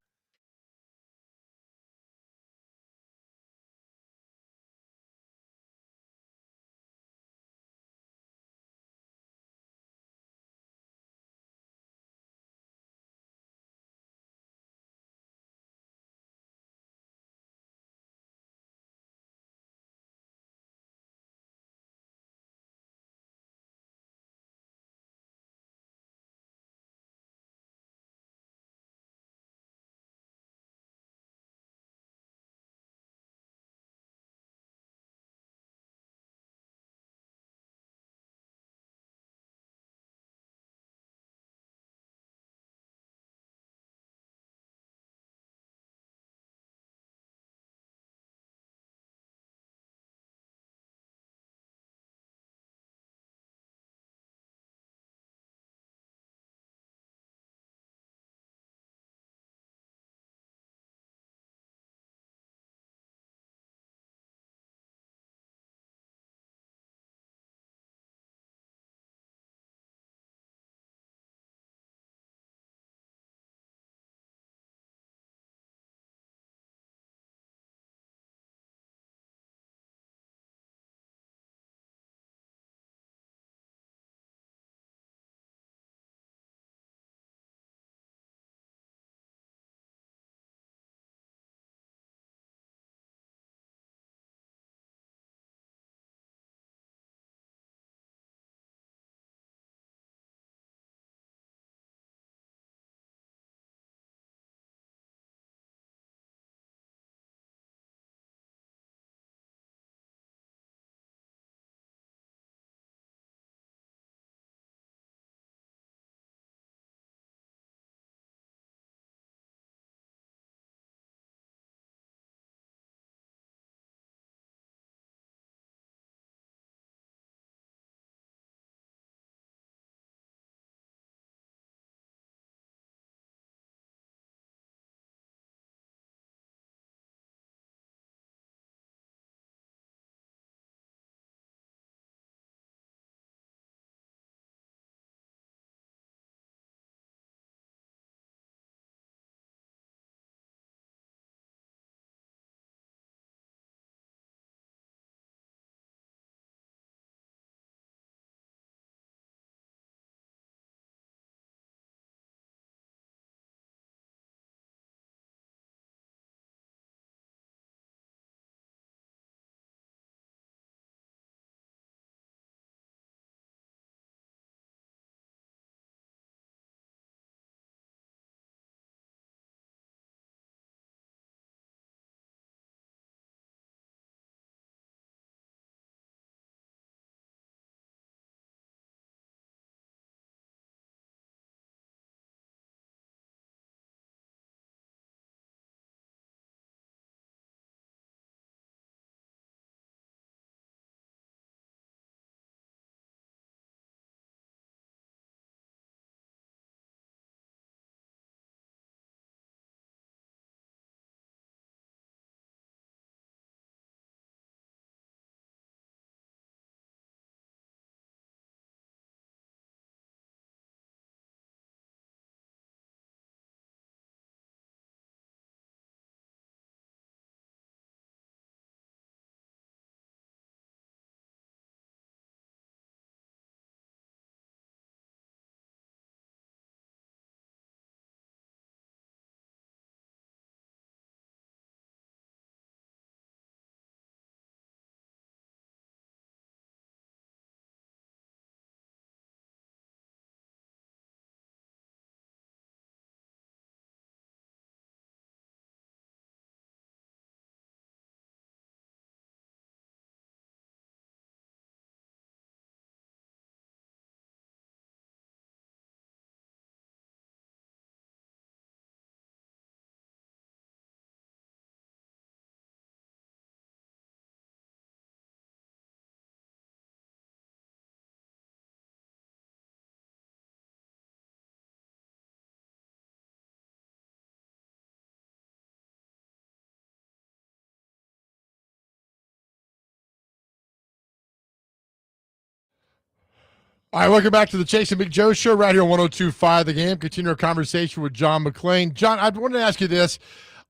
Speaker 1: All right, welcome back to the Chase and Big Joe show right here on 102.5 The Game. Continue our conversation with John McClain. John, I wanted to ask you this.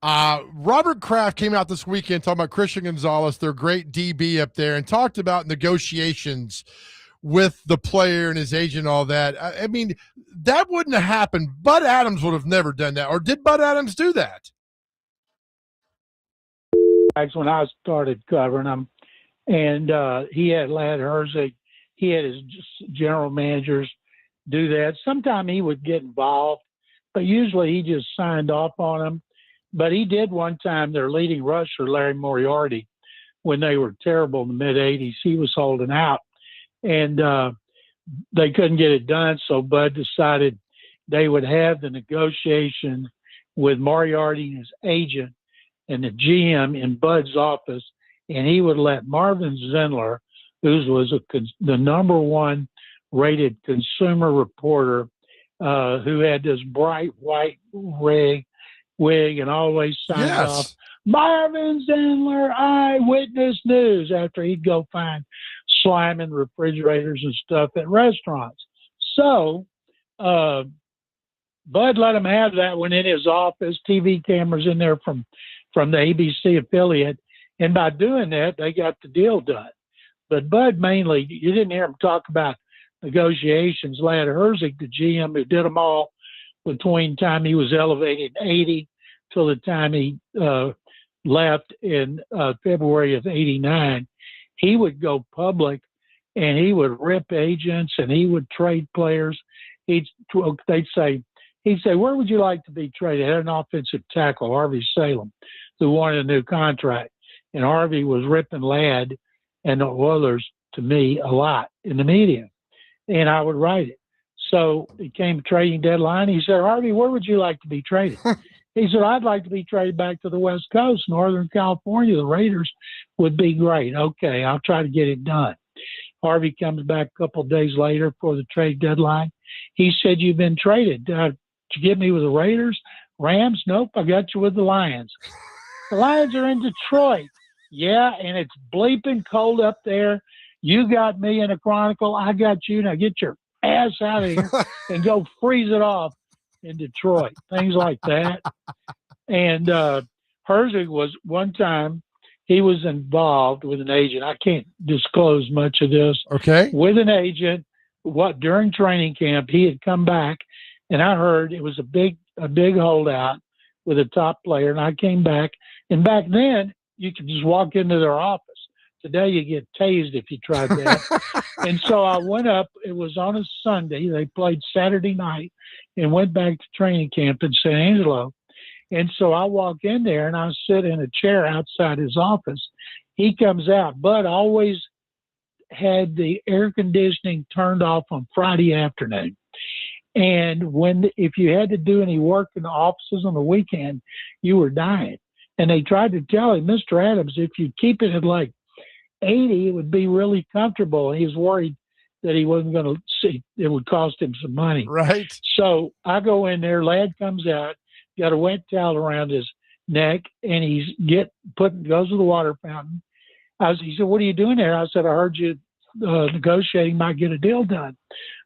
Speaker 1: Robert Kraft came out this weekend talking about Christian Gonzalez, their great DB up there, and talked about negotiations with the player and his agent and all that. I mean, that wouldn't have happened. Bud Adams would have never done that. Or did Bud Adams do that?
Speaker 6: When I started covering him, and he had Lad Herzig, he had his general managers do that. Sometimes he would get involved, but usually he just signed off on them. But he did one time, their leading rusher, Larry Moriarty, when they were terrible in the mid-'80s, he was holding out. And they couldn't get it done, so Bud decided they would have the negotiation with Moriarty and his agent and the GM in Bud's office, and he would let Marvin Zindler, who was the number one rated consumer reporter, who had this bright white wig and always signed off, Marvin Zindler, Eyewitness News, after he'd go find slamming refrigerators and stuff at restaurants. So Bud let him have that one in his office, TV cameras in there from the ABC affiliate. And by doing that, they got the deal done. But Bud mainly, you didn't hear him talk about negotiations. Lad Herzig, the GM who did them all between the time he was elevated in 80 till the time he left in February of 89, he would go public and he would rip agents and he would trade players. He'd say, where would you like to be traded? I had an offensive tackle, Harvey Salem, who wanted a new contract. And Harvey was ripping Ladd and the Oilers to me a lot in the media. And I would write it. So it came trading deadline. He said, Harvey, where would you like to be traded? He said, I'd like to be traded back to the West Coast, Northern California. The Raiders would be great. Okay, I'll try to get it done. Harvey comes back a couple of days later for the trade deadline. He said, you've been traded. Did you get me with the Raiders? Rams? Nope, I got you with the Lions. The Lions are in Detroit. Yeah, and it's bleeping cold up there. You got me in a Chronicle. I got you. Now get your ass out of here and go freeze it off in Detroit. Things like that. And Herzig was one time, he was involved with an agent. I can't disclose much of this.
Speaker 1: Okay.
Speaker 6: With an agent, during training camp, he had come back, and I heard it was a big holdout with a top player, and I came back. And back then, you could just walk into their office. Today, you get tased if you tried that. And so I went up. It was on a Sunday. They played Saturday night and went back to training camp in San Angelo. And so I walk in there, and I sit in a chair outside his office. He comes out. Bud always had the air conditioning turned off on Friday afternoon. And if you had to do any work in the offices on the weekend, you were dying. And they tried to tell him, Mr. Adams, if you keep it at like 80, it would be really comfortable. And he was worried that he wasn't going to see, it would cost him some money.
Speaker 1: Right.
Speaker 6: So I go in there, Ladd comes out, got a wet towel around his neck, and goes to the water fountain. He said, what are you doing there? I said, I heard you negotiating, might get a deal done.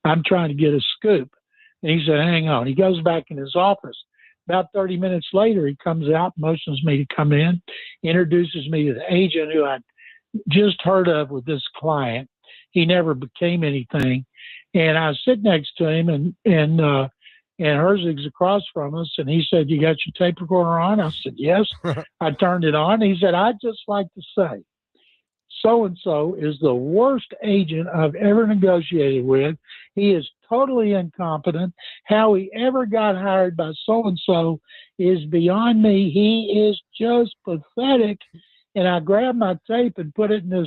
Speaker 6: I'm trying to get a scoop. And he said, hang on. He goes back in his office. About 30 minutes later, he comes out, motions me to come in, introduces me to the agent who I'd just heard of with this client. He never became anything. And I sit next to him, and Herzig's across from us, and he said, you got your tape recorder on? I said, yes. I turned it on. He said, I'd just like to say, so-and-so is the worst agent I've ever negotiated with. He is totally incompetent. How he ever got hired by so-and-so is beyond me. He is just pathetic. And I grabbed my tape and put it in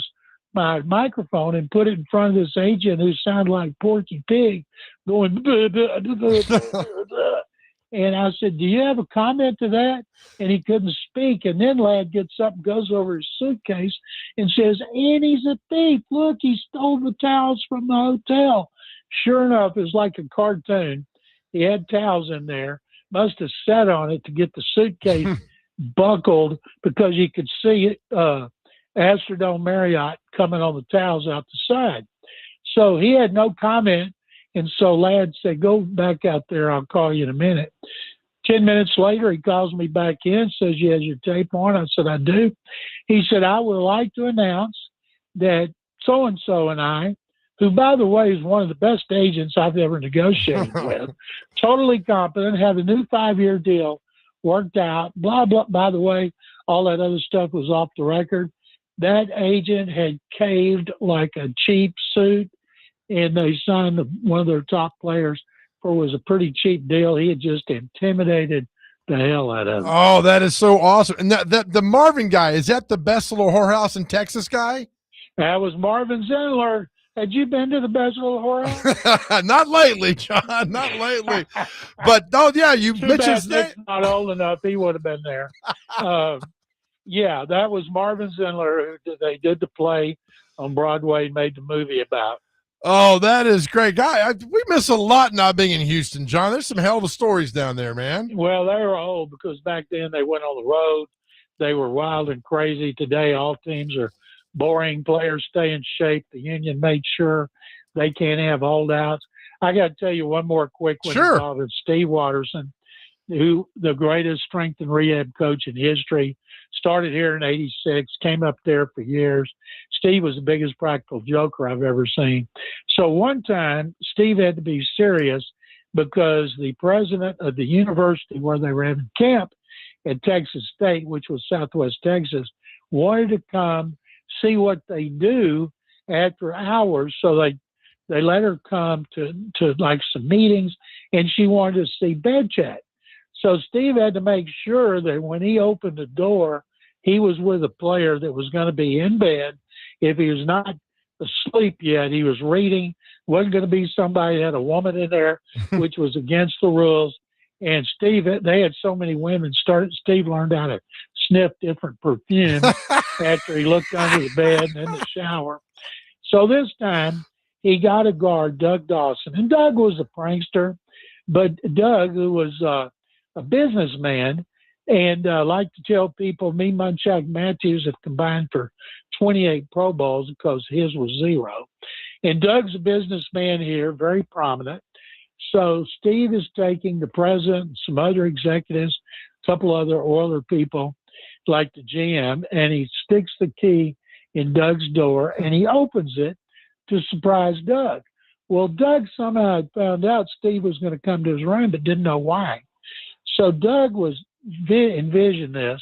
Speaker 6: my microphone and put it in front of this agent who sounded like Porky Pig going, blah, blah, blah, blah, blah. And I said, do you have a comment to that? And he couldn't speak. And then Ladd gets up and goes over his suitcase and says, and he's a thief. Look, he stole the towels from the hotel. Sure enough, it was like a cartoon. He had towels in there. Must have sat on it to get the suitcase buckled, because you could see Astrodome Marriott coming on the towels out the side. So he had no comment. And so Ladd said, go back out there. I'll call you in a minute. 10 minutes later, he calls me back in, says, you have your tape on? I said, I do. He said, I would like to announce that so-and-so and I, who, by the way, is one of the best agents I've ever negotiated with, totally competent, have a new 5-year deal worked out, blah, blah. By the way, all that other stuff was off the record. That agent had caved like a cheap suit, and they signed one of their top players for was a pretty cheap deal. He had just intimidated the hell out of him.
Speaker 1: Oh, that is so awesome. And that the Marvin guy, is that the best little whorehouse in Texas guy?
Speaker 6: That was Marvin Zindler. Had you been to the best little whorehouse?
Speaker 1: Not lately, John. Not lately. But oh yeah, you
Speaker 6: Too
Speaker 1: mentioned
Speaker 6: bad Nick's not old enough. He would have been there. Yeah, that was Marvin Zindler who they did the play on Broadway and made the movie about.
Speaker 1: Oh, that is great. Guy, we miss a lot not being in Houston, John. There's some hell of a stories down there, man.
Speaker 6: Well, they were old because back then they went on the road. They were wild and crazy. Today, all teams are boring. Players stay in shape. The union made sure they can't have holdouts. I got to tell you one more quick one involving Steve Watterson, who the greatest strength and rehab coach in history. Started here in '86, came up there for years. Steve was the biggest practical joker I've ever seen. So one time, Steve had to be serious because the president of the university where they were having camp at Texas State, which was Southwest Texas, wanted to come see what they do after hours. So they let her come to like some meetings, and she wanted to see bed chat. So Steve had to make sure that when he opened the door, he was with a player that was going to be in bed. If he was not asleep yet, he was reading. Wasn't going to be somebody that had a woman in there, which was against the rules. And Steve, they had so many women. Steve learned how to sniff different perfume after he looked under the bed and in the shower. So this time he got a guard, Doug Dawson. And Doug was a prankster, but Doug, who was a businessman, and like to tell people, me, Munchak, Matthews have combined for 28 Pro Bowls because his was 0. And Doug's a businessman here, very prominent. So Steve is taking the president, some other executives, a couple other Oiler people, like the GM, and he sticks the key in Doug's door, and he opens it to surprise Doug. Well, Doug somehow had found out Steve was going to come to his room, but didn't know why. So Doug was envisioned this,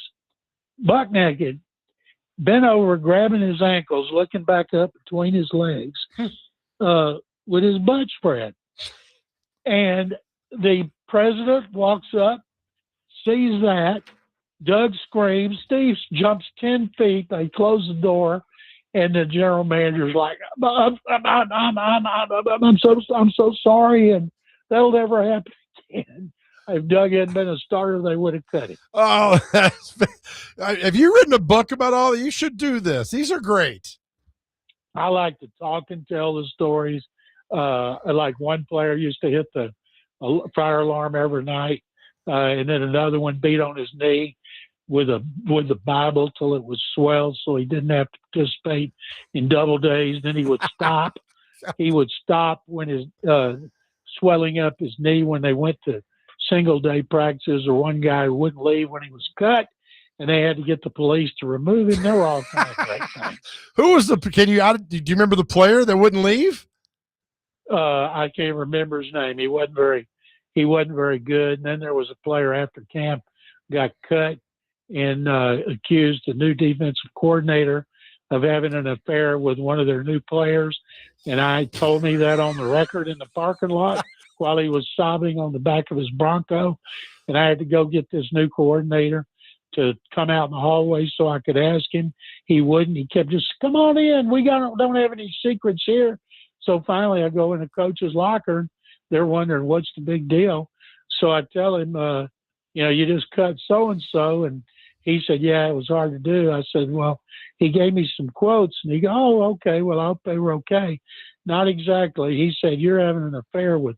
Speaker 6: buck naked, bent over, grabbing his ankles, looking back up between his legs, with his butt spread. And the president walks up, sees that. Doug screams. Steve jumps 10 feet. They close the door, and the general manager's like, "I'm so sorry, and that'll never happen again." If Doug hadn't been a starter, they would have cut him.
Speaker 1: Oh, have you written a book about all that? You should do this. These are great.
Speaker 6: I like to talk and tell the stories. Like one player used to hit the fire alarm every night, and then another one beat on his knee with the Bible till it was swelled, so he didn't have to participate in double days. Then he would stop. He would stop when his swelling up his knee when they went to single day practices, or one guy wouldn't leave when he was cut, and they had to get the police to remove him. They were all kind of great things.
Speaker 1: Who was do you remember the player that wouldn't leave?
Speaker 6: I can't remember his name. He wasn't very good. And then there was a player after camp got cut and accused the new defensive coordinator of having an affair with one of their new players. And I told me that on the record in the parking lot while he was sobbing on the back of his Bronco. And I had to go get this new coordinator to come out in the hallway so I could ask him. He wouldn't. He kept just, "Come on in. We don't have any secrets here." So finally I go in the coach's locker. They're wondering what's the big deal. So I tell him, you just cut so-and-so. And he said, "Yeah, it was hard to do." I said, "Well," he gave me some quotes, and he go, "Oh, okay. Well, I hope they were okay." "Not exactly." He said, "You're having an affair with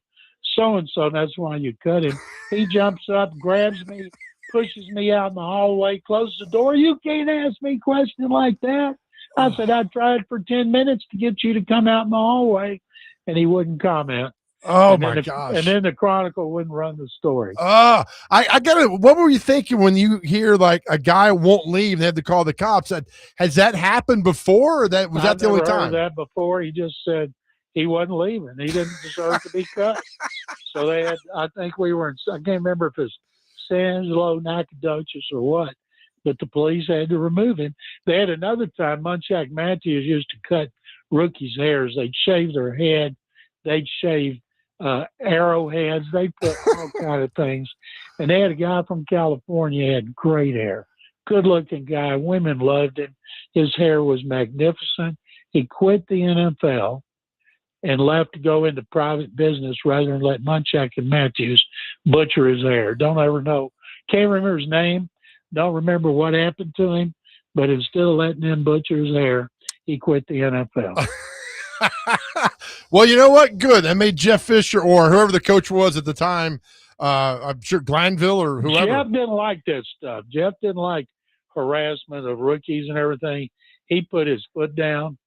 Speaker 6: so-and-so, and that's why you cut him." He jumps up, grabs me, pushes me out in the hallway, closes the door. "You can't ask me a question like that." I said, I tried for 10 minutes to get you to come out in the hallway, and he wouldn't comment.
Speaker 1: Oh,
Speaker 6: And
Speaker 1: my
Speaker 6: then
Speaker 1: gosh.
Speaker 6: And then the Chronicle wouldn't run the story.
Speaker 1: I gotta, what were you thinking when you hear like a guy won't leave and they had to call the cops? Has that happened before, or that was that the only
Speaker 6: I've never heard
Speaker 1: time?
Speaker 6: of that before. He just said he wasn't leaving. He didn't deserve to be cut. So they had, I think we were in, I can't remember if it's San Angelo, Nacogdoches, or what, but the police had to remove him. They had another time, Munchak Matthews used to cut rookies' hairs. They'd shave their head. They'd shave arrowheads. They put all kind of things. And they had a guy from California, had great hair, good-looking guy. Women loved him. His hair was magnificent. He quit the NFL and left to go into private business rather than let Munchak and Matthews butcher his hair. Don't ever know. Can't remember his name. Don't remember what happened to him. But instead of letting him butcher his hair, he quit the NFL.
Speaker 1: Well, you know what? Good. That made Jeff Fisher or whoever the coach was at the time. I'm sure Glanville or whoever.
Speaker 6: Jeff didn't like that stuff. Jeff didn't like harassment of rookies and everything. He put his foot down,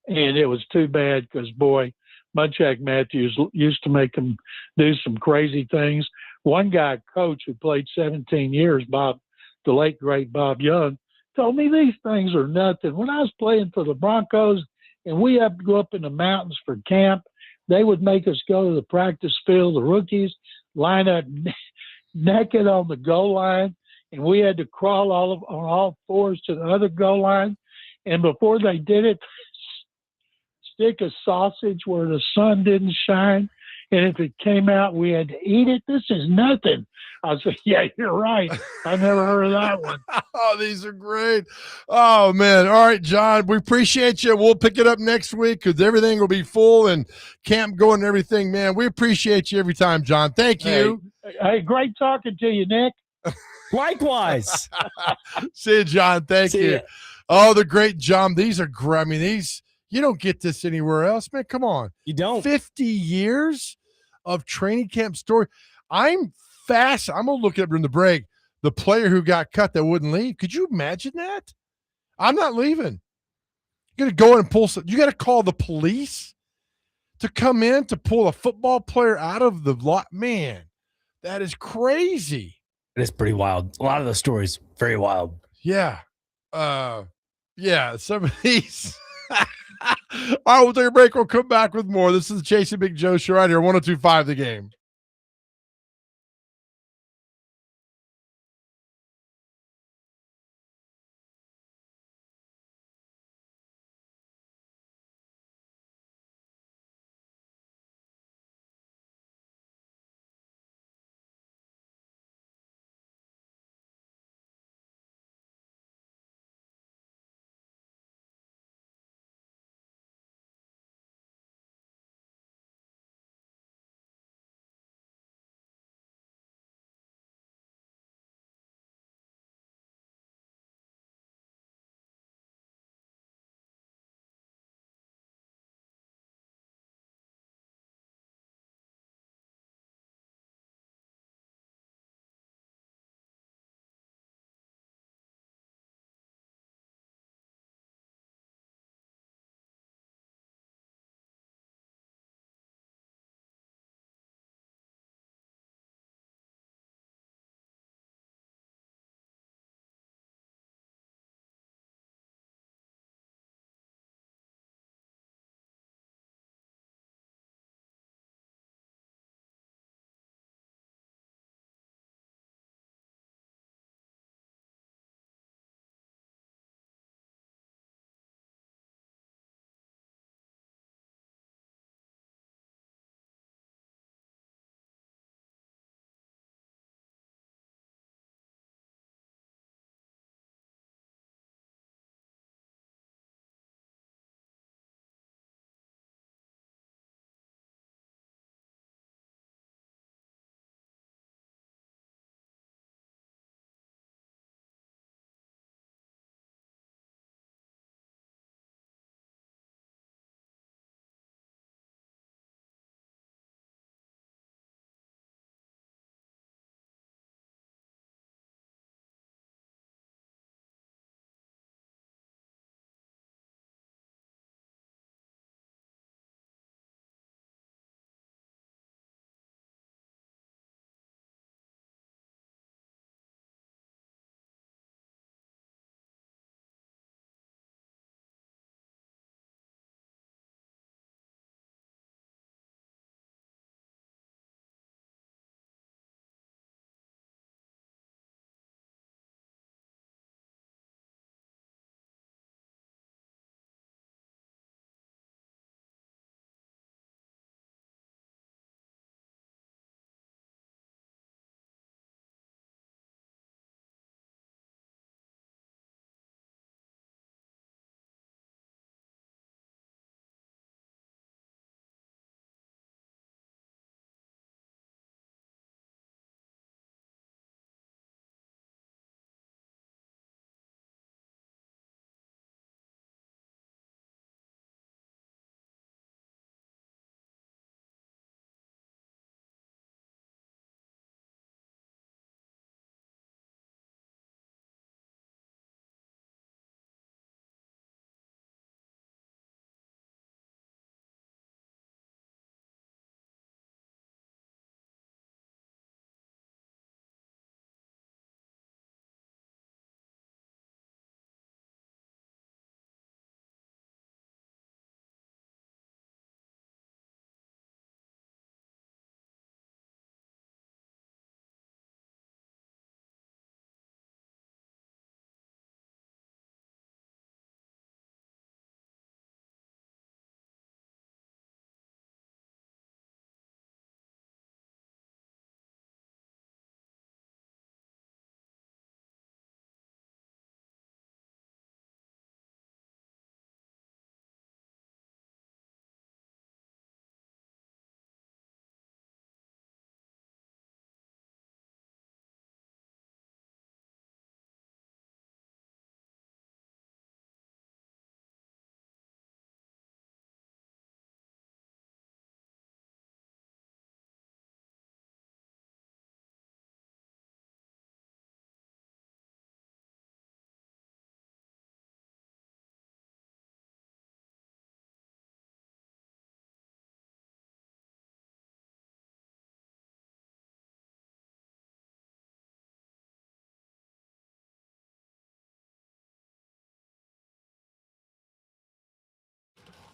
Speaker 6: and it was too bad because, boy, Munchak Matthews used to make him do some crazy things. One guy, coach who played 17 years, Bob, the late, great Bob Young, told me these things are nothing. When I was playing for the Broncos and we had to go up in the mountains for camp, they would make us go to the practice field, the rookies, line up naked on the goal line, and we had to crawl on all fours to the other goal line. And before they did it, stick a sausage where the sun didn't shine. And if it came out, we had to eat it. This is nothing. I said, yeah, you're right. I never heard of that one.
Speaker 1: Oh, these are great. Oh, man. All right, John, we appreciate you. We'll pick it up next week because everything will be full and camp going and everything, man. We appreciate you every time, John. Thank you.
Speaker 6: Hey, great talking to you, Nick.
Speaker 2: Likewise.
Speaker 1: See you, John. Thank
Speaker 2: See
Speaker 1: you.
Speaker 2: ya.
Speaker 1: Oh, the great John. These are great. I mean, you don't get this anywhere else, man. Come on.
Speaker 2: You don't.
Speaker 1: 50 years of training camp story. I'm going to look up during the break the player who got cut that wouldn't leave. Could you imagine that? I'm not leaving. You're going to go in and pull some. You got to call the police to come in to pull a football player out of the lot. Man, that is crazy.
Speaker 2: It is pretty wild. A lot of those stories, very wild.
Speaker 1: Yeah. Yeah, some of these. All right, we'll take a break. We'll come back with more. This is the Chasing Big Joe show right here, 102.5 The Game.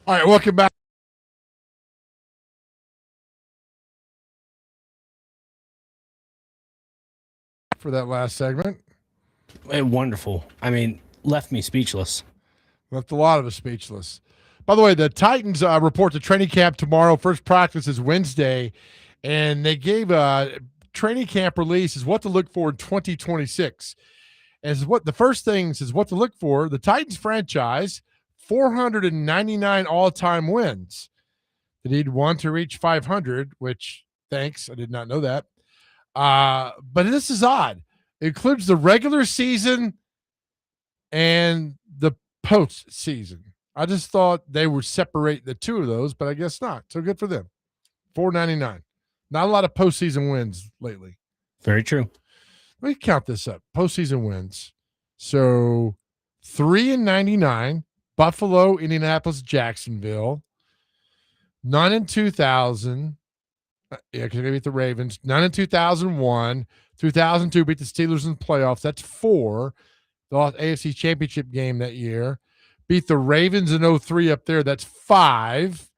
Speaker 1: All right, welcome back. For that last segment.
Speaker 2: Wonderful. I mean, left me speechless.
Speaker 1: Left a lot of us speechless. By the way, the Titans report to training camp tomorrow. First practice is Wednesday, and they gave a training camp release is what to look for in 2026. As what the first things is what to look for. The Titans franchise, 499 all-time wins. They need one to reach 500, which thanks, I did not know that. But this is odd. It includes the regular season and the postseason. I just thought they would separate the two of those, but I guess not. So good for them. 499. Not a lot of postseason wins lately.
Speaker 2: Very true.
Speaker 1: Let me count this up. Postseason wins. So 3-99, Buffalo, Indianapolis, Jacksonville. None in 2000. Yeah, because they beat the Ravens. None in 2001. 2002 beat the Steelers in the playoffs. That's 4. They lost AFC Championship game that year. Beat the Ravens in 03 up there. That's 5.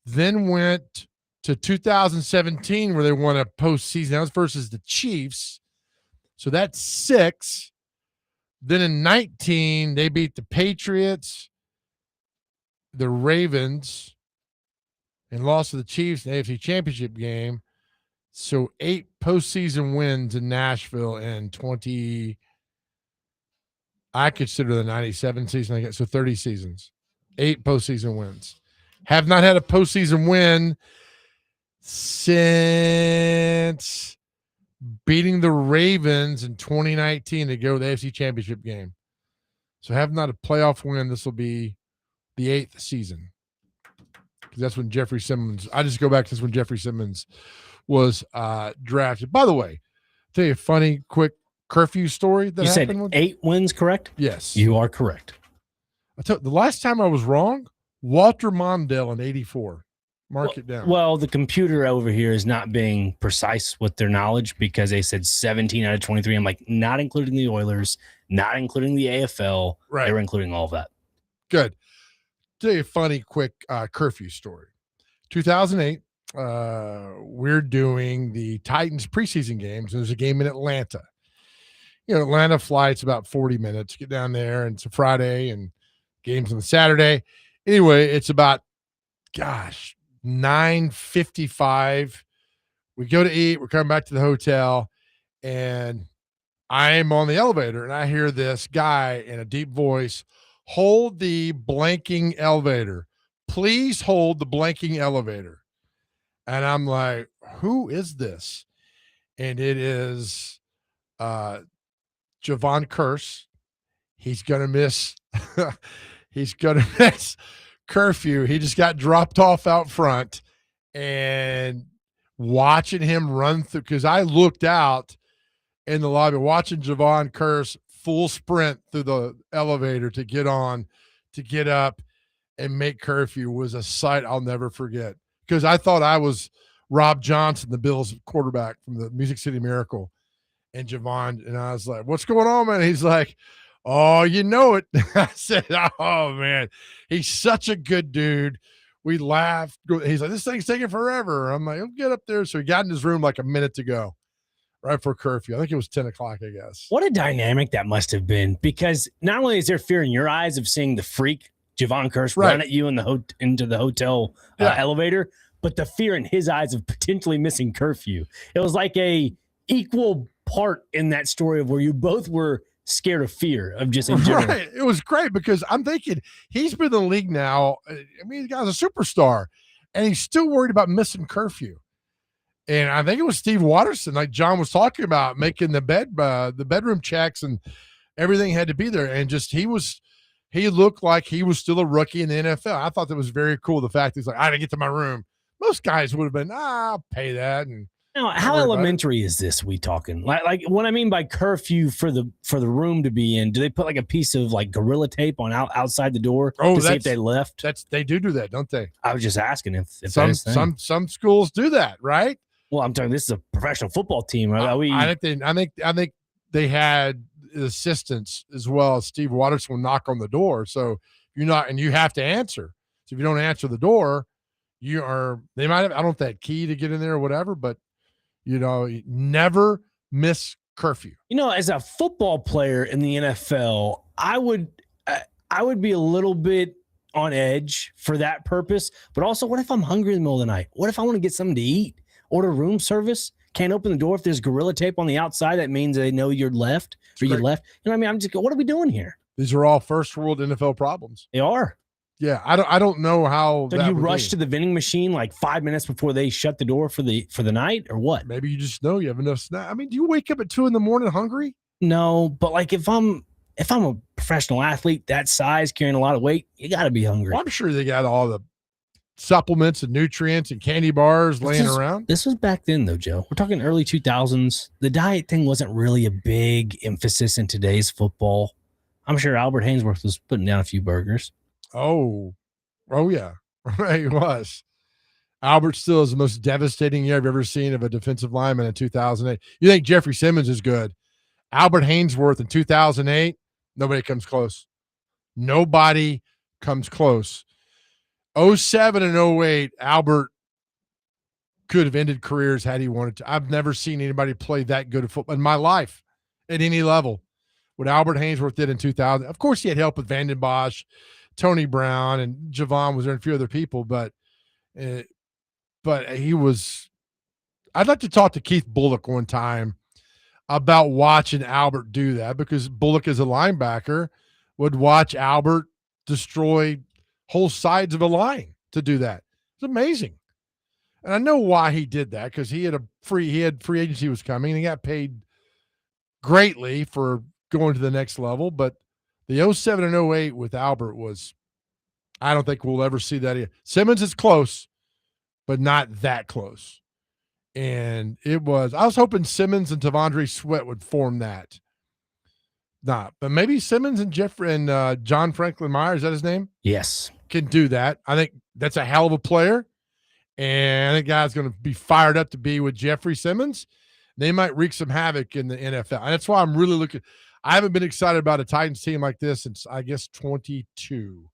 Speaker 1: Then went to 2017 where they won a postseason. That was versus the Chiefs. So that's 6. Then in 19, they beat the Patriots, the Ravens, and lost to the Chiefs in the AFC Championship game. So 8 postseason wins in Nashville in 20. I consider the 97 season, I guess. So 30 seasons, 8 postseason wins. Have not had a postseason win since beating the Ravens in 2019 to go to the AFC Championship game. So have not a playoff win. This will be the 8th season. Because that's when Jeffrey Simmons, I just go back to when Jeffrey Simmons was drafted. By the way, I'll tell you a funny, quick curfew story that happened.
Speaker 2: You said 8 wins, correct?
Speaker 1: Yes.
Speaker 2: You are correct.
Speaker 1: The last time I was wrong, Walter Mondale in 84. Mark it down.
Speaker 2: Well, the computer over here is not being precise with their knowledge because they said 17 out of 23. I'm like, not including the Oilers, not including the AFL.
Speaker 1: Right.
Speaker 2: They were including all of that.
Speaker 1: Good. Tell you a funny, quick curfew story. 2008, we're doing the Titans preseason games. There's a game in Atlanta. You know, Atlanta flight's about 40 minutes. Get down there, and it's a Friday, and games on the Saturday. Anyway, it's about, 9:55. We go to eat. We're coming back to the hotel, and I'm on the elevator, and I hear this guy in a deep voice, "Hold the blanking elevator. Please hold the blanking elevator." And I'm like, who is this? And it is Javon Curse. He's going to miss. He's going to miss curfew. He just got dropped off out front, and watching him run through, because I looked out in the lobby watching Javon Curse full sprint through the elevator to get on, to get up and make curfew was a sight I'll never forget, because I thought I was Rob Johnson, the Bills quarterback from the Music City Miracle, and Javon, and I was like, "What's going on, man?" He's like, "Oh, you know it." I said, "Oh, man, he's such a good dude." We laughed. He's like, "This thing's taking forever." I'm like, "I'll get up there." So he got in his room like a minute to go, right for curfew. I think it was 10 o'clock, I guess.
Speaker 2: What a dynamic that must have been, because not only is there fear in your eyes of seeing the freak Javon Curse run at you in the into the hotel elevator, but the fear in his eyes of potentially missing curfew. It was like a equal part in that story of where you both were scared of fear of just in general.
Speaker 1: Right. It was great because I'm thinking he's been in the league now. I mean, the guy's a superstar, and he's still worried about missing curfew. And I think it was Steve Watterson, like John was talking about, making the bedroom checks, and everything had to be there. And just he looked like he was still a rookie in the NFL. I thought that was very cool. The fact he's like, I didn't get to my room. Most guys would have been, I'll pay that. And
Speaker 2: now, how elementary is this? We talking like what I mean by curfew for the room to be in? Do they put like a piece of like Gorilla Tape on outside the door to see if they left?
Speaker 1: They do that, don't they?
Speaker 2: I was just asking if
Speaker 1: some schools do that, right?
Speaker 2: Well, I'm talking. This is a professional football team. Right?
Speaker 1: I think they had assistants as well as Steve Watterson will knock on the door. So you're not, and you have to answer. So if you don't answer the door, they might have, I don't know if that key to get in there or whatever, but never miss curfew.
Speaker 2: As a football player in the NFL, I would be a little bit on edge for that purpose. But also, what if I'm hungry in the middle of the night? What if I want to get something to eat? Order room service? Can't open the door if there's gorilla tape on the outside. That means they know you're left or you left. I'm just, what are we doing here?
Speaker 1: These are all first world NFL problems.
Speaker 2: They are.
Speaker 1: Yeah, I don't know how.
Speaker 2: So do you rush to the vending machine like 5 minutes before they shut the door for the night, or what?
Speaker 1: Maybe you just know you have enough snack. I mean, do you wake up at 2 a.m. hungry?
Speaker 2: No, but like if I'm a professional athlete that size carrying a lot of weight, you got to be hungry.
Speaker 1: Well, I'm sure they got all the supplements and nutrients and candy bars laying around.
Speaker 2: This was back then, though, Joe. We're talking early 2000s. The diet thing wasn't really a big emphasis in today's football. I'm sure Albert Haynesworth was putting down a few burgers.
Speaker 1: Oh yeah, he was. Albert still is the most devastating year I've ever seen of a defensive lineman in 2008. You think Jeffrey Simmons is good? Albert Haynesworth in 2008, nobody comes close. Nobody comes close. 07 and 08, Albert could have ended careers had he wanted to. I've never seen anybody play that good of football in my life at any level. What Albert Haynesworth did in 2000. Of course, he had help with Vanden Bosch, Tony Brown, and Javon was there, and a few other people, but he was. I'd like to talk to Keith Bullock one time about watching Albert do that, because Bullock, as a linebacker, would watch Albert destroy whole sides of a line to do that. It's amazing. And I know why he did that, because he had free agency was coming, and he got paid greatly for going to the next level. But the 07 and 08 with Albert was, I don't think we'll ever see that again. Simmons is close, but not that close. And I was hoping Simmons and Tavondre Sweat would form that. Not, but maybe Simmons and Jeffrey and John Franklin Myers, is that his name?
Speaker 2: Yes.
Speaker 1: Can do that. I think that's a hell of a player. And that guy's going to be fired up to be with Jeffrey Simmons. They might wreak some havoc in the NFL. And that's why I'm really looking. I haven't been excited about a Titans team like this since, I guess, 22.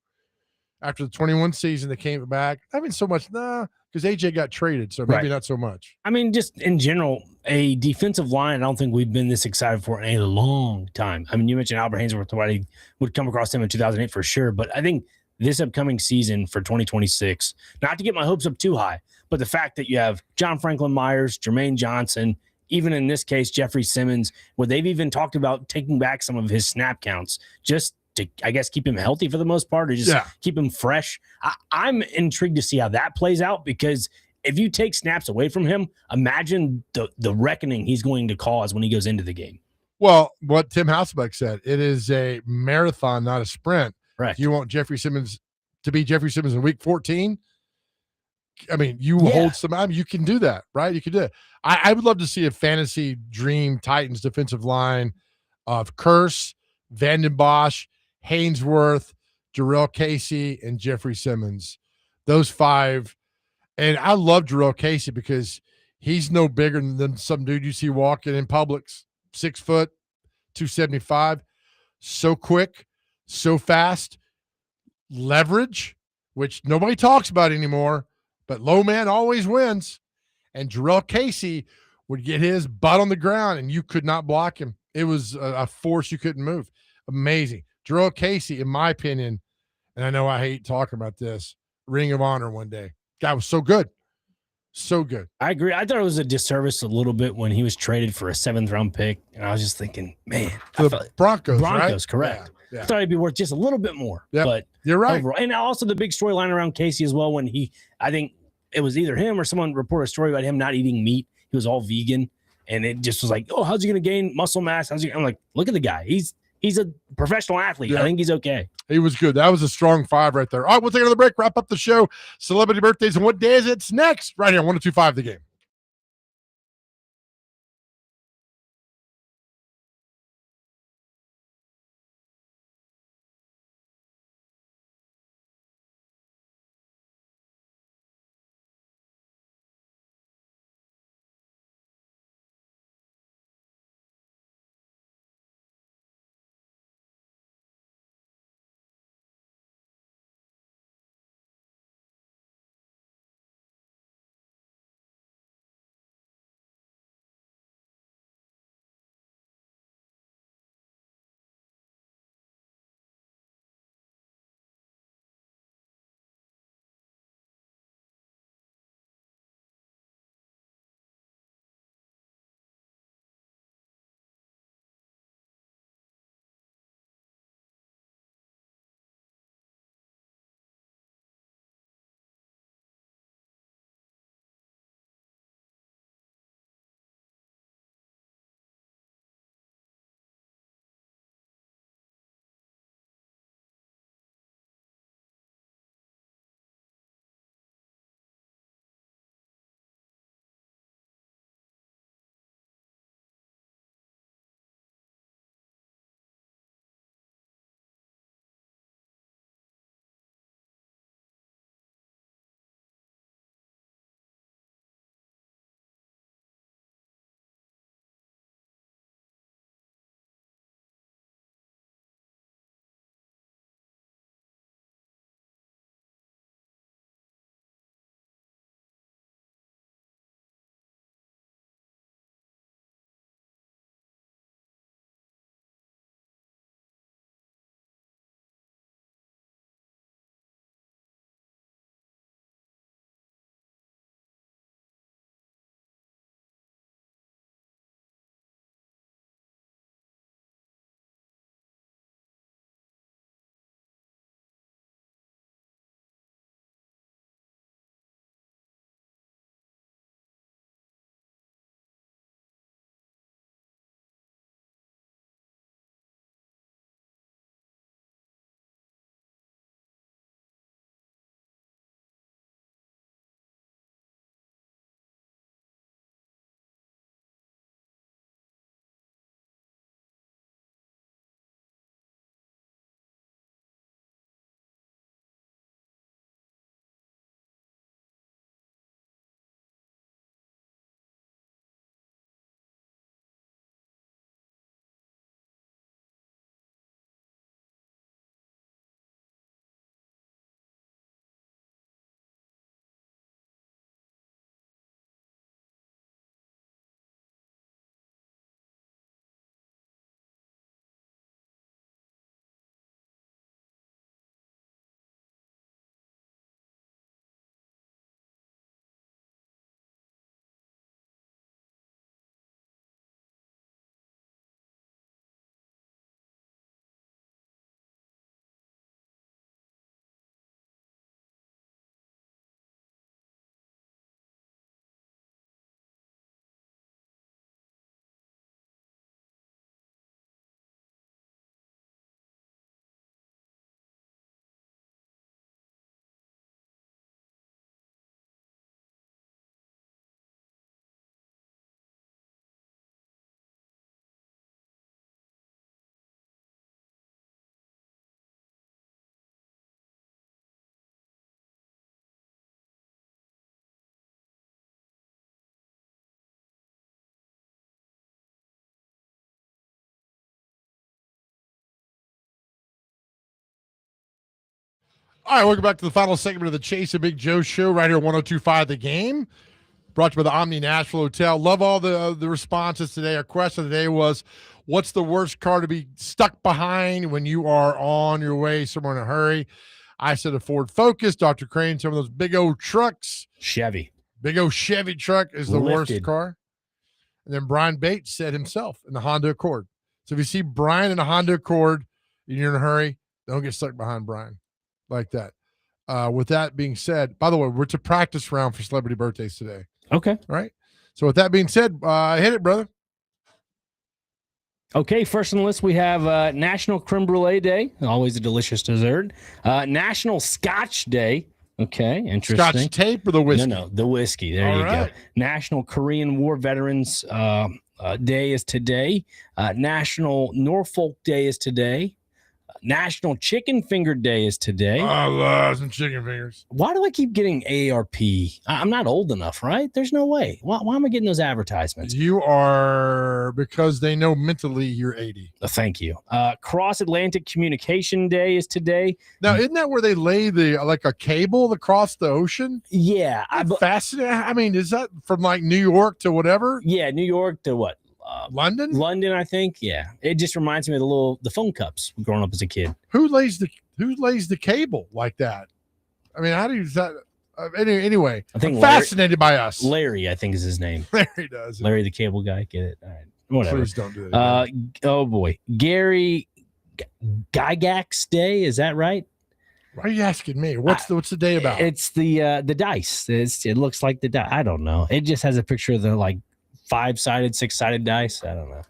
Speaker 1: After the 21 season, they came back. I mean, so much, because AJ got traded, so maybe not so much.
Speaker 2: I mean, just in general, a defensive line, I don't think we've been this excited for in a long time. I mean, you mentioned Albert Haynesworth, somebody would come across him in 2008 for sure, but I think this upcoming season for 2026, not to get my hopes up too high, but the fact that you have John Franklin Myers, Jermaine Johnson, even in this case, Jeffrey Simmons, where they've even talked about taking back some of his snap counts just to, I guess, keep him healthy for the most part, or just keep him fresh. I'm intrigued to see how that plays out, because if you take snaps away from him, imagine the reckoning he's going to cause when he goes into the game.
Speaker 1: Well, what Tim Hasselbeck said, it is a marathon, not a sprint.
Speaker 2: Right.
Speaker 1: If you want Jeffrey Simmons to be Jeffrey Simmons in week 14, I mean, you hold some, I mean, you can do that, right? You can do it. I would love to see a fantasy dream Titans defensive line of Curse, Vanden Bosch, Haynesworth, Jarrell Casey, and Jeffrey Simmons. Those five. And I love Jarrell Casey because he's no bigger than some dude you see walking in Publix, 6 foot, 275. So quick, so fast. Leverage, which nobody talks about anymore, but low man always wins. And Jarrell Casey would get his butt on the ground and you could not block him. It was a force you couldn't move. Amazing. Jarrell Casey, in my opinion, and I know I hate talking about this, Ring of Honor one day. Guy was so good. So good.
Speaker 2: I agree. I thought it was a disservice a little bit when he was traded for a 7th round pick. And I was just thinking, man.
Speaker 1: The Broncos,
Speaker 2: Broncos,
Speaker 1: right?
Speaker 2: correct.
Speaker 1: Yeah.
Speaker 2: I thought he'd be worth just a little bit more.
Speaker 1: Yep.
Speaker 2: But
Speaker 1: you're right.
Speaker 2: Overall, and also the big storyline around Casey as well, when I think it was either him or someone reported a story about him not eating meat. He was all vegan. And it just was like, oh, how's he going to gain muscle mass? I'm like, look at the guy. He's a professional athlete. Yeah. I think he's okay.
Speaker 1: He was good. That was a strong 5 right there. All right, we'll take another break, wrap up the show. Celebrity birthdays and what day is it? Next, right here, 102.5 The Game. All right, welcome back to the final segment of the Chase and Big Joe show right here at 102.5 The Game. Brought to you by the Omni Nashville Hotel. Love all the responses today. Our question of the day was, what's the worst car to be stuck behind when you are on your way somewhere in a hurry? I said a Ford Focus. Dr. Crane, some of those big old trucks.
Speaker 2: Chevy.
Speaker 1: Big old Chevy truck is the worst
Speaker 2: Lifted.
Speaker 1: car. And then Brian Bates said himself in the Honda Accord. So if you see Brian in a Honda Accord and you're in a hurry, don't get stuck behind Brian like that. With that being said, by the way, we're to practice round for celebrity birthdays today.
Speaker 2: Okay.
Speaker 1: All right. So with that being said, hit it, brother.
Speaker 2: Okay, first on the list, we have National Creme Brulee Day, always a delicious dessert. National Scotch Day. Okay, interesting.
Speaker 1: Scotch tape or the whiskey?
Speaker 2: No, the whiskey. There
Speaker 1: All
Speaker 2: you
Speaker 1: right.
Speaker 2: go. National Korean War Veterans Day is today. National Norfolk Day is today. National Chicken Finger Day is today.
Speaker 1: I love some chicken fingers.
Speaker 2: Why do I keep getting AARP? I'm not old enough, right? There's no way. Why am I getting those advertisements?
Speaker 1: You are, because they know mentally you're 80.
Speaker 2: Thank you. Cross Atlantic Communication Day is today.
Speaker 1: Now, isn't that where they lay like a cable across the ocean?
Speaker 2: Yeah.
Speaker 1: Fascinating. I mean, is that from like New York to whatever?
Speaker 2: Yeah, New York to what?
Speaker 1: London?
Speaker 2: London, I think. Yeah. It just reminds me of the phone cups growing up as a kid.
Speaker 1: Who lays the cable like that? I mean, how do you that? Anyway,
Speaker 2: I think
Speaker 1: I'm fascinated by us.
Speaker 2: Larry, I think is his name.
Speaker 1: Larry does.
Speaker 2: Larry the cable guy. Get it? All right. Whatever.
Speaker 1: Please don't do that.
Speaker 2: Oh boy. Gary Gygax Day, is that right?
Speaker 1: Why are you asking me? What's the day about?
Speaker 2: It's the dice. It looks like the dice. I don't know. It just has a picture of the like 5-sided, 6-sided dice. I don't know.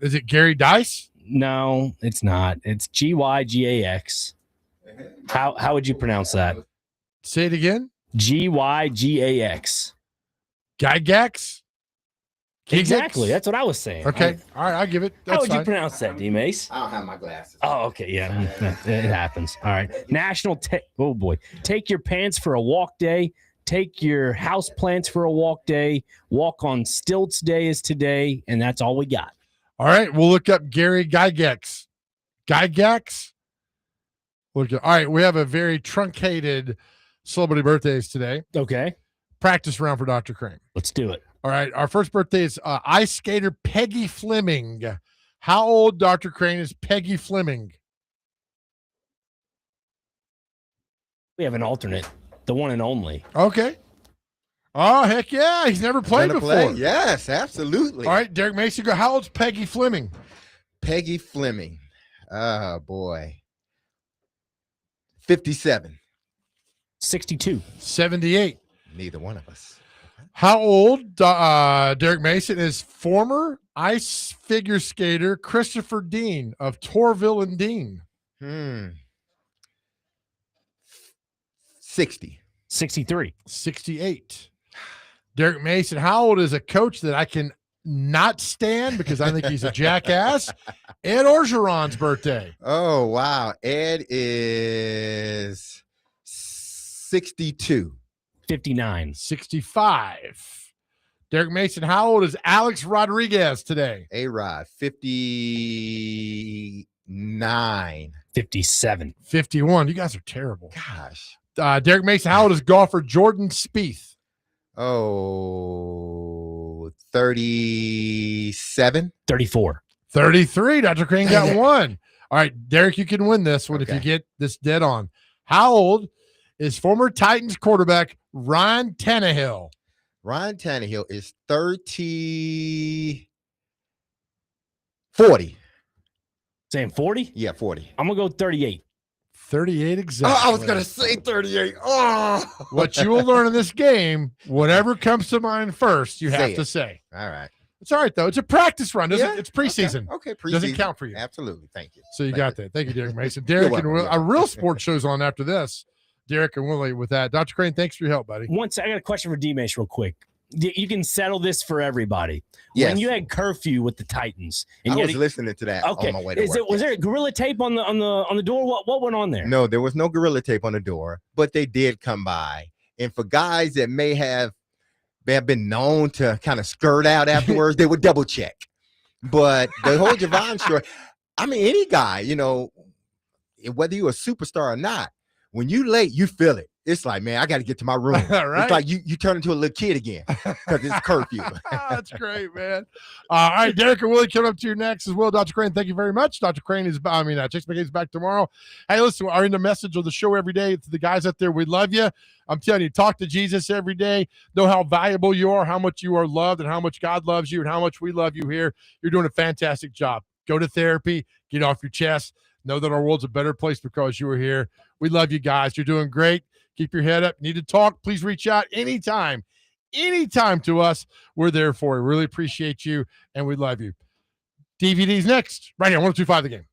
Speaker 1: Is it Gary Dice?
Speaker 2: No, it's not. It's GYGAX. How would you pronounce that?
Speaker 1: Say it again.
Speaker 2: GYGAX.
Speaker 1: Gygax?
Speaker 2: Exactly. That's what I was saying.
Speaker 1: Okay. All right. I'll give it. That's
Speaker 2: How would you
Speaker 1: fine.
Speaker 2: pronounce that, D-Mace?
Speaker 7: I don't have my glasses.
Speaker 2: Oh, okay. Yeah. It happens. All right. National oh boy. Take your pants for a walk day. Take your house plants for a walk day. Walk on stilts day is today, and that's all we got.
Speaker 1: All right. We'll look up Gary Gygax. Gygax? All right. We have a very truncated celebrity birthdays today.
Speaker 2: Okay.
Speaker 1: Practice round for Dr. Crane.
Speaker 2: Let's do it.
Speaker 1: All right. Our first birthday is ice skater Peggy Fleming. How old, Dr. Crane, is Peggy Fleming?
Speaker 2: We have an alternate, the one and only.
Speaker 1: Okay. Oh, heck yeah. He's never played
Speaker 7: Gonna
Speaker 1: before.
Speaker 7: play? Yes, absolutely.
Speaker 1: All right, Derek Mason, go. How old's Peggy Fleming?
Speaker 7: Peggy Fleming. Oh, boy. 57.
Speaker 2: 62.
Speaker 1: 78.
Speaker 7: Neither one of us.
Speaker 1: How old, Derek Mason, is former ice figure skater Christopher Dean of Torville and Dean?
Speaker 7: 60.
Speaker 2: 63.
Speaker 1: 68. Derek Mason, how old is a coach that I can not stand because I think he's a jackass? Ed Orgeron's birthday.
Speaker 7: Oh, wow. Ed is 62.
Speaker 2: 59.
Speaker 1: 65. Derek Mason, how old is Alex Rodriguez today?
Speaker 7: A-Rod, 59.
Speaker 2: 57.
Speaker 1: 51. You guys are terrible.
Speaker 7: Gosh.
Speaker 1: Derek Mason, how old is golfer Jordan Spieth?
Speaker 7: Oh, 37.
Speaker 2: 34.
Speaker 1: 33. Dr. Crane got one. All right, Derek, you can win this one if you get this dead on. How old is former Titans quarterback Ryan Tannehill?
Speaker 7: Ryan Tannehill is 40.
Speaker 2: Saying 40?
Speaker 7: Yeah, 40.
Speaker 2: I'm going to go 38.
Speaker 1: 38 exactly.
Speaker 7: Oh, I was going to say 38. Oh.
Speaker 1: What you will learn in this game, whatever comes to mind first, you have
Speaker 7: Say
Speaker 1: to
Speaker 7: it.
Speaker 1: say.
Speaker 7: All right.
Speaker 1: It's all right, though. It's a practice run.
Speaker 7: Yeah?
Speaker 1: It's preseason.
Speaker 7: Okay, preseason.
Speaker 1: Doesn't count for you.
Speaker 7: Absolutely. Thank you.
Speaker 1: So you
Speaker 7: Thank
Speaker 1: got
Speaker 7: you.
Speaker 1: that. Thank you, Derek Mason. Derek
Speaker 7: welcome,
Speaker 1: and Will,
Speaker 7: you're
Speaker 1: a
Speaker 7: welcome.
Speaker 1: real sports show's on after this. Derek and Willie with that. Dr. Crane, thanks for your help, buddy.
Speaker 2: I got a question for D-Mace real quick. You can settle this for everybody.
Speaker 7: Yes.
Speaker 2: When you had curfew with the Titans, and
Speaker 7: I
Speaker 2: you
Speaker 7: was
Speaker 2: had
Speaker 7: listening to that
Speaker 2: okay,
Speaker 7: on my way to work.
Speaker 2: was there gorilla tape on the door? What went on there?
Speaker 7: No, there was no gorilla tape on the door, but they did come by. And for guys that may have been known to kind of skirt out afterwards, they would double check. But the whole Javon story, I mean, any guy, whether you're a superstar or not, when you late, you feel it. It's like, man, I got to get to my room.
Speaker 1: Right?
Speaker 7: It's like you turn into a little kid again because it's curfew.
Speaker 1: That's great, man. All right, Derek and Willie coming up to you next as well. Dr. Crane, thank you very much. Dr. Crane is, Chase McCain's back tomorrow. Hey, listen, our in the message of the show every day to the guys out there. We love you. I'm telling you, talk to Jesus every day. Know how valuable you are, how much you are loved, and how much God loves you, and how much we love you here. You're doing a fantastic job. Go to therapy, get off your chest. Know that our world's a better place because you are here. We love you guys. You're doing great. Keep your head up. Need to talk? Please reach out anytime to us. We're there for you. Really appreciate you, and we love you. DVD's next, right here, 102.5 The Game.